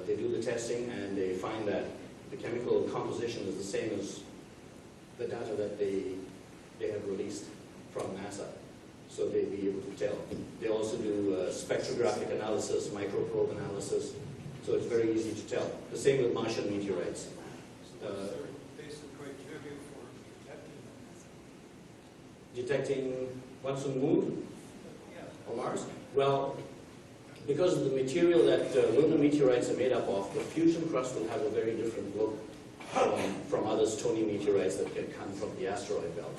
they do the testing and they find that the chemical composition is the same as the data that they have released from NASA. So they'd be able to tell. They also do spectrographic analysis, microprobe analysis, so it's very easy to tell. The same with Martian meteorites. Basic criteria for Detecting what's on the moon or Mars? Well, because of the material that lunar meteorites are made up of, the fusion crust will have a very different look from other stony meteorites that can come from the asteroid belt.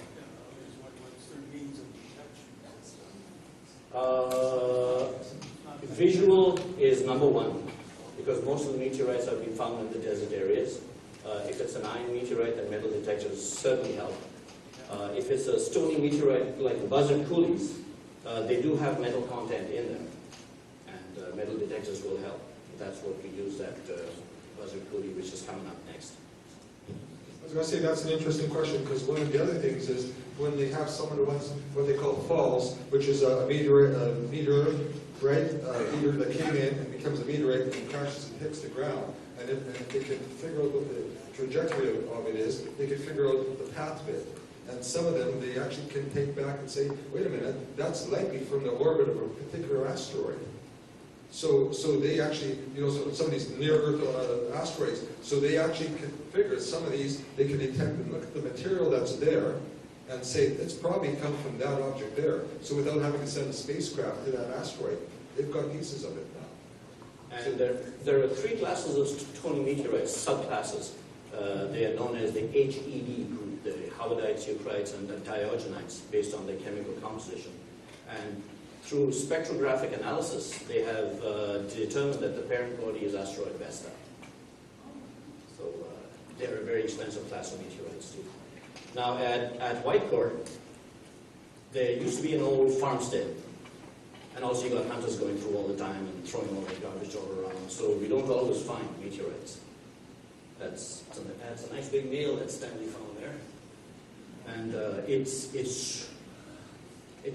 Visual is number one, because most of the meteorites have been found in the desert areas. If it's an iron meteorite, then metal detectors certainly help. If it's a stony meteorite like the buzzard coulees, they do have metal content in them, and metal detectors will help. That's what we use that buzzard coulee, which is coming up next. I was going to say that's an interesting question, because one of the other things is when they have some of the ones, what they call falls, which is a meteor, right? Meteor that came in and becomes a meteorite and crashes and hits the ground. And if they can figure out what the trajectory of it is, they can figure out the path of it. And some of them, they actually can take back and say, wait a minute, that's likely from the orbit of a particular asteroid. So they actually, you know, some of these near-Earth asteroids, so they actually can figure some of these, they can detect and look at the material that's there and say, it's probably come from that object there. So without having to send a spacecraft to that asteroid, they've got pieces of it now. And there are three classes of stony meteorites, subclasses. They are known as the HED group. the howadites, eucrites, and the diogenites based on their chemical composition. And through spectrographic analysis, they have determined that the parent body is asteroid Vesta. So they're a very expensive class of meteorites too. Now at Whitecourt, there used to be an old farmstead. And also you got hunters going through all the time and throwing all that garbage all around. So we don't always find meteorites. That's a nice big nail that Stanley found there. And it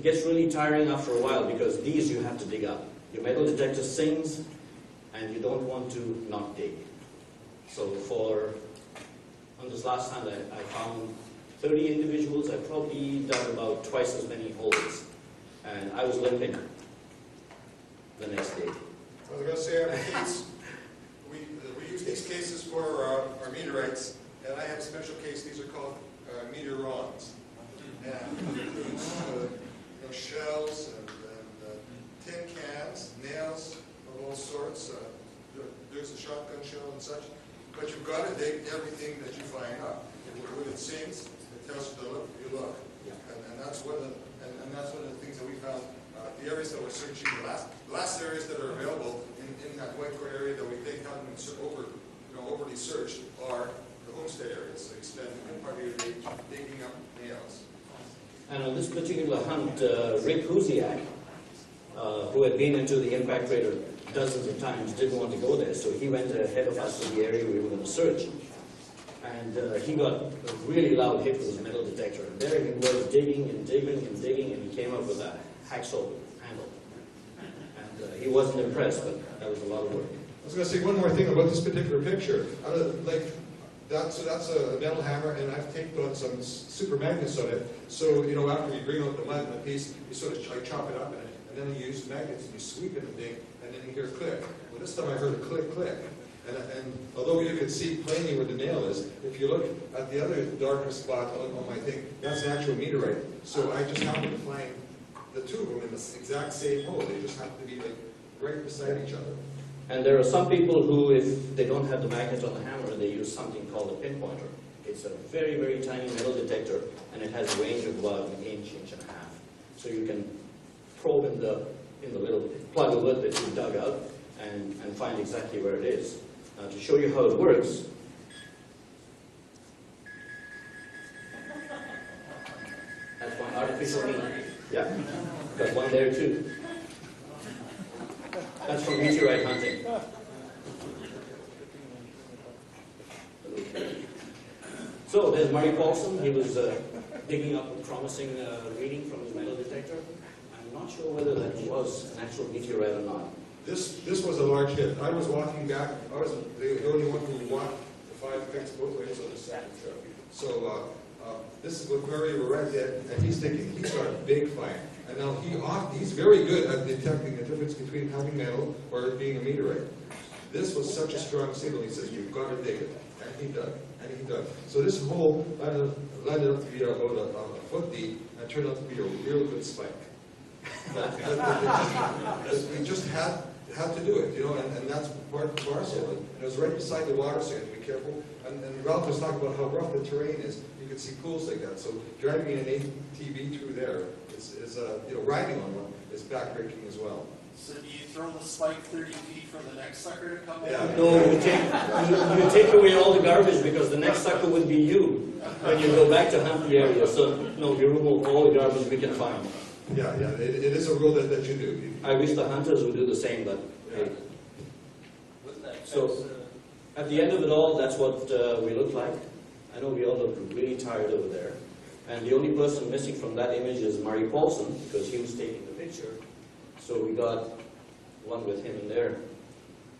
gets really tiring after a while because these you have to dig up. Your metal detector sings and you don't want to not dig. So on this last hunt I found 30 individuals. I probably dug about twice as many holes. And I was limping the next day. I was going to say, we use these cases for our meteorites, and I have a special case. These are called meteorons. And it includes shells and tin cans, nails of all sorts. There's a shotgun shell and such. But you've got to dig everything that you find up. When it sings, it tells you to look, you look. And that's one of the things that we found. The areas that we're searching, the last areas that are available in that Whitecourt area that we think haven't been overly searched are the homestead areas. So you spend a good part of your day digging up nails. And on this particular hunt, Rick Huziak, who had been into the impact crater dozens of times, didn't want to go there, so he went ahead of us to the area we were going to search. And he got a really loud hit with his metal detector. And there he was digging and digging and digging, and he came up with a hacksaw handle. And he wasn't impressed, but that was a lot of work. I was going to say one more thing about this particular picture. That's a metal hammer, and I've taped on some super magnets on it. So, after you bring out the mud and the piece, you sort of chop it up, and then you use the magnets and you sweep it and thing, and then you hear a click. Well, this time I heard a click, click. And although you can see plainly where the nail is, if you look at the other darker spot on my thing, that's an actual meteorite. So I just happened to find the two of them in the exact same hole. They just happen to be right beside each other. And there are some people who, if they don't have the magnet on the hammer, they use something called a pinpointer. It's a very, very tiny metal detector, and it has a range of about an inch, inch and a half. So you can probe in the little plug of wood that you dug out and find exactly where it is. Now, to show you how it works, that's one artificial meat. Yeah, got one there too. That's from meteorite hunting. So there's Murray Paulson. He was digging up a promising reading from his metal detector. I'm not sure whether that was an actual meteorite or not. This was a large hit. I was walking back. I was the only one who walked the 5 picks both ways on the second trip. So this is where we were right there, and he's thinking he's got a big find. And now he's very good at detecting the difference between having metal or it being a meteorite. This was such a strong signal. He says, "You've got to dig it," and he dug, and he dug. So this hole landed up to be about a foot deep, and turned out to be a real good spike. We just had to do it, and that's part of the parcel. And it was right beside the water, so you have to be careful. And Ralph was talking about how rough the terrain is. You can see pools like that. So driving an ATV through there is riding on one is backbreaking as well. So do you throw the spike 30 feet for the next sucker to come in? Yeah. No, you take away all the garbage because the next sucker would be you when you go back to hunt the area. So no, we remove all the garbage we can find. Yeah, it is a rule that you do. I wish the hunters would do the same, but hey. So at the end of it all, that's what we look like. I know we all look really tired over there. And the only person missing from that image is Murray Paulson, because he was taking the picture. So we got one with him in there.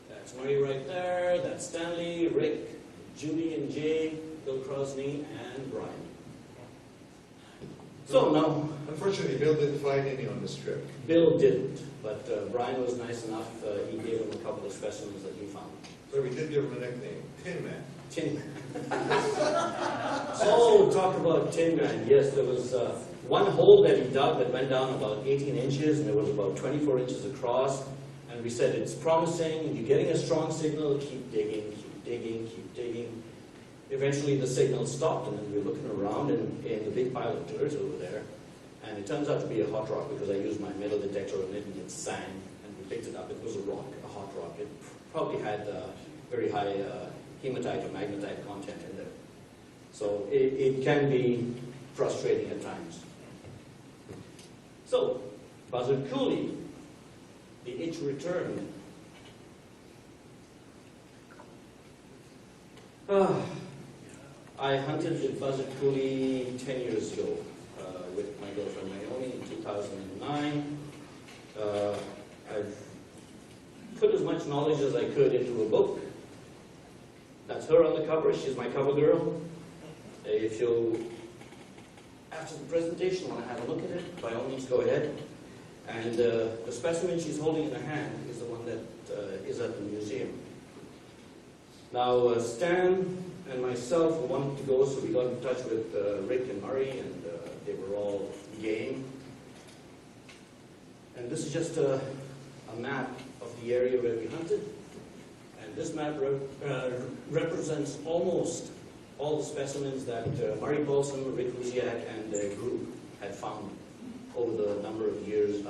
That's Murray right there, that's Stanley, Rick, Judy and Jay, Bill Crosney, and Brian. So now, unfortunately, Bill didn't find any on this trip. Bill didn't, but Brian was nice enough. He gave him a couple of specimens that he found. So we did give him a nickname, Tin Man. Tin Man. Oh, talk about Tin Man. Yes, there was one hole that he dug that went down about 18 inches, and it was about 24 inches across. And we said, it's promising, you're getting a strong signal, keep digging, keep digging, keep digging. Eventually the signal stopped, and then we were looking around in the big pile of dirt over there, and it turns out to be a hot rock because I used my metal detector on it and it sang, and we picked it up. It was a rock, a hot rock. It probably had very high hematite or magnetite content in there. So it can be frustrating at times. So, Buzzard Coulee, the itch returned. I hunted with Buzzard Coulee 10 years ago with my girlfriend Naomi in 2009. I've put as much knowledge as I could into a book. That's her on the cover. She's my cover girl. If you, after the presentation, want to have a look at it, by all means go ahead. And the specimen she's holding in her hand is the one that is at the museum. Now, Stan and myself wanted to go, so we got in touch with Rick and Murray, and they were all game. And this is just a map of the area where we hunted. And this map represents almost all the specimens that Murray Paulson, Rick Luziak, and their group had found over the number of years,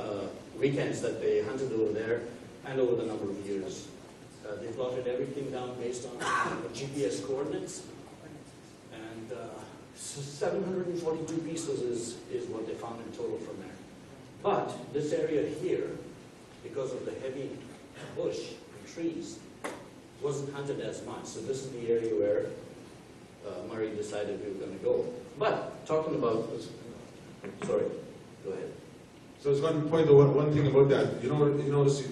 weekends that they hunted over there, and over the number of years. They plotted everything down based on GPS coordinates, and so 742 pieces is what they found in total from there. But this area here, because of the heavy bush and trees, wasn't hunted as much. So this is the area where Murray decided we were going to go. But talking about, sorry, go ahead. So I was going to point out one thing about that. You notice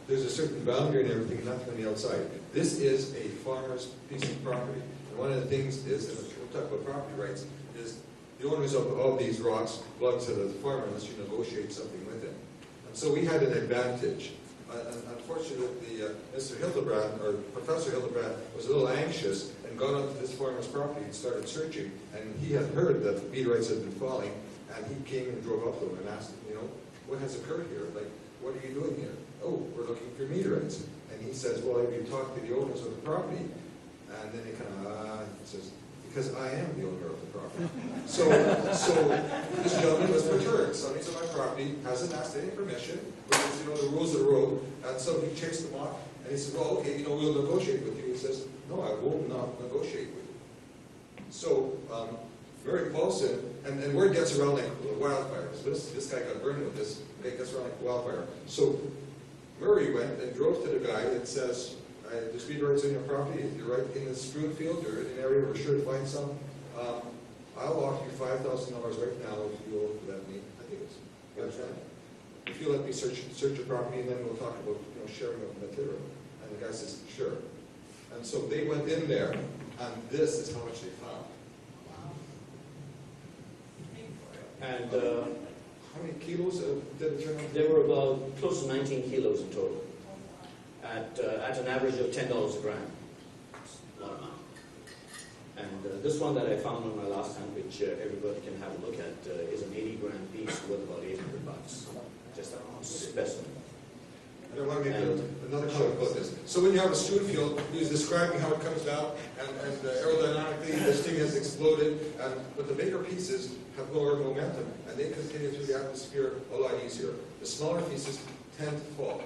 there's a certain boundary and everything, nothing on the outside. This is a farmer's piece of property. And one of the things is, and we'll talk about property rights, is the owners of all these rocks belong to the farmer unless you negotiate something with him. And so we had an advantage. Unfortunately, Mr. Hildebrand, or Professor Hildebrand, was a little anxious and got onto this farmer's property and started searching. And he had heard that meteorites had been falling, and he came and drove up to him and asked him, what has occurred here? Like, what are you doing here? Oh, we're looking for meteorites. And he says, well, have you talked to the owners of the property? And then he kind of, says, because I am the owner of the property. So this gentleman was perturbed. Somebody's on my property, hasn't asked any permission, which is, the rules of the road. And so he chased them off, and he said, well, okay, we'll negotiate with you. He says, no, I will not negotiate with you. So, Murray Paulson, and word gets around like wildfire. So this guy got burned with this. It gets around like wildfire. So Murray went and drove to the guy and says, there's meteorites on your property. If you're right in the Spoon Field or in an area where we're sure to find some, I'll offer you $5,000 right now if you'll let me. I think it's you understand? If you let me search your property, and then we'll talk about sharing of material. And the guy says, sure. And so they went in there, and this is how much they found. And how many kilos did it turn out? There were about close to 19 kilos in total, at an average of $10 a gram. A lot of amount. And this one that I found on my last hunt, which everybody can have a look at, is an 80-gram piece worth about $800. Just a specimen. I want to make another comment about this. So when you have a Spoon Field, he was describing how it comes down, and aerodynamically this thing has exploded, but the bigger pieces have lower momentum, and they continue through the atmosphere a lot easier. The smaller pieces tend to fall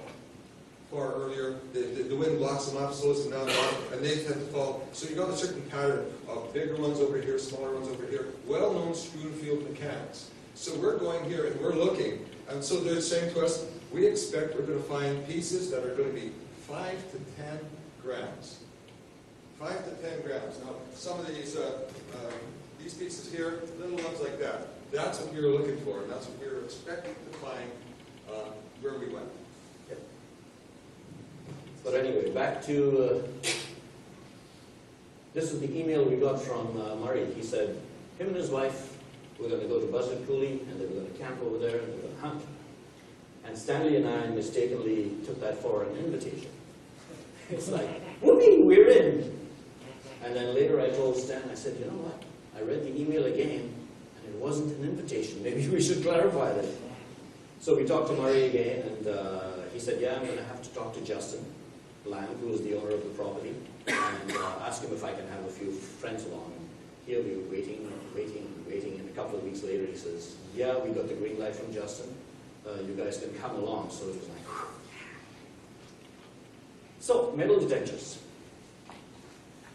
far earlier. The wind blocks them up, slows them down, and they tend to fall. So you got a certain pattern of bigger ones over here, smaller ones over here. Well-known Spoon Field mechanics. So we're going here and we're looking, and so they're saying to us, we expect we're going to find pieces that are going to be 5 to 10 grams. 5 to 10 grams. Now, some of these pieces here, little ones like that, that's what we were looking for, and that's what we were expecting to find where we went. Yeah. But anyway, back to, this is the email we got from Murray. He said, him and his wife were going to go to Buzzard Coulee, and they were going to camp over there, and they were going to hunt. And Stanley and I mistakenly took that for an invitation. It's like, whoopee, we're in. And then later I told Stan, I said, you know what? I read the email again, and it wasn't an invitation. Maybe we should clarify that. So we talked to Murray again, and he said, yeah, I'm going to have to talk to Justin Lamb, who is the owner of the property, and ask him if I can have a few friends along. Here we were waiting, and a couple of weeks later he says, yeah, we got the green light from Justin. You guys can come along. So it was like, whew. So, metal detectors.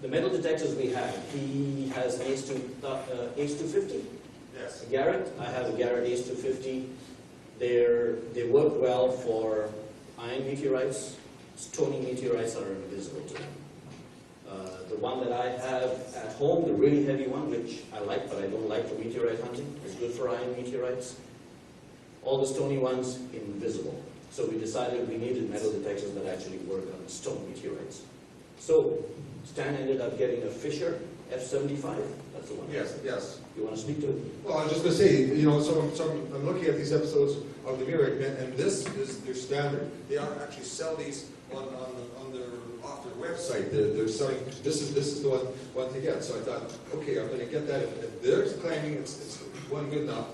The metal detectors we have, he has an Ace250. Yes. A Garrett, I have a Garrett Ace250. They work well for iron meteorites. Stony meteorites are invisible to them. The one that I have at home, the really heavy one, which I like, but I don't like for meteorite hunting, is good for iron meteorites. All the stony ones, invisible. So we decided we needed metal detectors that actually work on stone meteorites. So Stan ended up getting a Fisher F75. That's the one. Yes, yes. You want to speak to it? Well, I was just going to say, you know, so I'm looking at these episodes of the meteorite, and this is their standard. They actually sell these on their off their website. They're selling. This is the one to get. So I thought, okay, I'm going to get that. If they're claiming it's one good enough,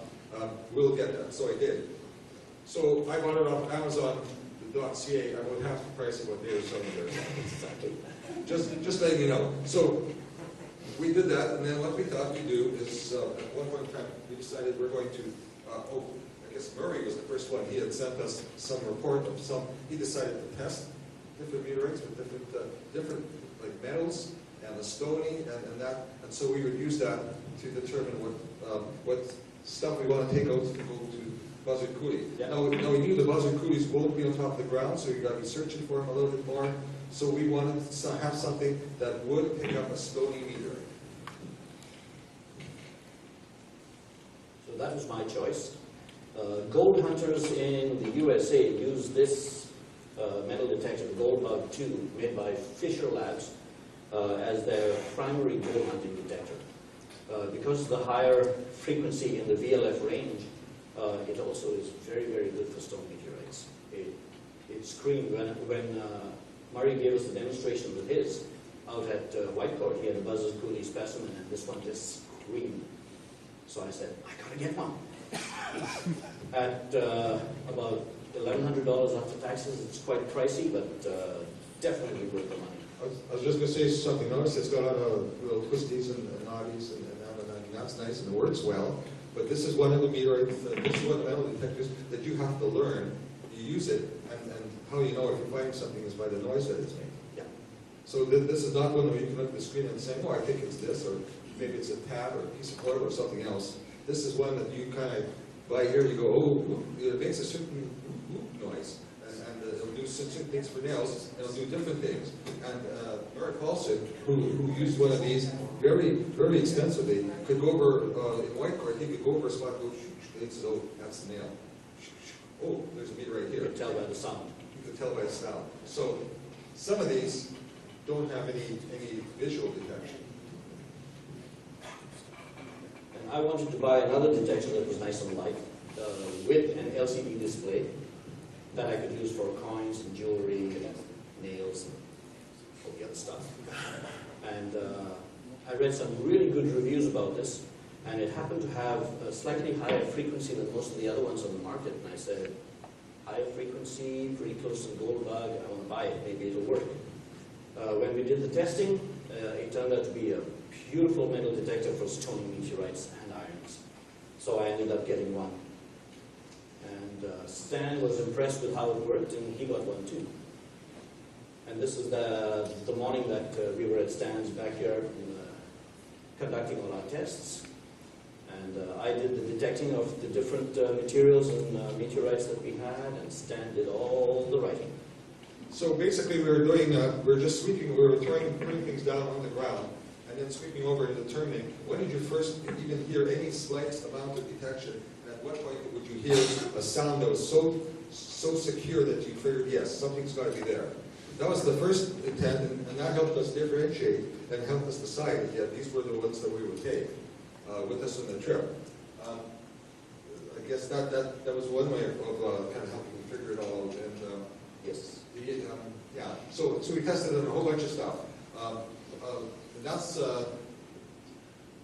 we'll get that. So I did. So I bought it off Amazon.ca. I would half the price of what they were selling there. Exactly. Just letting you know. So we did that, and then what we thought we'd do is, at one point in time, we decided we're going to, I guess Murray was the first one. He had sent us some report of he decided to test different meteorites with different like metals and the stony and that, and so we would use that to determine what stuff we want to take out to go to Buzzard Coulee. Yeah. Now we knew the Buzzard Coolies won't be on top of the ground, so you got to be searching for them a little bit more. So we wanted to have something that would pick up a stony meteorite. So that was my choice. Gold hunters in the USA use this metal detector, Gold Bug 2, made by Fisher Labs, as their primary gold hunting detector. Because of the higher frequency in the VLF range, it also is very, very good for stone meteorites. It screamed when Murray gave us the demonstration with his out at Whitecourt. He had a Buzzard Coulee specimen, and this one just screamed. So I said, I gotta get one. At about $1,100 after taxes, it's quite pricey, but definitely worth the money. I was just going to say something. Notice it's got a lot of little twisties and oddies, and that's nice, and it works well. But this is one of the meteorites, this is one of the metal detectors that you have to learn. You use it, and how you know if you're finding something is by the noise that it's making. Yeah. So this is not one where you can look at the screen and say, oh, I think it's this, or maybe it's a tab or a piece of coil or something else. This is one that you kind of, by here you go, oh, it makes a certain noise. And it'll do certain things for nails, and it'll do different things. And Eric Paulson, who used one of these very, very extensively, could go over, in Whitecourt, he could go over a spot and go, he'd say, oh, that's the nail. Oh, there's a meter right here. You could tell by the sound. You could tell by the sound. So some of these don't have any visual detection. And I wanted to buy another detector that was nice and light, with an LCD display that I could use for coins and jewelry and nails and all the other stuff. And I read some really good reviews about this, and it happened to have a slightly higher frequency than most of the other ones on the market. And I said, higher frequency, pretty close to Gold Bug, I want to buy it, maybe it'll work. When we did the testing, it turned out to be a beautiful metal detector for stony meteorites and irons. So I ended up getting one. And Stan was impressed with how it worked, and he got one too. And this is the morning that we were at Stan's backyard conducting all our tests. And I did the detecting of the different materials and meteorites that we had, and Stan did all the writing. So basically we were just sweeping, we were putting things down on the ground, and then sweeping over and determining when did you first even hear any slightest amount of detection, and at what point would you hear a sound that was so secure that you figured, yes, something's got to be there. That was the first intent, and that helped us differentiate and helped us decide that, yeah, these were the ones that we would take with us on the trip. I guess that was one way of kind of helping figure it all out. And yes. Yeah. So we tested a whole bunch of stuff. And that's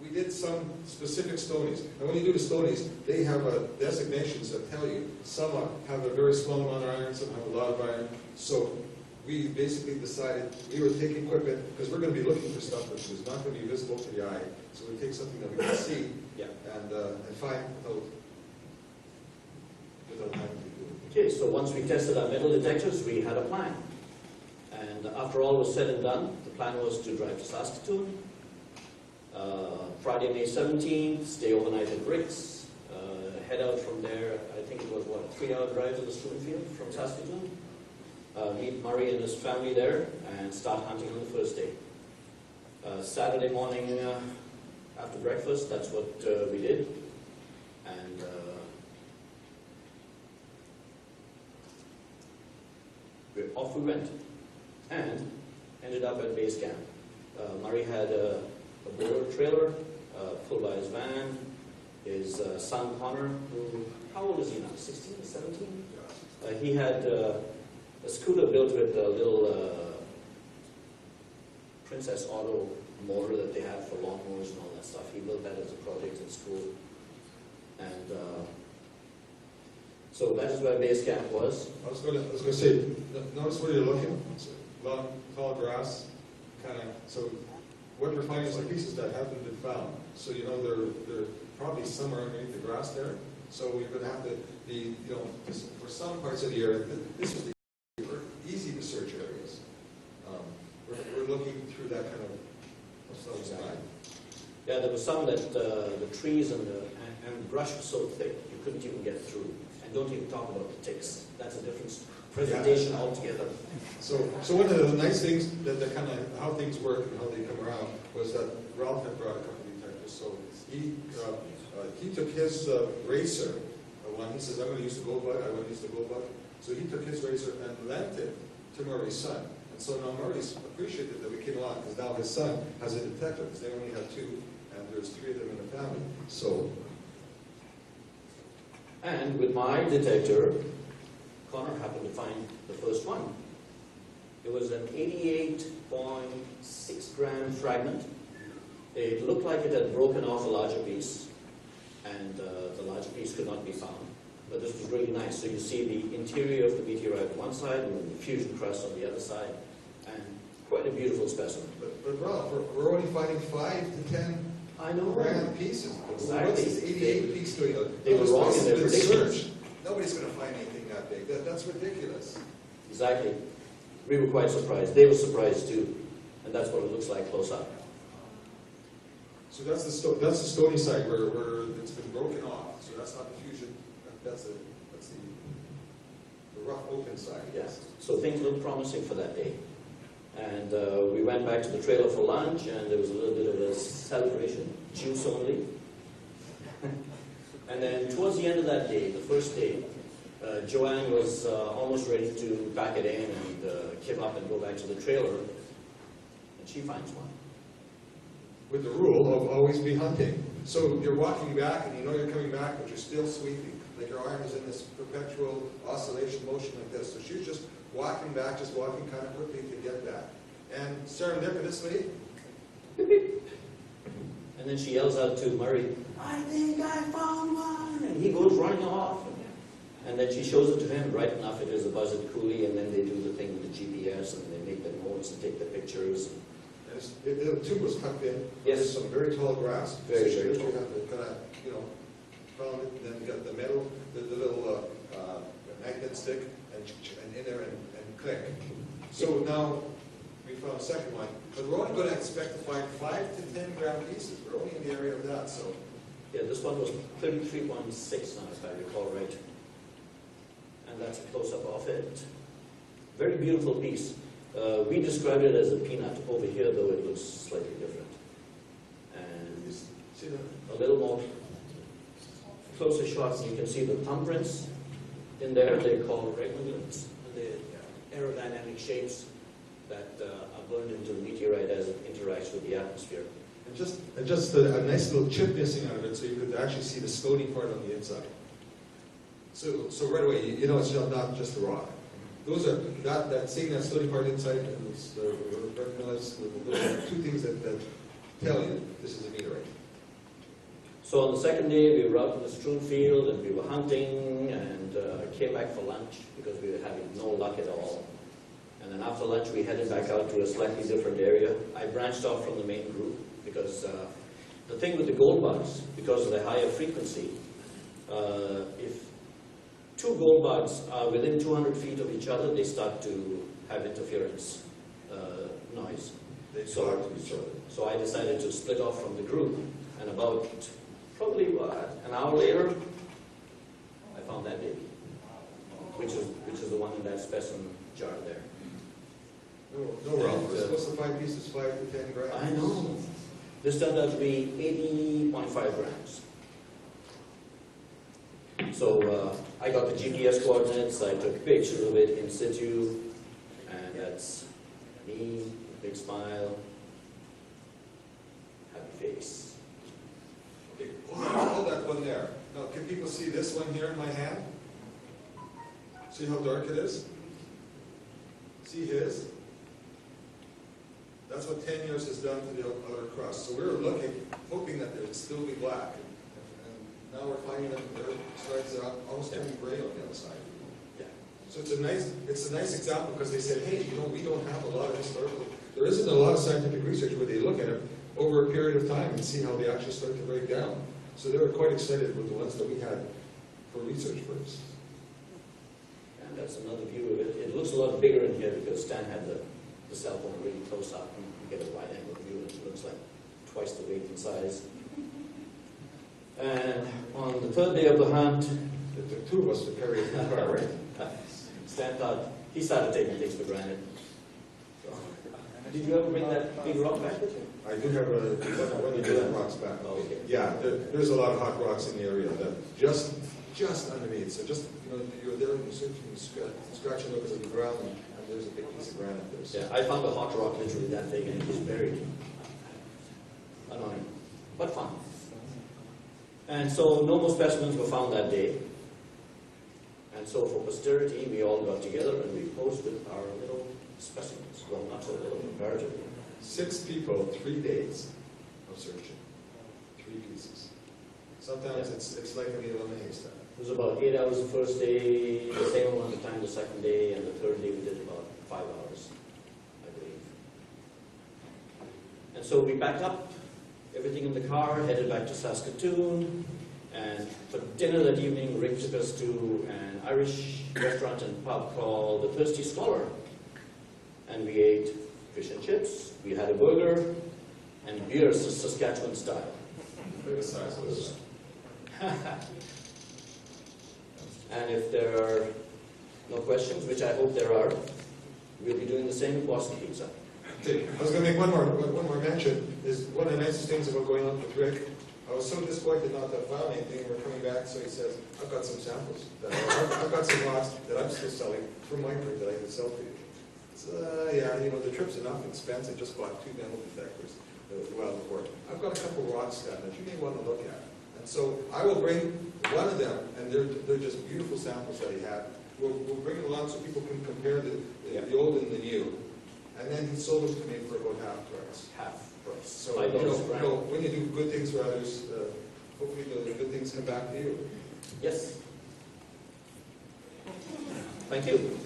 we did some specific stonies. And when you do the stonies, they have designations that tell you some have a very small amount of iron, some have a lot of iron. So we basically decided we would take equipment, because we're going to be looking for stuff that is not going to be visible to the eye. So we take something that we can see Yeah. and find without having to do it. Okay, so once we tested our metal detectors, we had a plan. And after all was said and done, the plan was to drive to Saskatoon, Friday, May 17th, stay overnight at Rick's, head out from there. I think it was, what, a 3-hour drive to the student field from Saskatoon, meet Murray and his family there, and start hunting on the first day. Saturday morning after breakfast, that's what we did. And off we went, and ended up at base camp. Murray had a boiler trailer pulled by his van. His son Connor, who, how old is he now, 16 or 17? He had a scooter built with a little Princess Auto motor that they have for lawnmowers and all that stuff. He built that as a project in school. And so that is where base camp was. I was going to say, notice where you're looking. It's long, tall grass, kind of. So what you're finding is the pieces that haven't been found. So you know they're probably somewhere underneath the grass there. So you're going to have to be, you know, for some parts of the area, this is the easy to search areas. We're looking through that kind of stuff. Exactly. Yeah, there was some that the trees and the brush was so thick you couldn't even get through. And don't even talk about the ticks. That's a different presentation altogether. So one of the nice things that kind of how things work and how they come around was that Ralph had brought a couple of detectors. So he took his racer. He says, I'm going to use the gold bug. I want to use the gold bug. So he took his racer and lent it to Murray's son. And so now Murray's appreciated that we came along because now his son has a detector because they only have 2 and there's 3 of them in the family. So. And with my detector, Connor happened to find the first one. It was an 88.6 gram fragment. It looked like it had broken off a larger piece, and the larger piece could not be found. But this was really nice. So you see the interior of the meteorite on one side and the fusion crust on the other side, and quite a beautiful specimen. But Ralph, we're only finding 5 to 10 gram pieces. Exactly. What's this 88 piece doing? They were wrong in their predictions. Nobody's going to find anything that big. That's ridiculous. Exactly. We were quite surprised. They were surprised too, and that's what it looks like close up. So that's the stony side where it's been broken off. So that's not the fusion. That's the rough open side. Yes. So things looked promising for that day. And we went back to the trailer for lunch, and there was a little bit of a celebration, juice only. And then towards the end of that day, the first day, Joanne was almost ready to pack it in and kip up and go back to the trailer, and she finds one. With the rule of always be hunting. So you're walking back and you know you're coming back, but you're still sweeping. Like your arm is in this perpetual oscillation motion like this. So she's just walking back, just walking kind of quickly to get back. And serendipitously, and then she yells out to Murray, I think I found one! And he goes running off. And then she shows it to him. Right enough, it is a buzzard coolie, and then they do the thing with the GPS, and they make the notes and take the pictures. The tube was tucked in. Yes. There's some very tall grass. Very, so very you tall. have to kind of, found it, and then you got the metal, the little magnet stick, and in there and click. So now we found a second one, but we're only going to expect to find 5 to 10 gram pieces. We're only in the area of that. So yeah, this one was 33.6 now, if I recall right. And that's a close-up of it. Very beautiful piece. We described it as a peanut. Over here, though, it looks slightly different. And a little more closer shots, you can see the thumbprints in there. They're called regoliths. They're aerodynamic shapes that are burned into the meteorite as it interacts with the atmosphere. and just a nice little chip missing out of it, so you could actually see the stony part on the inside. So right away, you know it's not just a rock. Those are seeing that stony part inside and the recognize those are 2 things that tell you this is a meteorite. So on the second day, we were out in the strewn field and we were hunting and came back for lunch because we were having no luck at all. And then after lunch, we headed back out to a slightly different area. I branched off from the main group because the thing with the gold bugs, because of the higher frequency, if two gold bugs are within 200 feet of each other, they start to have interference noise. They talk to each other. So I decided to split off from the group, and about probably an hour later, I found that baby, which is the one in that specimen jar there. No, Ralph, we're supposed to find pieces 5 to 10 grams. I know. This turned out to be 80.5 grams. So I got the GPS coordinates, I took pictures of it in situ, and that's me, big smile, happy face. Okay, hold that one there. Now, can people see this one here in my hand? See how dark it is? See his? That's what 10 years has done to the outer crust. So we were looking, hoping that they would still be black. And now we're finding that they're starting to almost turning gray on the outside. Yeah. So it's a nice example because they said, hey, you know, we don't have a lot of historical, there isn't a lot of scientific research where they look at it over a period of time and see how they actually start to break down. So they were quite excited with the ones that we had for research purposes. And that's another view of it. It looks a lot bigger in here because Stan had the cell phone really close up. You get a wide angle view and it looks like twice the weight and size. And on the third day of the hunt, The two of us to carry it in the car, right? Stan thought, he started taking things for granted. So, did you ever bring that big rock back with you? I do have one of the rocks back. Oh, okay. Yeah, there's a lot of hot rocks in the area that just underneath. So just, you know, you're there and you scratch and look at the ground and there's a big piece of granite there. So. Yeah, I found a hot rock literally that big and it was buried. Annoying, but fun. And so no more specimens were found that day. And so for posterity, we all got together and we posted our little specimens. Well, not so little comparatively. 6 people, 3 days of searching. 3 pieces. Sometimes it's like a needle in a haystack. It was about 8 hours the first day, the same amount of time the second day, and the third day we did about 5 hours, I believe. And so we packed up everything in the car, headed back to Saskatoon, and for dinner that evening, Rick took us to an Irish restaurant and pub called The Thirsty Scholar. And we ate fish and chips, we had a burger, and beer, Saskatchewan style. Look at the size of this. And if there are no questions, which I hope there are, we'll be doing the same with Boston Pizza. Okay, I was going to make one more mention. Is one of the nicest things about going out with Rick. I was so disappointed not to have found anything. We're coming back, so he says, "I've got some samples. I've got some rocks that I'm still selling from my group that I can sell to you." So, yeah, you know, the trip's enough expense. I just bought 2 metal detectors a while before. I've got a couple rocks down that you may want to look at. And so I will bring one of them, and they're just beautiful samples that he had. We'll bring it along so people can compare the old and the new. And then he sold them to me for about half price. Half price. So, you know, when you do good things for others, hopefully the good things come back to you. Yes. Thank you.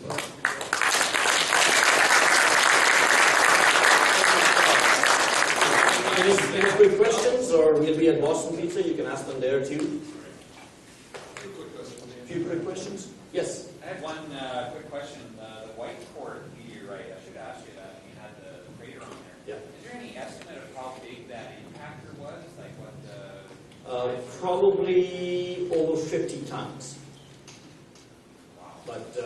Any quick questions, or we'll be at Boston Pizza, you can ask them there too. A few quick questions? Yes? I had one quick question. The white cord meteorite, I should ask you that, you had the crater on there. Yeah. Is there any estimate of how big that impactor was? Like what the... Probably over 50 tons. Wow. But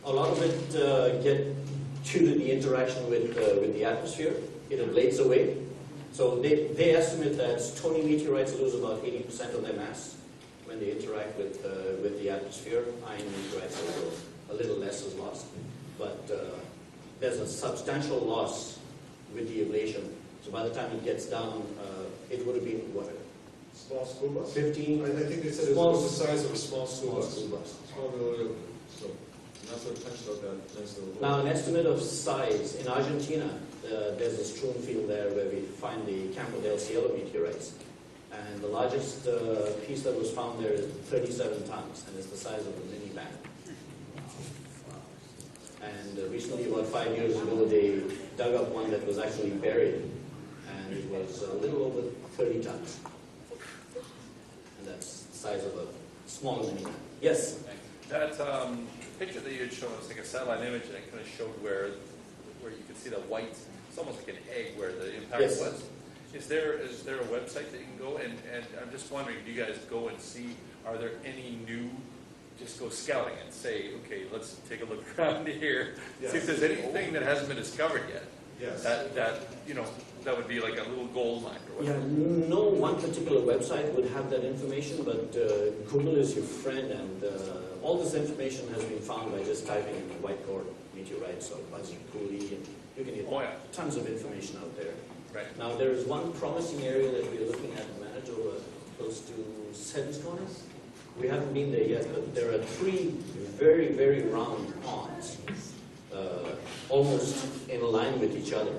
a lot of it get due to the interaction with the atmosphere. It ablates away. So they estimate that Tony meteorites lose about 80% of their mass when they interact with the atmosphere. Iron meteorites, a little less is lost. But there's a substantial loss with the ablation. So by the time it gets down, it would have been, what? Small school bus? 15? I think they said it was the size of a small school bus. Small little, so that's what touched out that nice little... Now, an estimate of size. In Argentina, there's a strewn field there where we find the Campo del Cielo meteorites. And the largest piece that was found there is 37 tons, and it's the size of a minivan. And recently, about 5 years ago, they dug up one that was actually buried, and it was a little over 30 tons. And that's the size of a smaller minimap. Yes? That picture that you had shown us, like a satellite image, and it kind of showed where you could see the white, it's almost like an egg where the impact Yes. was. Is there a website that you can go, and I'm just wondering, do you guys go and see, are there any new, just go scouting and say, okay, let's take a look around here, see if there's anything that hasn't been discovered yet? Yes. That you know, that would be like a little gold mine or Yeah, whatever. no one particular website would have that information, but Google is your friend, and all this information has been found by just typing in white core meteorites or buzzing coulis, and you can get tons of information out there. Right. Now, there is one promising area that we're looking at in Manitoba, close to Settings Corner. We haven't been there yet, but there are 3 very, very round ponds, almost in line with each other.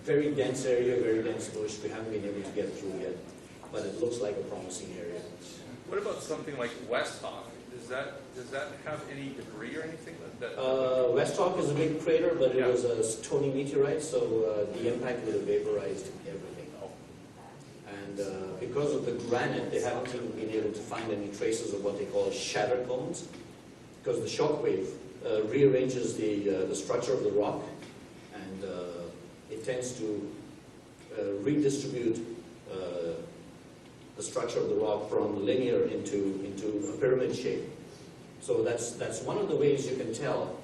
Very dense area, very dense bush. We haven't been able to get through yet, but it looks like a promising area. What about something like West Hawk? Does that have any debris or anything like that? West Hawk is a big crater, but it was a stony meteorite, so the impact would have vaporized everything. And because of the granite, they haven't even been able to find any traces of what they call shattered bones, because the shock wave rearranges the structure of the rock, and it tends to redistribute the structure of the rock from linear into a pyramid shape. So that's one of the ways you can tell.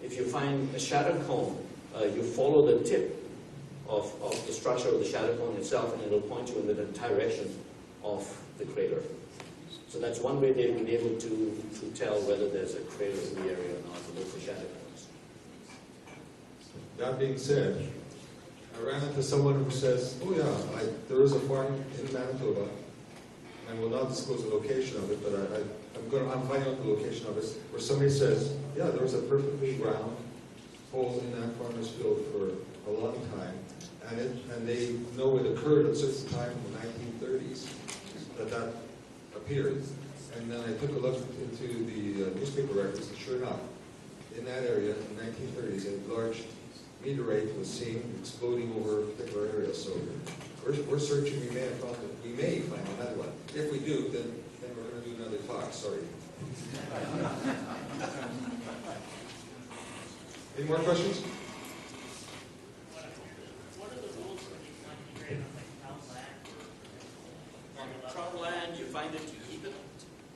If you find a shattered cone, you follow the tip of the structure of the shattered cone itself, and it'll point you in the direction of the crater. So that's one way they've been able to tell whether there's a crater in the area or not, to look for shattered cones. That being said, I ran into someone who says, oh yeah, there is a farm in Manitoba. I will not disclose the location of it, but I'm finding out the location of it, where somebody says, yeah, there was a perfectly round hole in that farmer's field for a long time, and they know it occurred at a certain time in the 1930s that appeared. And then I took a look into the newspaper records, and sure enough, in that area in the 1930s, a large meteorite was seen exploding over a particular area. So we're searching. We may find another one. If we do, then we're going to do another talk. Sorry. Any more questions? What are the rules for declining on land? On private land, you find it, you keep it.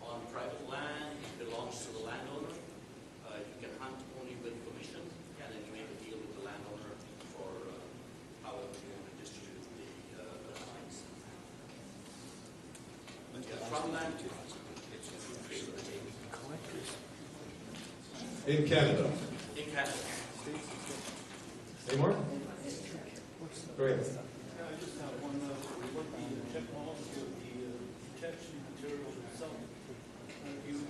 On private land, it belongs to the landowner. You can hunt only with permission, and then you make a deal with the landowner for however you want to distribute the hunts. But yeah, from land to it's free for the taking. In Canada. In Canada. Any more? Go ahead. I just have one, what the technology of the detection material itself. Is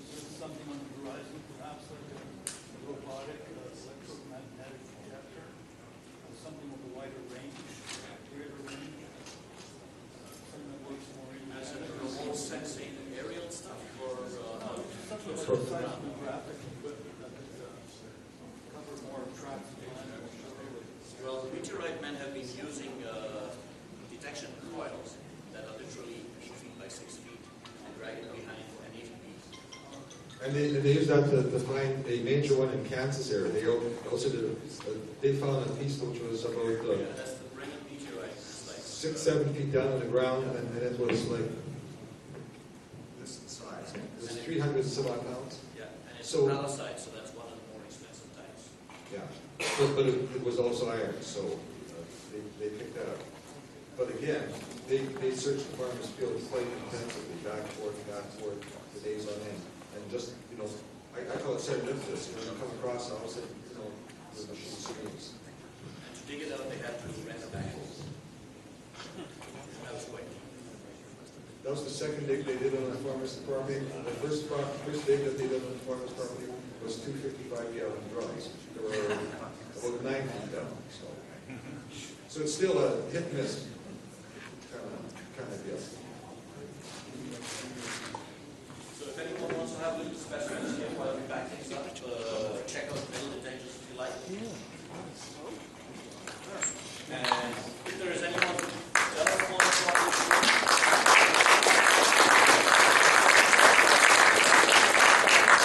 there something on the horizon, perhaps like a robotic electromagnetic detector, something with a wider range, greater range, something that works more in As in remote sensing aerial stuff, or something like a seismographic equipment that could cover more tracts of land. well, the meteorite men have been using detection coils that are literally 8 feet by 6 feet and dragging behind an 8 feet. And they use that to find a major one in Kansas area. They also did. They found a piece which was about That's the Brennan meteorite. It's like 6-7 feet down on the ground, and it was like this size. It was 300 some odd pounds. Yeah, and it's So- pallasite, so that's one of the more expensive types. Yeah, but it was also iron, so they picked that up. But again, they searched the farmer's field quite intensively, back and forth, for days on end. And just, I call it serendipitous. You come across, and all of a sudden, the machine screams. And to dig it out, they had to rent a backhoe. That was quite neat. That was the second dig they did on the farmer's property. The first dig that they did on the farmer's property was 255-gallon drums. They were about 9 feet down. So it's still a hit and miss kind of deal. So if anyone wants to have a look at the specimens here, while we back things up, check Yeah.